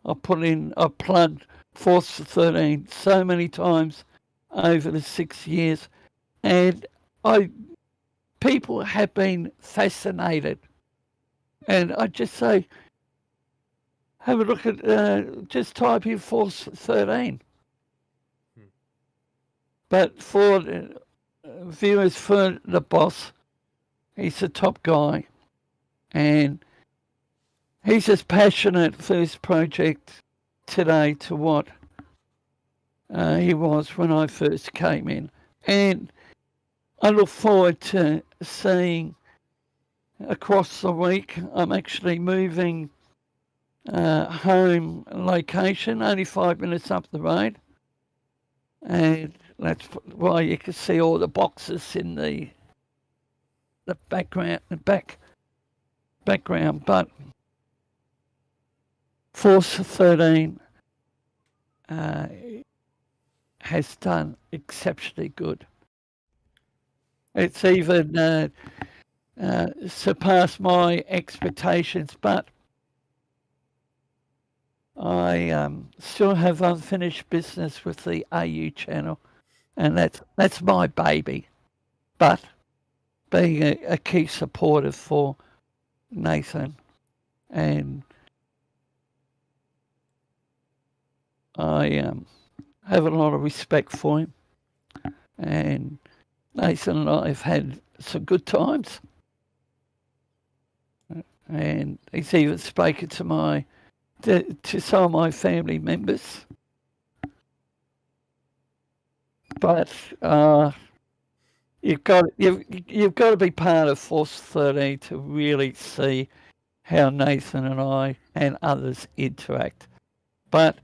I've plugged Force 13 so many times over the 6 years. And people have been fascinated. And I just say, have a look at, just type in Force 13. But for viewers, for the boss, he's the top guy. And he's as passionate for this project today to what he was when I first came in. And I look forward to seeing across the week. I'm actually moving home location, only 5 minutes up the road. And that's why you can see all the boxes in the background, background. But Force 13 has done exceptionally good. It's even surpassed my expectations, but I still have unfinished business with the AU channel, and that's my baby. But being a key supporter for Nathan, and I have a lot of respect for him, and Nathan and I have had some good times, and he's even spoken to some of my family members. But you've got to be part of Force 13 to really see how Nathan and I and others interact. But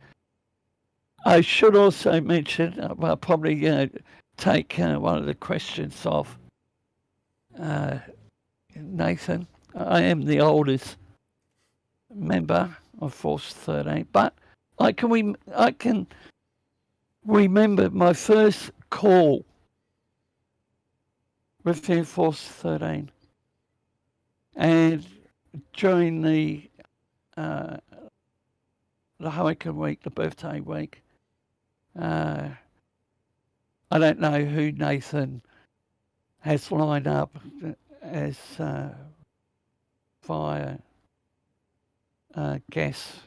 I should also mention, I'll probably take one of the questions off Nathan. I am the oldest member of Force 13, but I can remember my first call within Force 13, and during the Hurricane week, the birthday week, I don't know who Nathan has lined up as via guests,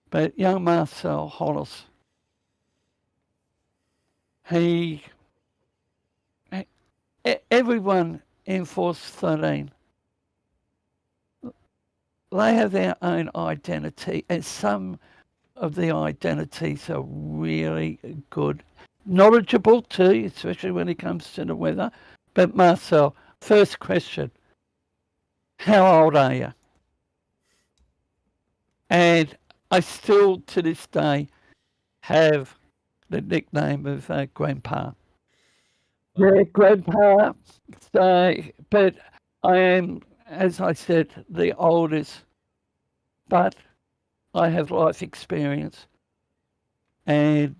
but young Marcel Hollis, everyone in Force 13, they have their own identity, and some of the identities are really good. Knowledgeable too, especially when it comes to the weather. But Marcel, first question, how old are you? And I still, to this day, have the nickname of Grandpa. Yeah, Grandpa. So, but I am, as I said, the oldest, but I have life experience. And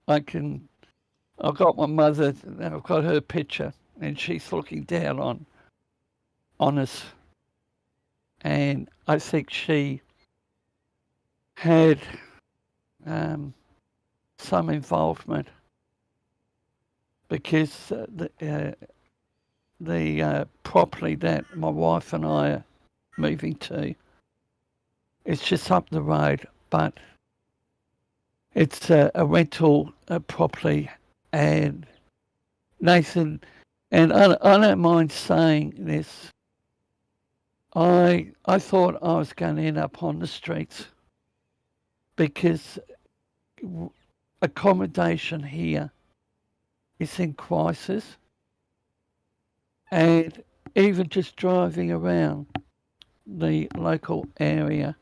I've got my mother, I've got her picture, and she's looking down on us. And I think she had some involvement because the property that my wife and I are moving to, it's just up the road, but it's a rental property. And Nathan, and I don't mind saying this, I thought I was going to end up on the streets because accommodation here is in crisis, and even just driving around the local area,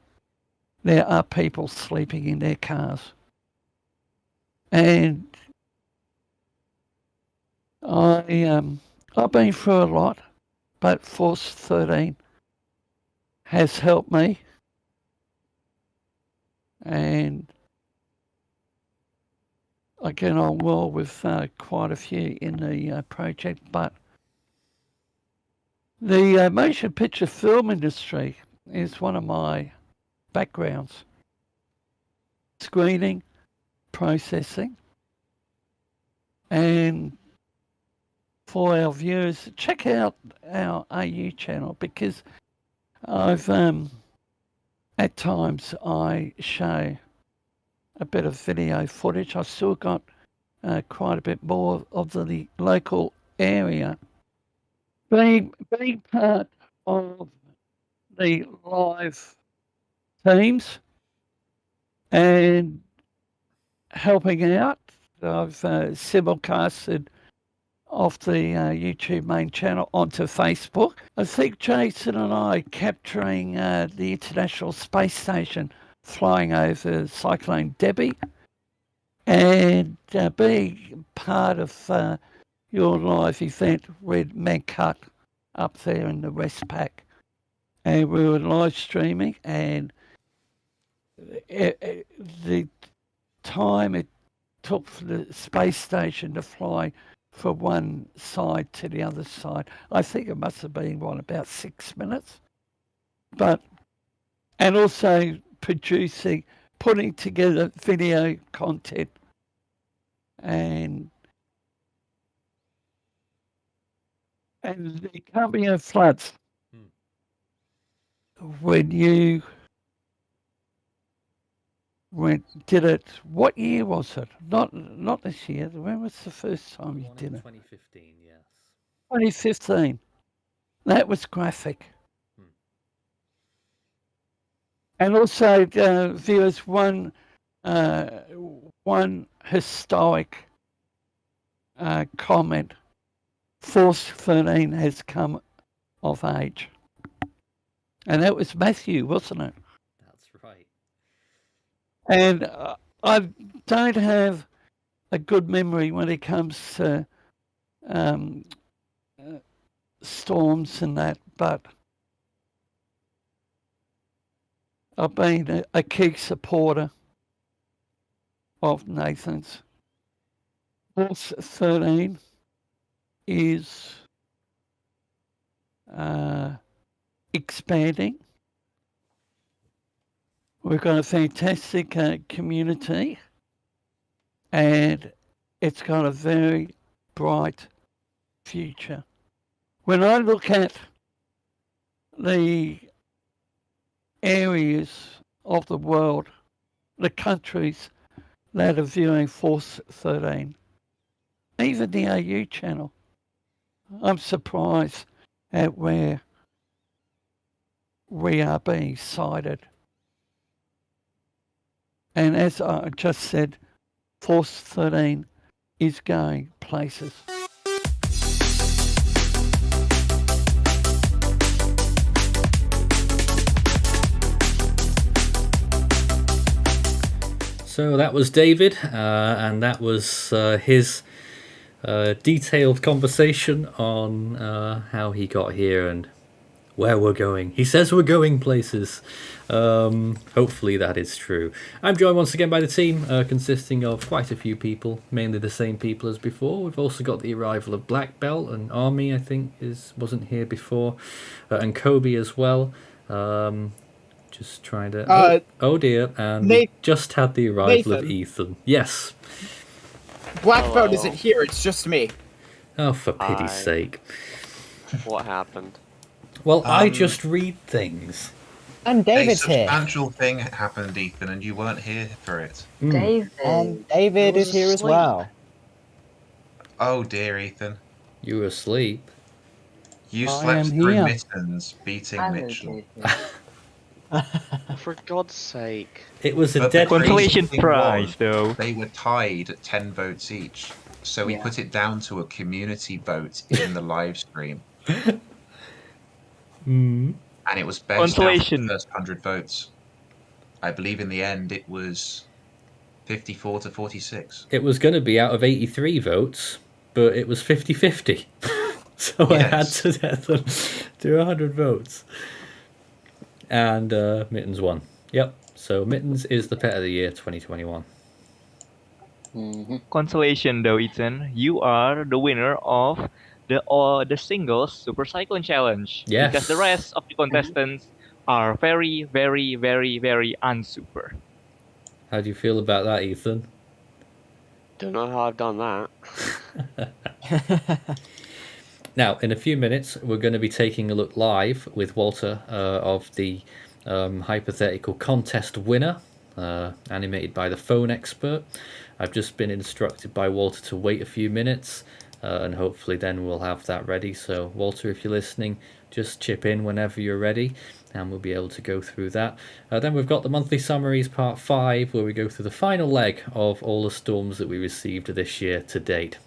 there are people sleeping in their cars. And I've been through a lot, but Force 13 has helped me. And I get on well with quite a few in the project, but the motion picture film industry is one of my backgrounds. Screening, processing, and for our viewers, check out our AU channel because I've at times I show a bit of video footage. I've still got quite a bit more of the local area. Being part of the live teams and helping out, I've simulcasted off the YouTube main channel onto Facebook. I think Jason and I capturing the International Space Station flying over Cyclone Debbie and being part of your live event with Mancut up there in the Westpac. And we were live streaming, and the time it took for the space station to fly from one side to the other side, I think it must have been, about 6 minutes. And also putting together video content. And the coming of floods, when you did it, what year was it? Not this year. When was the first time you did it? 2015, yes. 2015. That was graphic. And also, viewers, one historic comment. Force 13 has come of age. And that was Matthew, wasn't it? That's right. And I don't have a good memory when it comes to storms and that, but I've been a key supporter of Nathan's. Force 13 is expanding. We've got a fantastic community, and it's got a very bright future. When I look at the areas of the world, the countries that are viewing Force 13, even the AU channel, I'm surprised at where we are being cited. And as I just said, Force 13 is going places. So that was David, and that was his detailed conversation on how he got here and where we're going. He says we're going places. Hopefully that is true. I'm joined once again by the team, consisting of quite a few people, mainly the same people as before. We've also got the arrival of Black Belt, and Army, I think, wasn't here before, and Kobe as well. Just trying to... oh dear, and we just had the arrival of Ethan. Yes. Black Belt isn't here, it's just me. Oh, for pity's sake. What happened? Well, I just read things. And David's a here. substantial thing happened, Ethan, and you weren't here for it. David. And David is here as well. Oh dear, Ethan. You were asleep. You I slept am through here. Mittens beating Mitchell. For God's sake. It was a But dead the crazy consolation thing prize, was, though. They were tied at 10 votes each. So we put it down to a community vote in the live stream. And it was based Consolation. on the first 100 votes. I believe in the end it was 54 to 46. It was going to be out of 83 votes, but it was 50-50. So I had to do 100 votes. And Mittens won. Yep. So Mittens is the pet of the year 2021. Consolation though, Ethan. You are the winner of the singles Super Cyclone Challenge. Yes. Because the rest of the contestants are very, very, very, very unsuper. How do you feel about that, Ethan? Don't know how I've done that. Now, in a few minutes, we're going to be taking a look live with Walter of the hypothetical contest winner, animated by the phone expert. I've just been instructed by Walter to wait a few minutes, and hopefully then we'll have that ready. So, Walter, if you're listening, just chip in whenever you're ready, and we'll be able to go through that. Then we've got the monthly summaries, part 5, where we go through the final leg of all the storms that we received this year to date.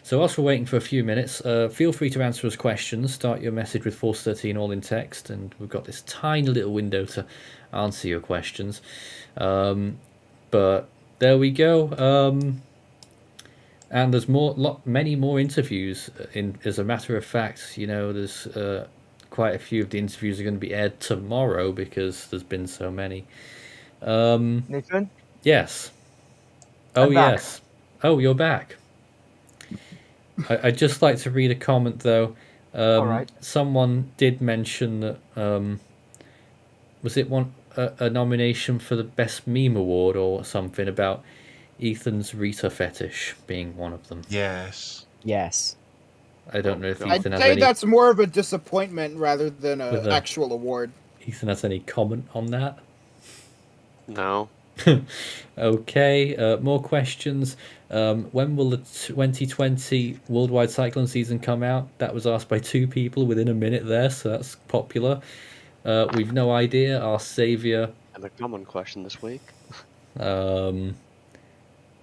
So whilst we're waiting for a few minutes, feel free to answer us questions. Start your message with Force 13 all in text, and we've got this tiny little window to answer your questions. But there we go. And there's many more interviews. As a matter of fact, you know, there's quite a few of the interviews are going to be aired tomorrow because there's been so many. Nathan? Yes. Oh, I'm back. yes. Oh, you're back. I'd just like to read a comment, though. Alright. Someone did mention that, was it a nomination for the Best Meme Award or something about Ethan's Rita fetish being one of them? Yes. Yes. I don't know if I'd Ethan has say any... that's more of a disappointment rather than an With a- actual award. Ethan has any comment on that? No. Okay, more questions. When will the 2020 worldwide cyclone season come out? That was asked by 2 people within a minute there, so that's popular. We've no idea. Our saviour. And a common question this week.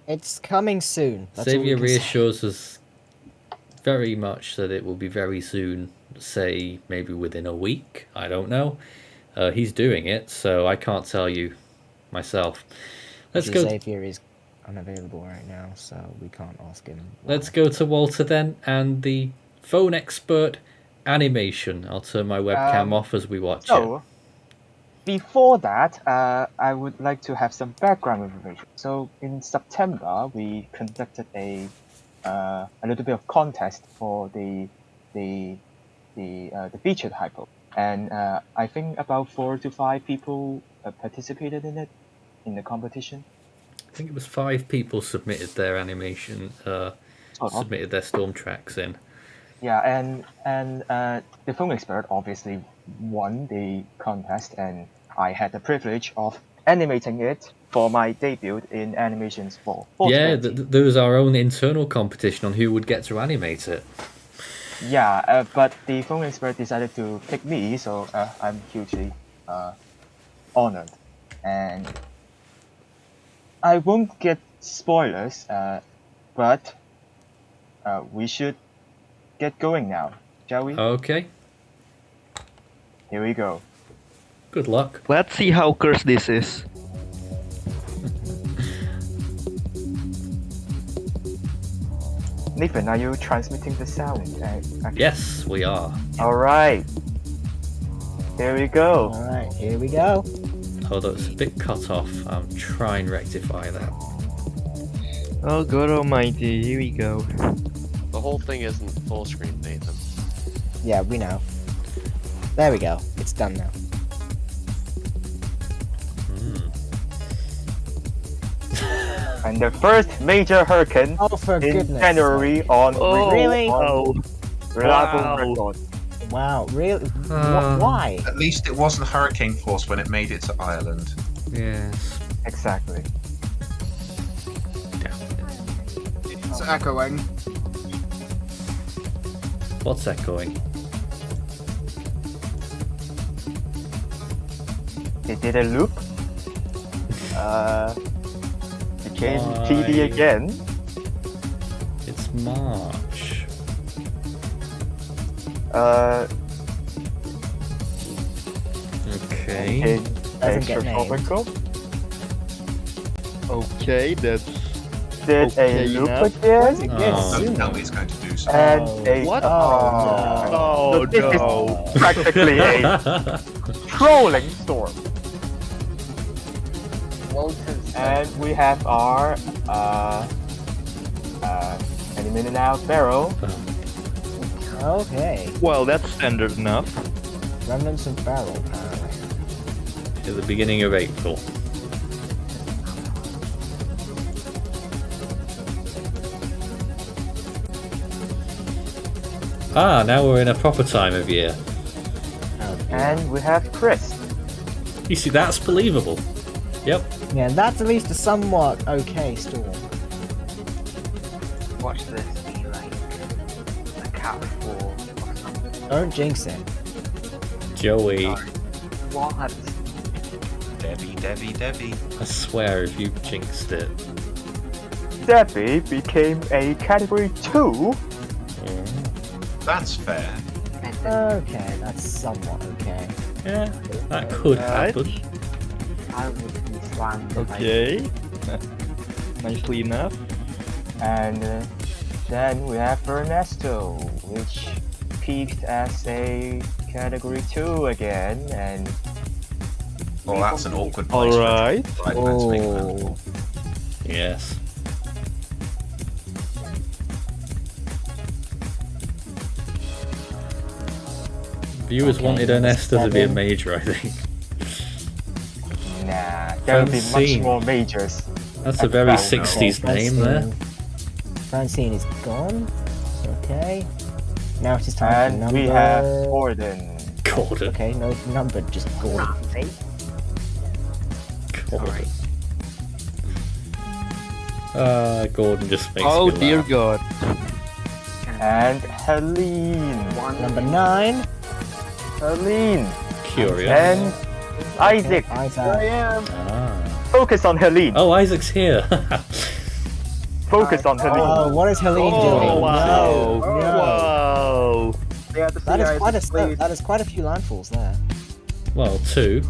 It's coming soon. That's all we Saviour can say. reassures us very much that it will be very soon. Say maybe within a week. I don't know. He's doing it, so I can't tell you myself. Let's Actually, go. Xavier is unavailable right now, so we can't ask him. Let's go to Walter then, and the phone expert animation. I'll turn my webcam off as we watch So, before that, I would like to have some background information. So, in September, we conducted a little bit of contest for the featured hypo, and I think about 4 to 5 people participated in it in the competition. I think it was 5 people submitted their animation, submitted their storm tracks in. Yeah, and the film expert obviously won the contest, and I had the privilege of animating it for my debut in animations for. Yeah, there was our own internal competition on who would get to animate it. Yeah, but the film expert decided to pick me, so I'm hugely honored. And I won't get spoilers, but we should get going now, shall we? Okay. Here we go. Good luck. Let's see how cursed this is. Nathan, are you transmitting the sound? Yes, we are. Alright. Here we go. Alright, here we go. Although it's a bit cut off, I'll try and rectify that. Oh God Almighty, here we go. The whole thing isn't full screen, Nathan. Yeah, we know. There we go. It's done now. And the first major hurricane in January on reliable record. Wow, really? Why? At least it wasn't hurricane force when it made it to Ireland. Yes. Exactly. It's echoing. What's echoing? It did a loop. Became TD again. It's March. Okay. Astronomical. Okay, that's Did okay a loop enough. again. Don't tell me it's going to do so. And a What? So this no. is practically a trolling storm. And we have our any minute now barrel. Okay. Well, that's standard enough. Remnants of barrel, apparently. At the beginning of April. Ah, now we're in a proper time of year. And we have Chris. You see, that's believable. Yep. Yeah, that's at least a somewhat okay storm. Watch this be like a cat 4 or something. Don't jinx it. Joey. What? Debbie. I swear if you jinxed it. Debbie became a category 2. That's fair. Okay, that's somewhat okay. Yeah, that could happen. I would be slammed. Okay. Nicely enough. And then we have Ernesto, which peaked as a category 2 again, and Well, that's an awkward place. Alright. Oh. Yes. Viewers wanted Ernesto to be a major, I think. nah, there will be much Francine. more majors. That's a very 60s name there. Francine is gone. Okay. Now it is time to And number... we have Gordon. Gordon. Okay, no number, just Gordon. Gordon. Gordon just makes Oh me dear laugh. God. And Helene. Number 9. Helene. Curious. And Isaac. Isaac. Here I am. Ah. Focus on Helene. Oh, Isaac's here. Focus on Helene. Oh, what is Helene doing? Wow. No, no. Wow. That is quite a few landfalls there. Well, 2.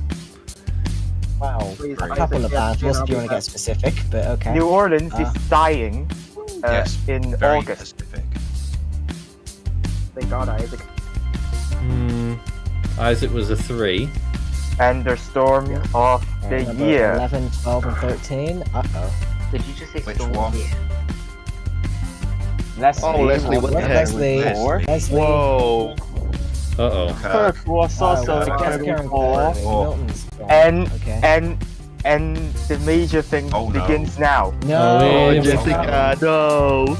Wow. A couple of landfalls if you want to get specific, but okay. New Orleans is dying Yes, in very August. specific. Thank God, Isaac. Isaac was a 3. And the storm of the Number year. 11, 12, and 13. Uh-oh. Did you just say Which storm one? here? Leslie. Oh, Leslie, what the heck? Leslie. Whoa. Uh-oh. Kirk was also Jessica category and 4. Kirk. Milton's gone. And Okay. and the major thing Oh, no. begins now. No, Oh, Wait, Jessica, no.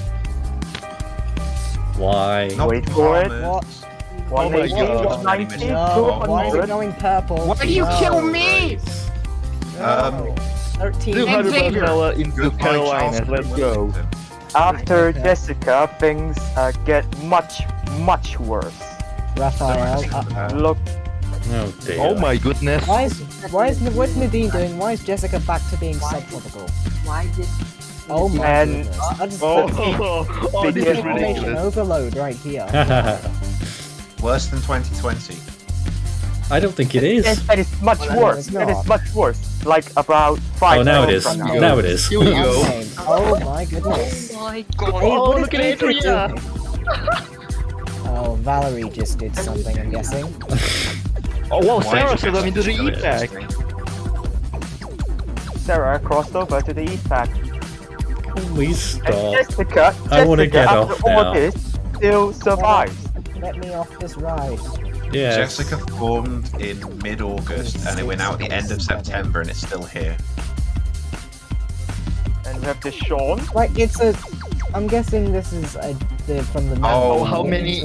Why? Not Wait for it. Bahamas. One Oh my eighty, God. 90, No, why is it 200. going purple? Why do you No. kill me? Um, 13. 200 Xavier. miles into Goodbye, Carolinas. Charles Let's go. Wellington. After Okay. Jessica, things get much worse. Raphael. Look, Oh dear. Oh my goodness. What's Nadine doing? Why is Jessica back to being subtropical? Why did Oh my And- goodness. That is Oh, this is information ridiculous. overload right here. Worse than 2020. I don't think it is. That is much worse. That is much worse. Like about 5 Oh, now it hours is. from Now it is. Here we go. Oh my goodness. Oh my god. Oh, look at Adria. Oh, Valerie just did something, I'm guessing. Oh, wow, Why Sarah did you set them into the do it? E-pack. Sarah crossed over to the east pack. Please stop. Jessica, I want to get after off all now. this, still survives. Let me off this ride. Yes. Jessica formed in mid-August and it went out at the end of September and it's still here. And we have this Sean. Like, it's a... I'm guessing this is from the... Oh, how many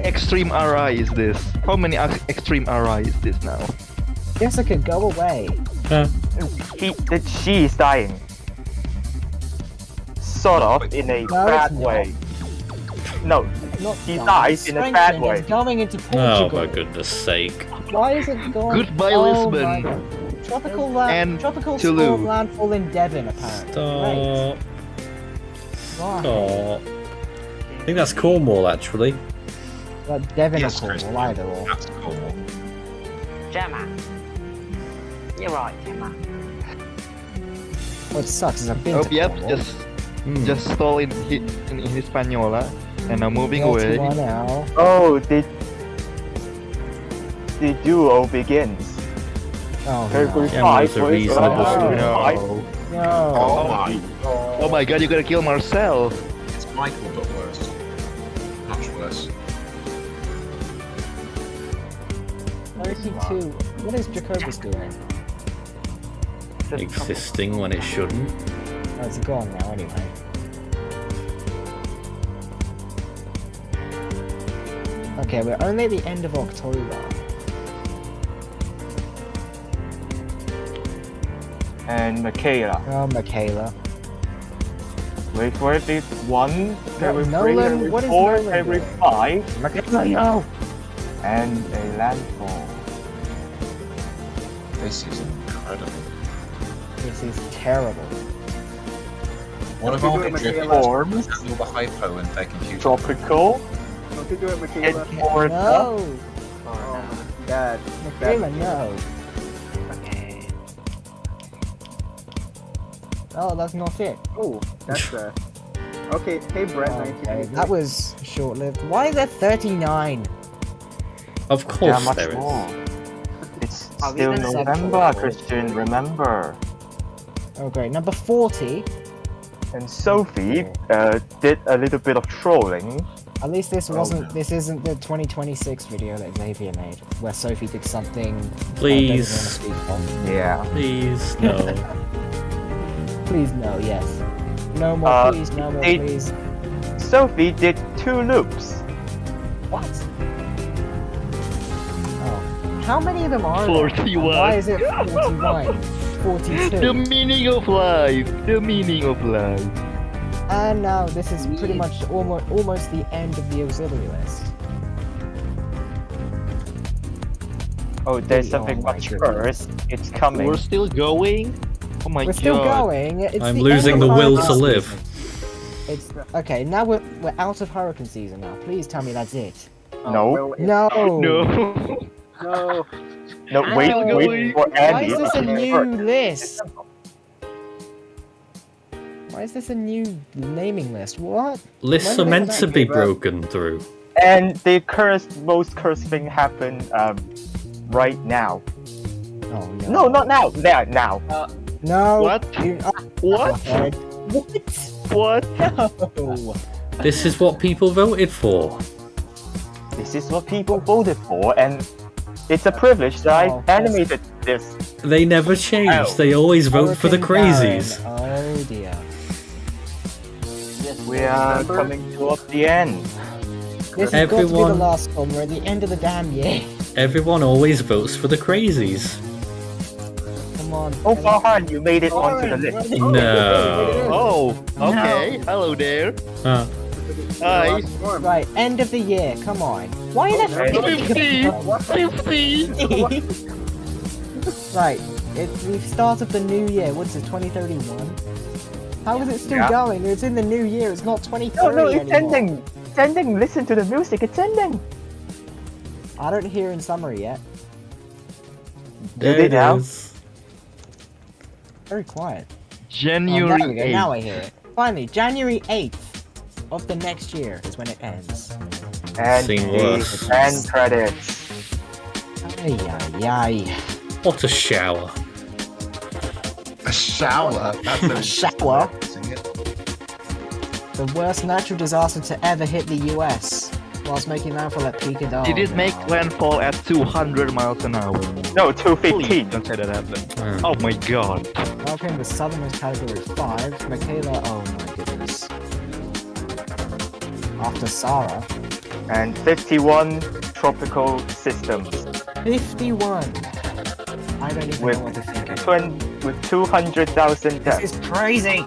extreme RI is this? How many extreme RI is this now? Jessica, go away. She is dying. Sort of, in a bad way. No, he dies in a bad way. It's going into Oh Portugal. my goodness sake. Why is it going? Goodbye, Oh Lisbon. my God. Tropical And tropical Toulouse. storm landfall in Devon, apparently. Stop. Why? Stop. I think that's Cornwall, actually. Well, Devon Yes, or Chris. Cornwall, either or. That's Cornwall. Gemma. You're right, Gemma. What sucks is I've been Oh, to yep, Cornwall. just stall in Hispaniola and now moving away. 31 now. Oh, the duo begins. Oh, Every Yeah, five it's a was reasonable no. Oh my god, you gotta kill Marcel. It's Michael, but worse. Much worse. 32. What is Jacobus doing? Existing when it shouldn't. Oh, it's gone now, anyway. Okay, we're only at the end of October. And Michaela. Oh, Michaela. Wait for it, it's 1, every 3, Nolan, every what is 4, Nolan every doing? 5. Michaela, no! And a landfall. This is incredible. This is terrible. What if I'll get driven Forms. handle the hypo and their computer? Tropical. Don't you do it, Michaela? Or No! Oh, Dad. Michaela, no! Oh, that's not it. Oh, that's okay, hey Brett, Okay, that was short-lived. Why is there 39? Of course Yeah, much there is. more. It's I'll still leave it November, subtotal. Christian, remember. Oh, great. Number 40. And Sophie did a little bit of trolling. At least this wasn't. This isn't the 2026 video that Xavier made, where Sophie did something. Please. Speak of. Yeah. Please, no. Please no. Yes. No more. Please no more. Please. Sophie did 2 loops. What? Oh. How many of them are there? 41. Why is it 41? 42. The meaning of life. The meaning of life. And now this is pretty much almost the end of the auxiliary list. Oh, there's Oh something my much goodness. worse. It's coming. We're still going? Oh my We're god. still going. It's I'm the losing end the of will to hurricane live. season. It's okay. Now we're out of hurricane season now. Please tell me that's it. No. No. No. No. No, wait for Why Andy. is this a to new first. list? Why is this a new naming list? What? Lists When are did meant that to be give up? broken through. And the most cursed thing happened right now. Oh no. No, not now. Now. No. What? What? What? What? No. This is what people voted for. This is what people voted for, and it's a privilege that Oh, I animated this. They never change. Ow. They always vote for the Hurricane crazies. Darren. Oh dear. We are coming towards the end. This has got to be the Everyone- last one. We're at the end of the damn year. Everyone always votes for the crazies. Come on. Oh, Farhan, you made it onto the list. No. Oh, okay. Hello there. Huh. Hi. Right, end of the year. Come on. Why are there 50. Right, it's the start of the new year. What is it, 2031? How is it still Yeah. going? It's in the new year. It's not 2030 No, it's anymore. ending. It's ending. Listen to the music. It's ending. I don't hear in summary yet. There it is. Very quiet. January there we go. 8th. Now I hear it. Finally, January 8th of the next year is when it ends. And Seen the worse. end credits. Ay, ay, ay. What a shower. A shower? That's a shower? The worst natural disaster to ever hit the US whilst making landfall at peak and Did it make landfall at 200 miles an hour? No, 215. Please don't say that happened. Oh my god. Hurricane with southernmost category 5. Michaela, oh my goodness. After Sarah. And 51 tropical systems. 51. I don't even know what to think of. With 200,000 deaths. This is crazy!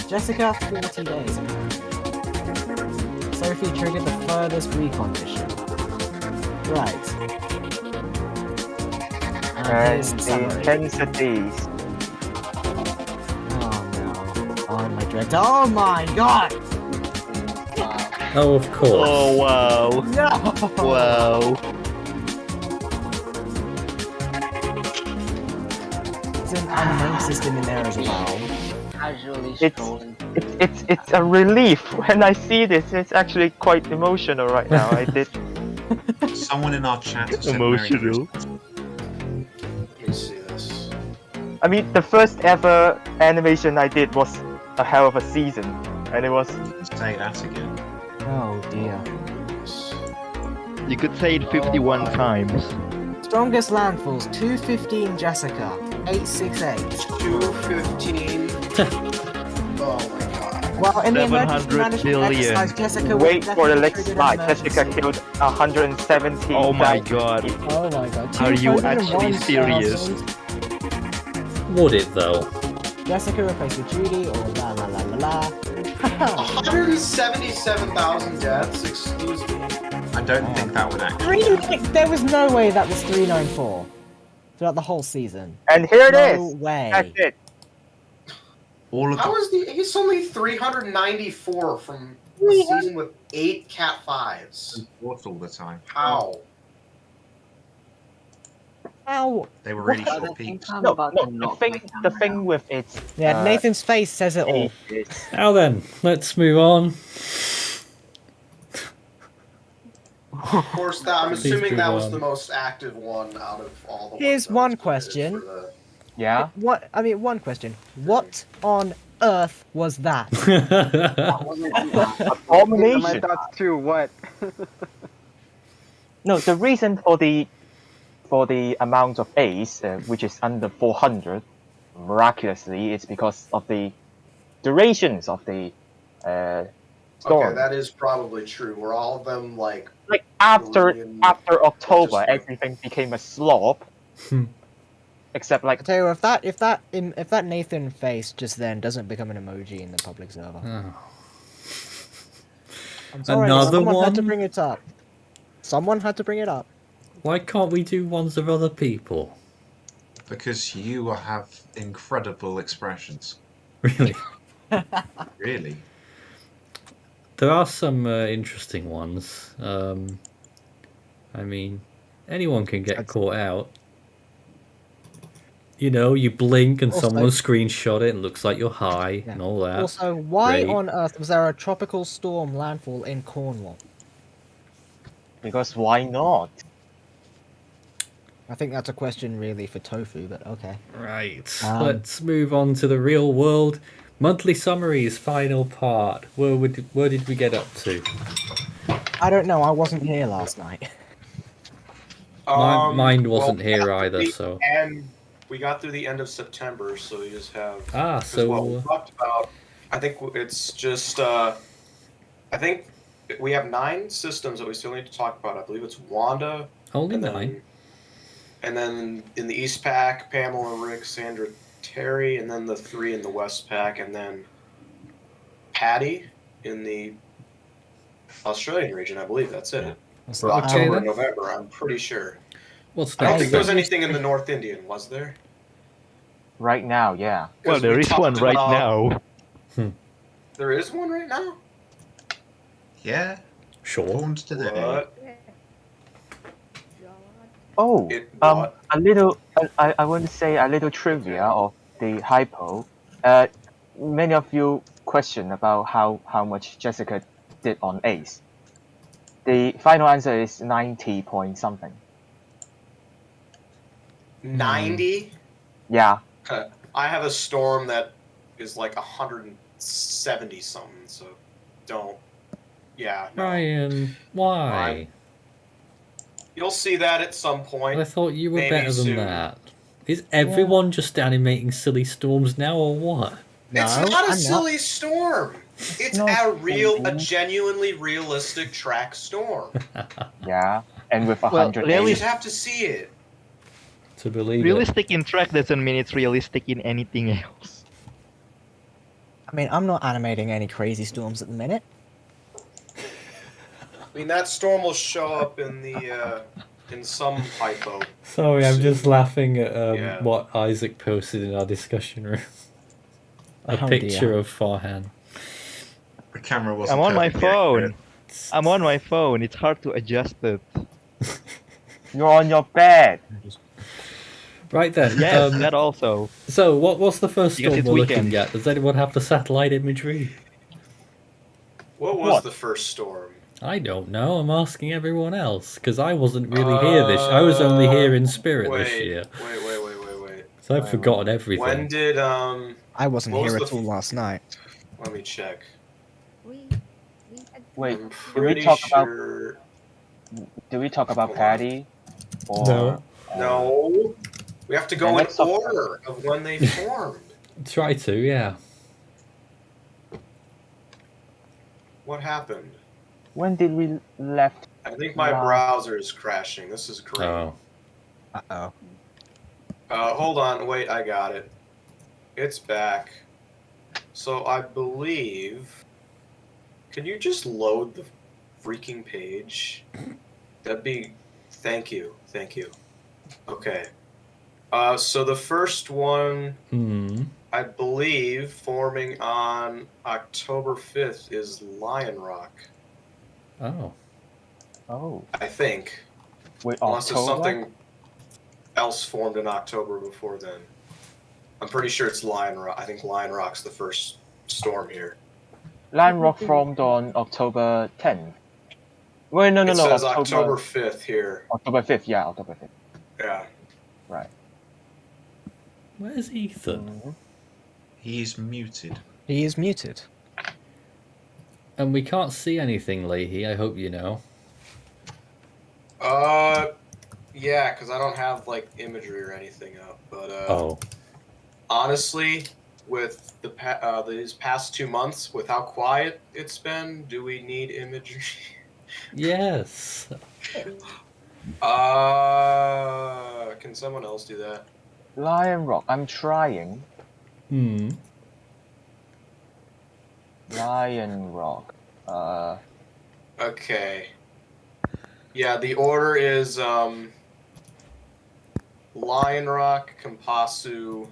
Jessica, 40 days. Sophie triggered the furthest recon mission. Right. And here's the summary. the intensities. Oh no. Oh my director. Oh my god! Oh, of course. Oh wow. No! Wow. There's an unknown system in there as well. Casually It's a relief when I see this. It's actually quite emotional right now. I did. Someone in our chat has said Merry Emotional. Christmas. Let me see this. I mean, the first ever animation I did was a hell of a season, and it was. Say that again. Oh dear. You could say it 51 times. Strongest landfalls 215 Jessica, 868. 215. Oh my god. Well, in the emergency 700 management billion. exercise, Jessica Wait was for the definitely next triggered slide. an Jessica emergency. killed 117. Oh my god. Oh my god. Are you actually 201,000. serious? Would it though? Jessica replaced with Judy, or la la la la la. 177,000 deaths? Excuse me. I don't think that would actually. There was no way that was 394 throughout the whole season. And here it No is. way. That's it. All of How is he's only 394 from a season with 8 Cat 5s. What all the time? How? Ow. They were really short peaks. No, the thing with its. Yeah, Nathan's face says it all. Now then, let's move on. Of course, I'm Please assuming move that was on. the most active one out of all the Here's ones that one was question. for the- Yeah. One question. What on earth was that? Abomination. My thoughts too. What? No, the reason for the amount of A's, which is under 400, miraculously, is because of the durations of the storm. Okay, that is probably true. Were all of them like after Julian- October, just like- everything became a slop. Except like I tell you what, if that Nathan face just then doesn't become an emoji in the public server. I'm sorry, Another someone had to one? bring it up. Someone had to bring it up. Why can't we do ones of other people? Because you have incredible expressions. Really? Really? There are some interesting ones. I mean, anyone can get caught out. You know, you blink and Also- someone screenshot it and looks like you're high and all that. Also, why Great. on earth was there a tropical storm landfall in Cornwall? because why not? I think that's a question really for Tofu, but okay. Right. Um, Let's move on to the real world. Monthly summaries, final part. Where did we get up to? I don't know, I wasn't here last night. Mine wasn't well, here either, so. And we got through the end of September, so you just have. Ah, 'cause so- what we talked about. I think it's just. I think we have 9 systems that we still need to talk about. I believe it's Wanda. Only and then- 9. And then in the East Pack, Pamela, Rick, Sandra, Terry, and then the 3 in the West Pack, and then Patty in the Australian region. I believe that's it. For Okay, October then. and November, I'm pretty sure. What's I don't next? think there was anything in the North Indian, was there? Right now, yeah. Well, there we is one talked right about- now. There is one right now? Yeah. Sure. Formed today. What? Oh, what? a little. I want to say a little trivia of the hypo. Many of you question about how much Jessica did on Ace. The final answer is 90 point something. 90? Yeah. I have a storm that is like 170 something, so don't. Yeah, no. Ryan, why? You'll see that at some point. I thought you were maybe better than soon. that. Is everyone just animating silly storms now, or what? It's not a silly storm. It's a genuinely realistic track storm. Yeah, and with Well, 100. You just have to see it. To believe realistic in track doesn't mean it's realistic in anything else. I mean, I'm not animating any crazy storms at the minute. I mean, that storm will show up in the in some hypo. Sorry, I'm just laughing at Yeah. what Isaac posted in our discussion room. A Oh, picture dear. of Farhan. The camera wasn't I'm on my perfectly phone. accurate. I'm on my phone. It's hard to adjust it. You're on your bed. Right then. Yes, that also. So, what's the first Because storm it's we're weekend. looking at? Does anyone have the satellite imagery? What was the first storm? I don't know. I'm asking everyone else because I wasn't really here this. I was only here in spirit this year, Wait. so I've forgotten everything. When did I wasn't what was here the at all last night. Let me check. Wait, I'm did we pretty talk sure. about? Did we talk about Patty? Or, No. No. We have to Then go in let's talk about- order of when they formed. Try to, yeah. What happened? When did we left? I think my browser is crashing. This is great. Oh. Uh-oh. Hold on. Wait, I got it. It's back. So I believe. Can you just load the freaking page? That'd be. Thank you. Okay. So the first one, I believe, forming on October 5th is Lion Rock. Oh. Oh. I think. Wait, Unless there's October? something else formed in October before then. I'm pretty sure it's Lion Rock. I think Lion Rock's the first storm here. Lion Rock formed on October 10th. Wait, no. It says October 5th here. October 5th, yeah, October 5th. Yeah. Right. Where's Ethan? He's muted. He is muted. And we can't see anything, Leahy. I hope you know. Yeah, because I don't have like imagery or anything up. But Oh. honestly, with the these past 2 months, with how quiet it's been, do we need imagery? Yes. Can someone else do that? Lion Rock, I'm trying. Lion Rock. Okay. Yeah, the order is Lion Rock, Kompasu,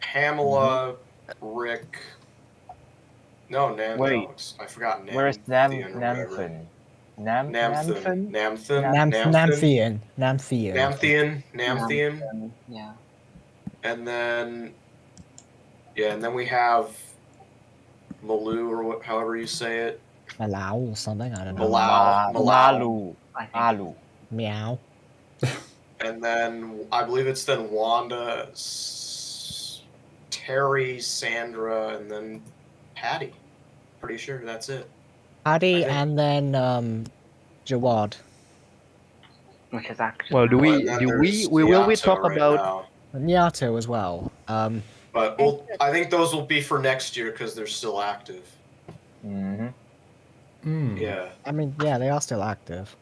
Pamela, Rick. No, Wait. I forgot Nam. Where is Namthian or whatever. Namthin? Namthian. Namthian. Yeah. And then we have Malu, or however you say it. Malau or something, I don't know. Malau. Malu. Meow. And then I believe it's then Wanda, Terry, Sandra, and then Patty. Pretty sure that's it. Paddy and then Jawad. Which is actually. Well, will we talk right about? now. Nyato as well. But I think those will be for next year because they're still active. Mm-hmm. Yeah. I mean, yeah, they are still active.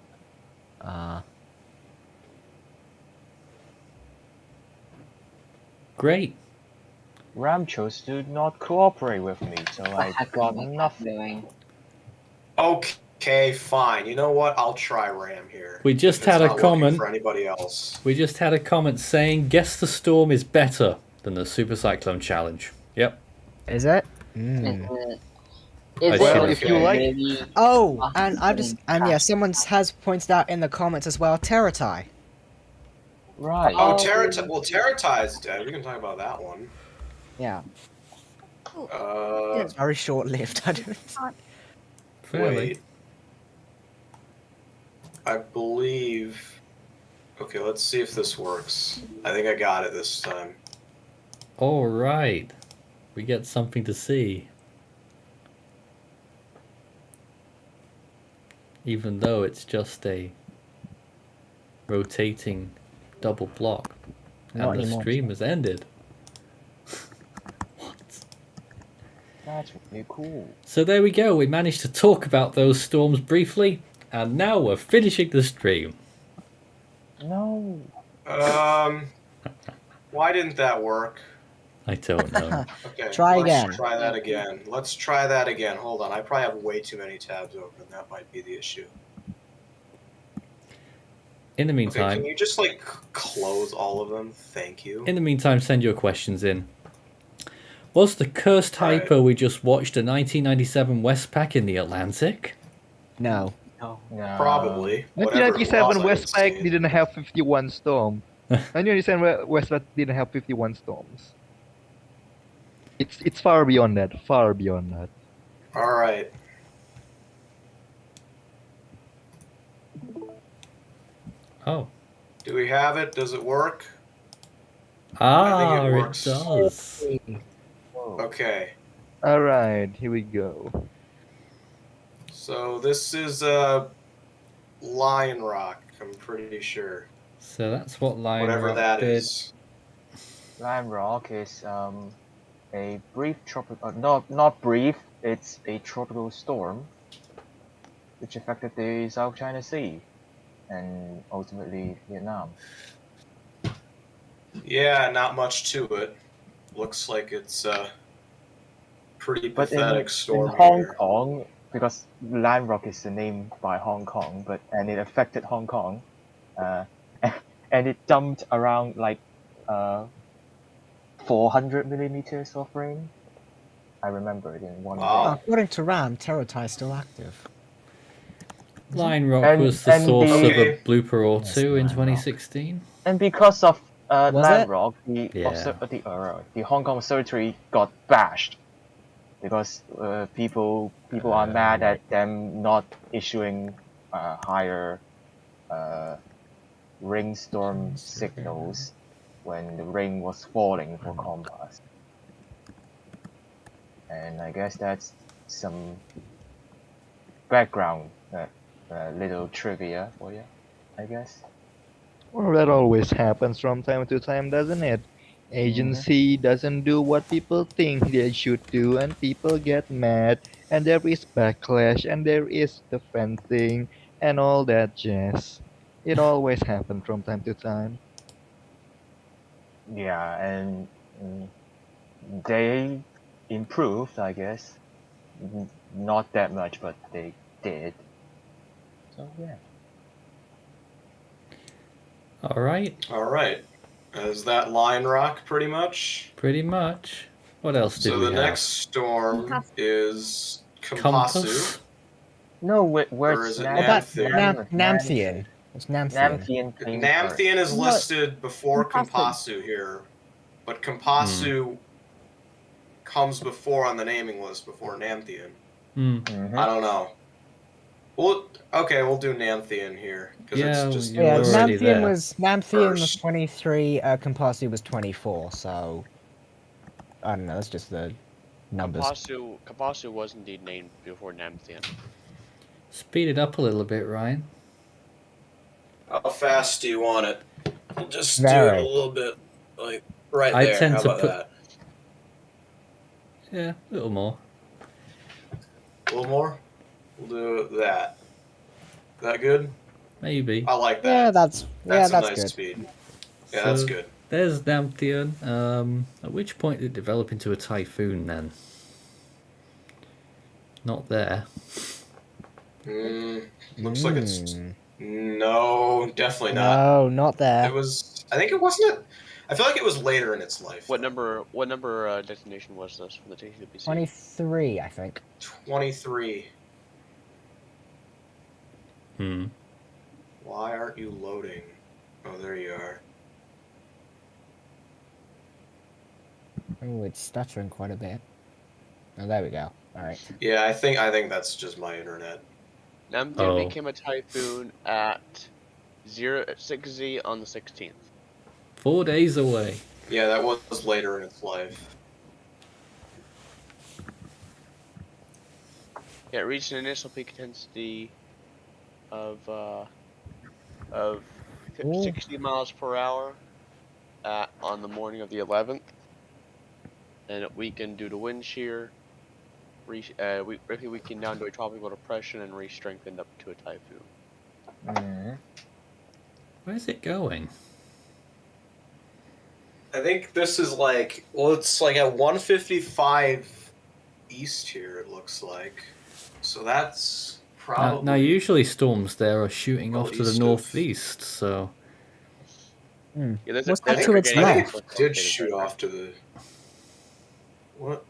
Great. Ram chose to not cooperate with me, so I got nothing. Okay, fine. You know what? I'll try Ram here. We just If it's had a not working comment. for anybody else. We just had a comment saying, "Guess the storm is better than the Super Cyclone Challenge." Yep. Is it? Is Well, if you like. Oh, and I've just yeah, someone has pointed out in the comments as well, Terratai. Right. Oh, Terratai is dead. We can talk about that one. Yeah. Uh, It's very short-lived. I don't. Wait. I believe. Okay, let's see if this works. I think I got it this time. All right, we get something to see. Even though it's just a rotating double block, Not and the anymore. stream has ended. That's really cool. So there we go. We managed to talk about those storms briefly, and now we're finishing the stream. No. Why didn't that work? I don't know. Okay, Try again. Let's try that again. Let's try that again. Hold on. I probably have way too many tabs open. That might be the issue. In the Okay, meantime, can you just like close all of them? Thank you. in the meantime, send your questions in. Was the cursed hyper we just watched a 1997 Westpac in the Atlantic? No. No. Probably. 1997 Westpac didn't have 51 storm. 1997 Westpac didn't have 51 storms. It's far beyond that. Far beyond that. All right. Oh. Do we have it? Does it work? Ah, I think it works. does. Okay. All right, here we go. So this is Lion Rock, I'm pretty sure. So that's what Lion Whatever Rock that did. is. Lime Rock is a brief tropical, not brief, it's a tropical storm which affected the South China Sea and ultimately Vietnam. Yeah, not much to it. Looks like it's a pretty But pathetic storm in Hong here. Kong, because Lime Rock is the name by Hong Kong, and it affected Hong Kong, and it dumped around like 400 millimeters of rain. I remember it in one day. According to RAM, Terratai is still active. Lion Rock And- was the and source the- of a blooper or two in 2016. And because of Was Lime it? Rock, the Yeah. the Hong Kong Observatory got bashed because people are mad at them not issuing higher rainstorm signals when the rain was falling for compass. And I guess that's some background, little trivia for you, I guess. Well, that always happens from time to time, doesn't it? Agency doesn't do what people think they should do, and people get mad, and there is backlash, and there is defending, and all that jazz. It always happens from time to time. Yeah, and they improved, I guess. Not that much, but they did. So yeah. All right. All right. Is that Lion Rock pretty much? Pretty much. What else did So we the have? next storm is Compass? Kompasu. No, Or where's is it Namthian. Namthian? Namthian. It's Namthian. Namthian is What? listed before Kompasu here, but Kompasu comes before on the naming list before Namthian. I don't know. Well, okay, we'll do Namthian here because Yeah, it's just Yeah, listed Namthian was first. 23, Compassi was 24, so I don't know, that's just the numbers. Kapasu was indeed named before Namthian. Speed it up a little bit, Ryan. How fast do you want it? We'll just do Very. it a little bit, like right I there. tend How to about put- that? Yeah, a little more. A little more? We'll do that. That good? Maybe. I like that. Yeah, that's a nice good. speed. Yeah, that's So, good. There's Namthian. At which point did it develop into a typhoon then? Not there. Looks like it's no, definitely not. No, not there. It was I think it wasn't. I feel like it was later in its life. What number destination was this from the TCWC? 23, I think. 23. Hmm. Why aren't you loading? Oh, there you are. Oh, it's stuttering quite a bit. Oh, there we go. All right. Yeah, I think that's just my internet. Namdil became a typhoon at 6Z on the 16th. 4 days away. Yeah, that was later in its life. Yeah, it reached an initial peak intensity of 60 miles per hour on the morning of the 11th, and it weakened due to wind shear. Briefly weakened down to a tropical depression and re-strengthened up to a typhoon. Where's it going? I think this is like, well, it's like at 155 east here, it looks like. So that's probably... Now usually storms there are shooting off to the east of- northeast, so... Yeah, there's What's a, that there's to a its brigade I left? think it did shoot off to the... What?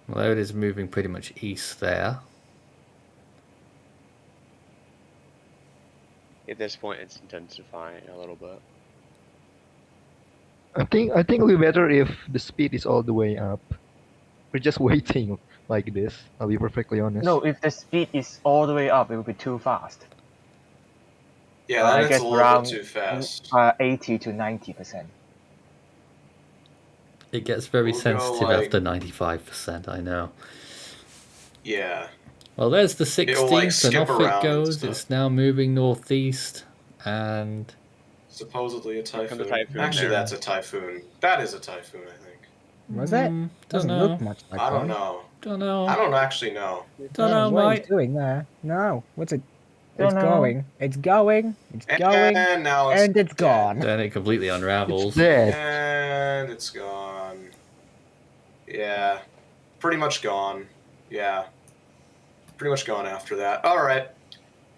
Well, there it is moving pretty much east there. At this point, it's intensifying a little bit. I think it'll be better if the speed is all the way up. We're just waiting like this. I'll be perfectly honest. No, if the speed is all the way up, it will be too fast. Yeah, I that is guess a little around bit too fast. 80 to 90%. It gets very We'll go, sensitive like- after 95%, I know. Yeah. Well, there's the It'll, like, 16th, and skip off around it and goes. stuff. It's now moving northeast, and... Supposedly a typhoon. typhoon Actually, there. that's a typhoon. That is a typhoon, I think. Was it? don't Doesn't know. look much like I don't one. know. Don't know. I don't actually know. Don't know, what mate. it's doing there. No, what's it? Don't It's know. going. It's going. It's going. And now it's And it's gone. Then it completely unravels. Dead. And it's gone. Yeah. Pretty much gone. Yeah. Pretty much gone after that. Alright.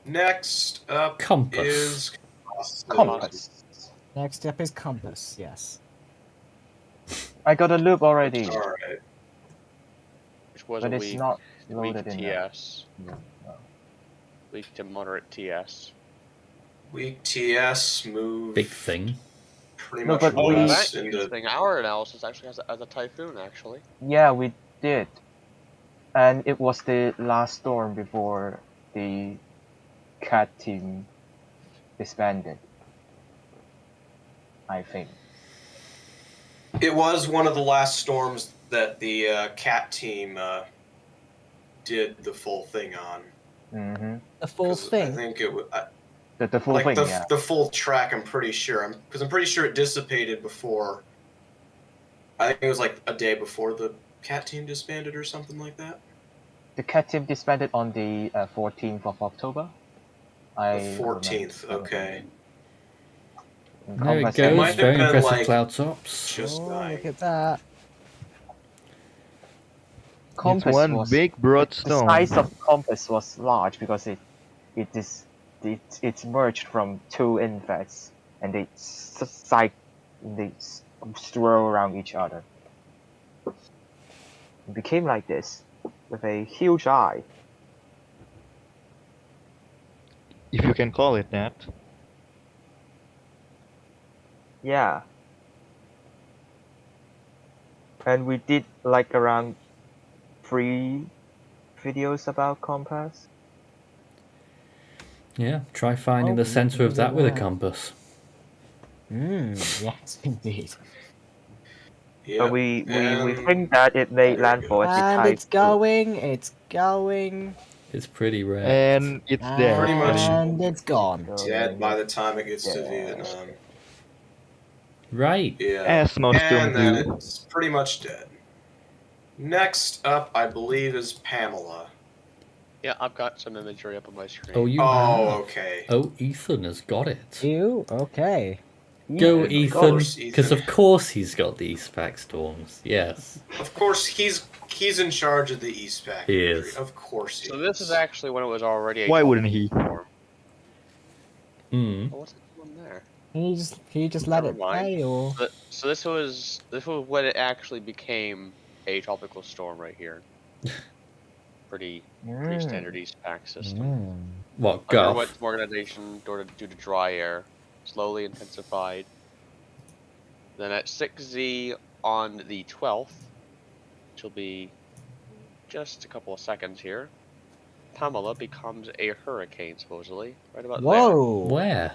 Next up Compass. is Compass. Next up is compass. Yes. I got a loop already, Alright. Which was but a it's weak, not weak loaded in there. TS. No. Weak to moderate TS. Weak TS move Big thing. pretty No, much but we- west That into... interesting. Our analysis actually has a typhoon, actually. Yeah, we did. And it was the last storm before the cat team disbanded, I think. It was one of the last storms that the cat team did the full thing on. Mm-hmm. The full 'Cause I thing. think it was... The full like thing, the, yeah. the full track, I'm pretty sure. Because I'm pretty sure it dissipated before. I think it was like a day before the cat team disbanded or something like that. The cat team disbanded on the 14th of October. The 14th, okay. There it It goes. might have Very been, impressive like, cloud tops. Just Oh, dying. look at that. Compass It's one was, big broad the stone. size of compass was large because it's merged from two infects and they swirl around each other. It became like this with a huge eye. If you can call it that. Yeah. And we did like around 3 videos about compass. Yeah, try finding the center of that with a compass. Yes, indeed. But we think that it made landfall at the And type. it's going. It's going. It's pretty rare. And it's dead. Pretty much And it's gone. dead by the time it gets to Vietnam. Right. Yeah. As most and then do. it's pretty much dead. Next up, I believe, is Pamela. Yeah, I've got some imagery up on my screen. Oh, you Oh, have. okay. Oh, Ethan has got it. You? Okay. Go, Of Ethan. course, Because Ethan. of course he's got the East Pack storms. Yes. Of course, he's in charge of the East Pack. He Infantry. is. Of course he So this is actually when it was already a Why wouldn't he? storm. Hmm. Oh, what's it doing there? Can you just let Never it mind. play, or So this was when it actually became a tropical storm right here. Pretty standard East Pack system. What, Under Guff? wet organization due to dry air, slowly intensified. Then at 6Z on the 12th, which will be just a couple of seconds here, Pamela becomes a hurricane, supposedly, right about whoa? Where?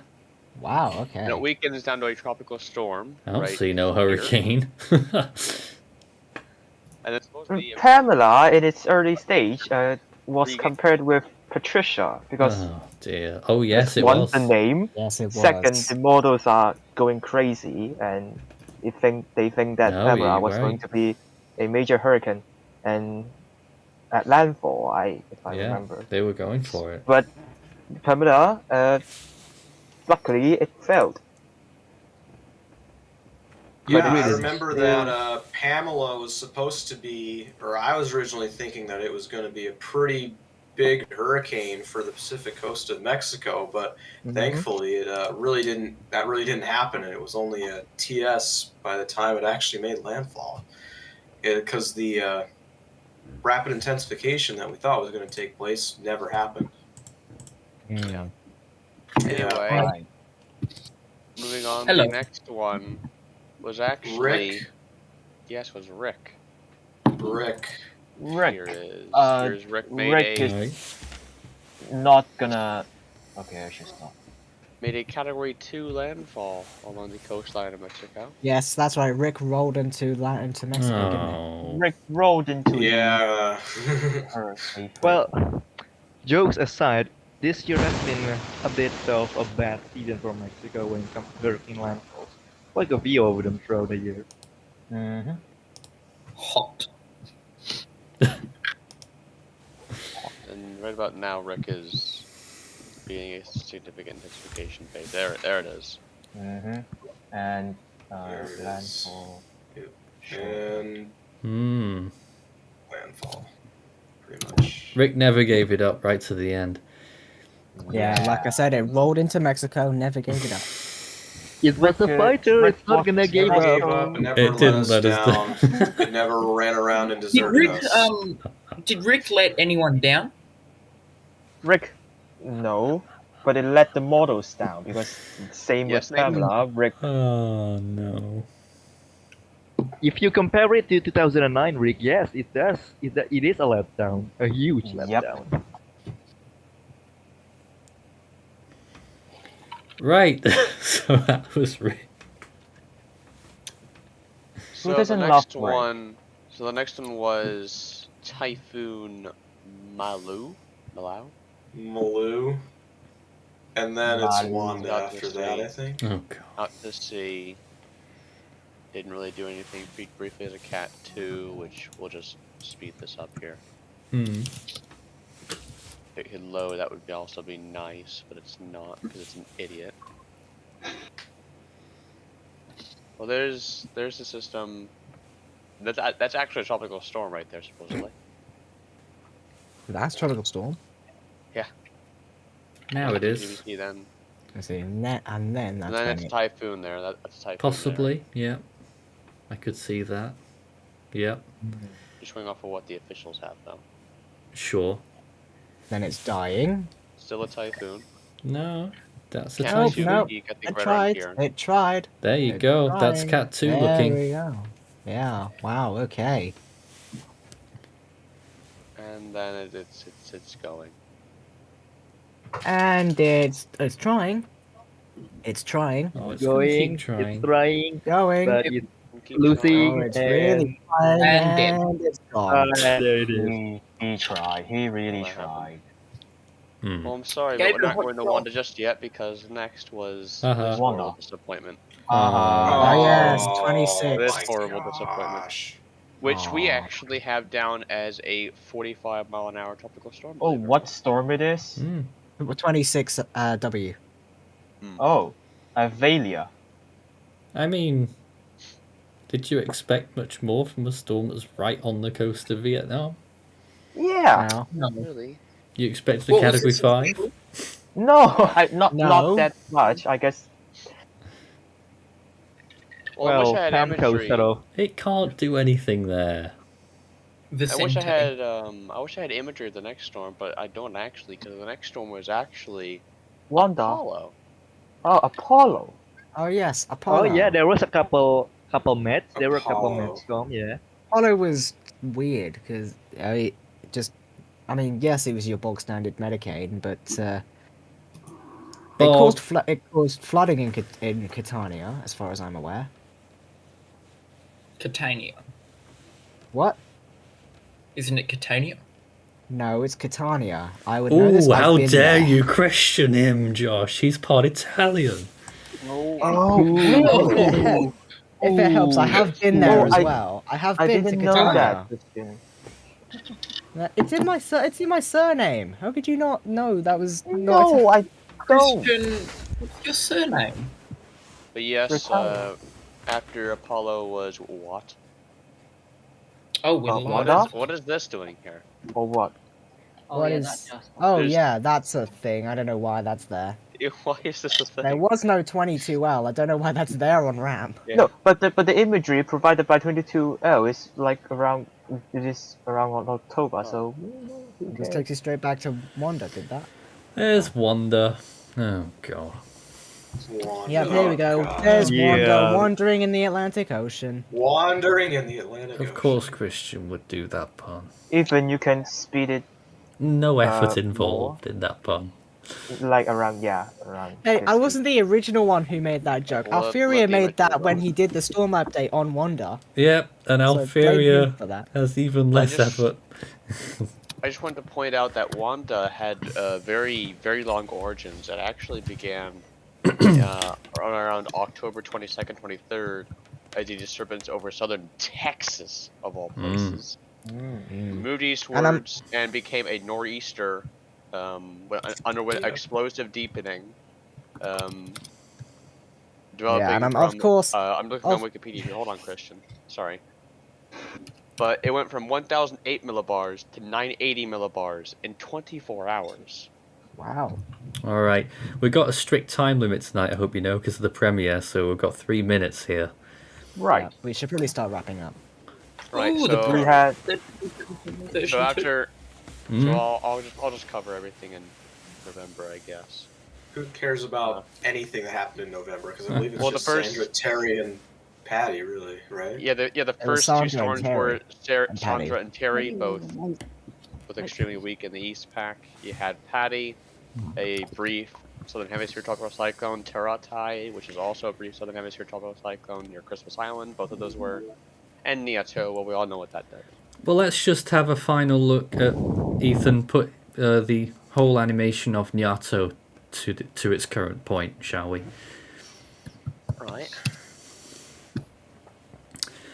Wow. Okay. there. And it weakens down to a tropical storm. I don't right see no here. hurricane. And it's supposed to be Pamela, in its early stage, was compared with Patricia because Oh dear. Oh yes, it one, was. the name. Yes, it Second, was. the models are going crazy, and they think that No, Pamela you're was going right. to be a major hurricane, and at landfall, if I Yeah, remember. they were going for it. But Pamela, luckily, it failed. Yeah, But I it's remember still- that Pamela was supposed to be, or I was originally thinking that it was going to be a pretty big hurricane for the Pacific coast of Mexico, but thankfully it really didn't. That really didn't happen, and it was only a TS by the time it actually made landfall, because the rapid intensification that we thought was going to take place never happened. Yeah. Yeah. Anyway, moving on. Hello. The next one was actually Rick. Yes, was Rick. Rick. Here is Rick Rick made is not gonna. Okay, I should stop. made a Category 2 landfall along the coastline of Mexico. Yes, that's right. Rick rolled into Mexico, didn't it? Rick rolled into Yeah. Well, jokes aside, this year has been a bit of a bad season for Mexico when it comes to hurricane landfalls. Like a few of them throughout the year. Mm-hmm. Hot. And right about now, Rick is being a significant intensification phase. There it is. Mm-hmm. And There it is. landfall. And landfall. Pretty much. Rick never gave it up right to the end. Yeah, like I said, it rolled into Mexico, never gave it up. It was a fighter, it's not gonna give Never gave up. up and never It let didn't us let us down. It never ran around and Did deserted Rick us. did Rick let anyone down? Rick, no, but it let the models down because same Yes, with maybe. Pamela. Rick. Oh no. If you compare it to 2009, Rick, yes, it does. It is a letdown, a huge letdown. Right. So that was Rick. So doesn't the love next Rick? one. So the next one was Typhoon Malu. Malu. And then it's Malu. Wanda Out after to that, sea. I think. Oh god. Out to sea. Didn't really do anything. Peaked briefly as a Cat 2, which we'll just speed this up here. If it could low, that would also be nice, but it's not because it's an idiot. Well, there's the system. That's actually a tropical storm right there, supposedly. That's tropical storm. Yeah. Now it is. GBT then. I see, and then that's And then when it's it- Typhoon there. That's a Typhoon. Possibly, yeah. I could see that. Yep. There. Just going off of what the officials have, though. Sure. Then it's dying. Still a Typhoon. No. That's a Cat type. two, No, I think it right around tried. here. It tried. There you It go. tried. That's Cat 2 there looking. we go. Yeah. Wow. Okay. And then it's going. And it's trying. It's trying. Oh, it's gonna Going, keep trying. it's trying, Going. but it's Keep losing. Oh, it's really trying, and it's gone. there it is. He tried. He really tried. Well, I'm sorry, Okay, but we're not but going to what's Wanda just yet because next was Uh-huh. this horrible disappointment. Oh, yes, 26. This my horrible disappointment. gosh. Which we Aw. actually have down as a 45-mile-an-hour tropical storm. Oh, believe it or what storm it is? 26 W. Oh, Avalia. I mean, did you expect much more from a storm that's right on the coast of Vietnam? Yeah. No. not. Really? You expected a What was Category this 5? No, not No. that much. I guess Well, I wish I had time imagery. settle. It can't do anything there. I wish I had imagery of the next storm, but I don't actually, because the next storm was actually Wanda. Apollo. Oh, Apollo. Oh yes, Oh Apollo. yeah, there was a couple mets. There were a couple Apollo. mets storm. Yeah. Apollo was weird because I mean, yes, it was your bog standard Medicaid, but it caused flooding in Catania, as far as I'm aware. Catania. What? Isn't it Catania? No, it's Catania. I would know this. Ooh, I've how been dare there. you question him, Josh? He's part Italian. Oh, if it helps, I have been there as well. I have been to didn't know Catania. that, Christian. It's in my surname. How could you not know that was not? No, I don't. Christian, what's your surname? But yes, Retire. after Apollo was what? Oh, What is this doing here? Or what? What is? Oh yeah, that's a thing. I don't know why that's there. Why is this a thing? There was no 22L. I don't know why that's there on RAM. No, but the imagery provided by 22L is like around October, so Just takes you straight back to Wanda. Did that? There's Wanda. Oh god. Yeah, there we go. There's Wanda wandering in the Atlantic Ocean. Wandering in the Atlantic Of course, Christian would do that pun. even you can speed it. No effort involved in that pun. Like around. Hey, I wasn't the original one who made that joke. Alfuria made that when he did the Storm update on Wanda. Yep, and So blame Alfuria him for that. has even less effort. I just wanted to point out that Wanda had very, very long origins. It actually began around October 22nd, 23rd, as a disturbance over southern Texas, of all places. Moved eastwards and became a nor'easter, underwent explosive deepening. Developing and from, of course, I'm looking on Wikipedia here. Hold on, Christian. Sorry. But it went from 1,008 millibars to 980 millibars in 24 hours. Wow. All right, we've got a strict time limit tonight. I hope you know, because of the premiere. So we've got 3 minutes here. Right. Yeah, we should probably start wrapping up. Right. Ooh, so we had. So after, so I'll just cover everything in November, I guess. Who cares about anything that happened in November? Because I believe it's Well, just the first- Sandra, Terry, and Patty, really, right? Yeah, the was first Sandra two and storms Terry were and Patty. Sandra and Terry, both extremely weak in the East Pack. You had Patty, a brief Southern Hemisphere tropical cyclone, Teratai, which is also a brief Southern Hemisphere tropical cyclone near Christmas Island. Both of those were, and Niato. Well, we all know what that does. Well, let's just have a final look at Ethan put the whole animation of Nyato to its current point, shall we? Right.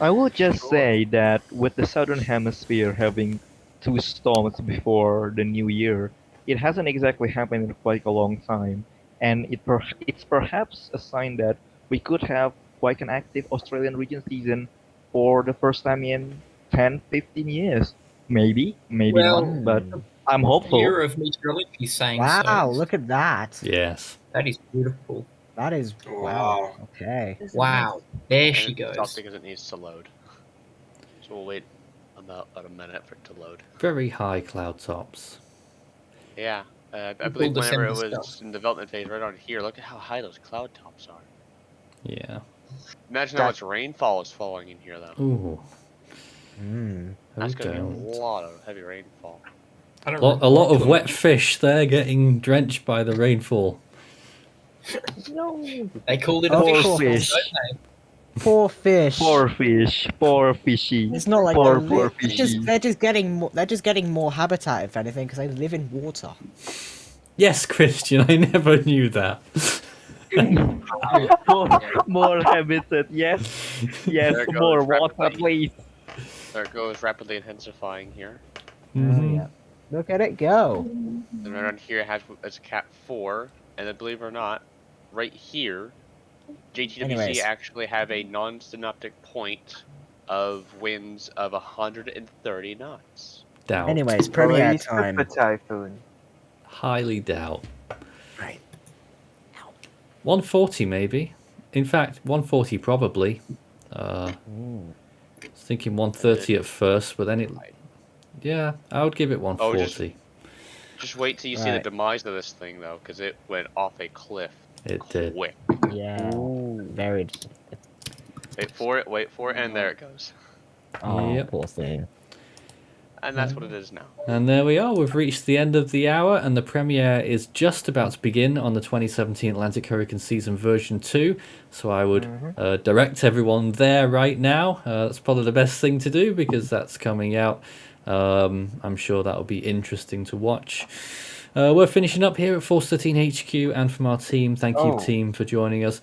I will just say that with the Southern Hemisphere having 2 storms before the new year, it hasn't exactly happened in quite a long time, and it's perhaps a sign that we could have quite an active Australian region season for the first time in 10-15 years. Maybe not, but I'm hopeful. Year of meteorology saying Wow, so. look at that. Yes. That is beautiful. That is wow. Okay. Wow. There And she it goes. stopped because it needs to load. So we'll wait about a minute for it to load. Very high cloud tops. Yeah, I People believe whenever it was December stuff. in development phase, right on here, look at how high those cloud tops are. Yeah. Imagine how much rainfall is falling in here, though. Ooh. That's going to don't. be a lot of heavy rainfall. A lot of wet fish there getting drenched by the rainfall. No. They called it a Poor fish. fish. Don't they? Poor fish. Poor fish. Poor fishy. It's not like poor they're fishy. they're just getting more habitat, if anything, because they live in water. Yes, Christian, I never knew that. more habitat, yes. Yes, There it more goes, water, rapidly. please. There it goes, rapidly intensifying here. Oh yeah. Look at it go. And right on here it has it's Cat 4, and then believe it or not, right here, JTWC Anyways. actually have a non-synoptic point of winds of 130 knots. Doubt. Anyways, premiere Already time. Super typhoon. Highly doubt. Right. 140 maybe. In fact, 140 probably. I was thinking 130 at first, but then it... Yeah, I would give it 140. Just wait till you see the demise of this thing, though, because it went off a cliff. It did. Quick. Yeah. Very. Wait for it, and there it goes. Oh, Yep. poor thing. And that's what it is now. And there we are. We've reached the end of the hour, and the premiere is just about to begin on the 2017 Atlantic Hurricane Season version 2. So I would direct everyone there right now. That's probably the best thing to do because that's coming out. I'm sure that will be interesting to watch. We're finishing up here at Force 13 HQ, and from our team, thank you team for joining us.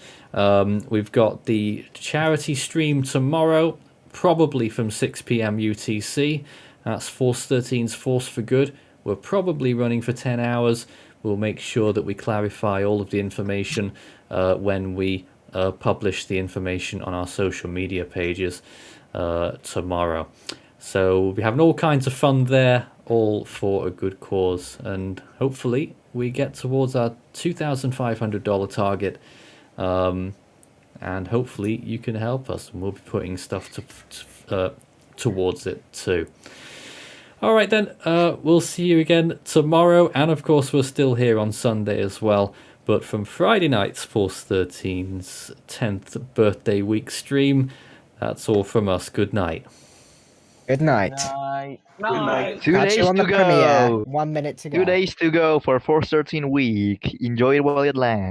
We've got the charity stream tomorrow, probably from 6 p.m. UTC. That's Force 13's Force for Good. We're probably running for 10 hours. We'll make sure that we clarify all of the information when we publish the information on our social media pages tomorrow. So we'll be having all kinds of fun there, all for a good cause. And hopefully we get towards our $2,500 target. And hopefully you can help us. And we'll be putting stuff towards it too. All right then, we'll see you again tomorrow. And of course, we're still here on Sunday as well. But from Friday night's Force 13's 10th birthday week stream, that's all from us. Good night. Good night. Good night. 2 Catch days you on the to premiere. go. 1 minute to go. 2 days to go for Force 13 week. Enjoy it while it lasts.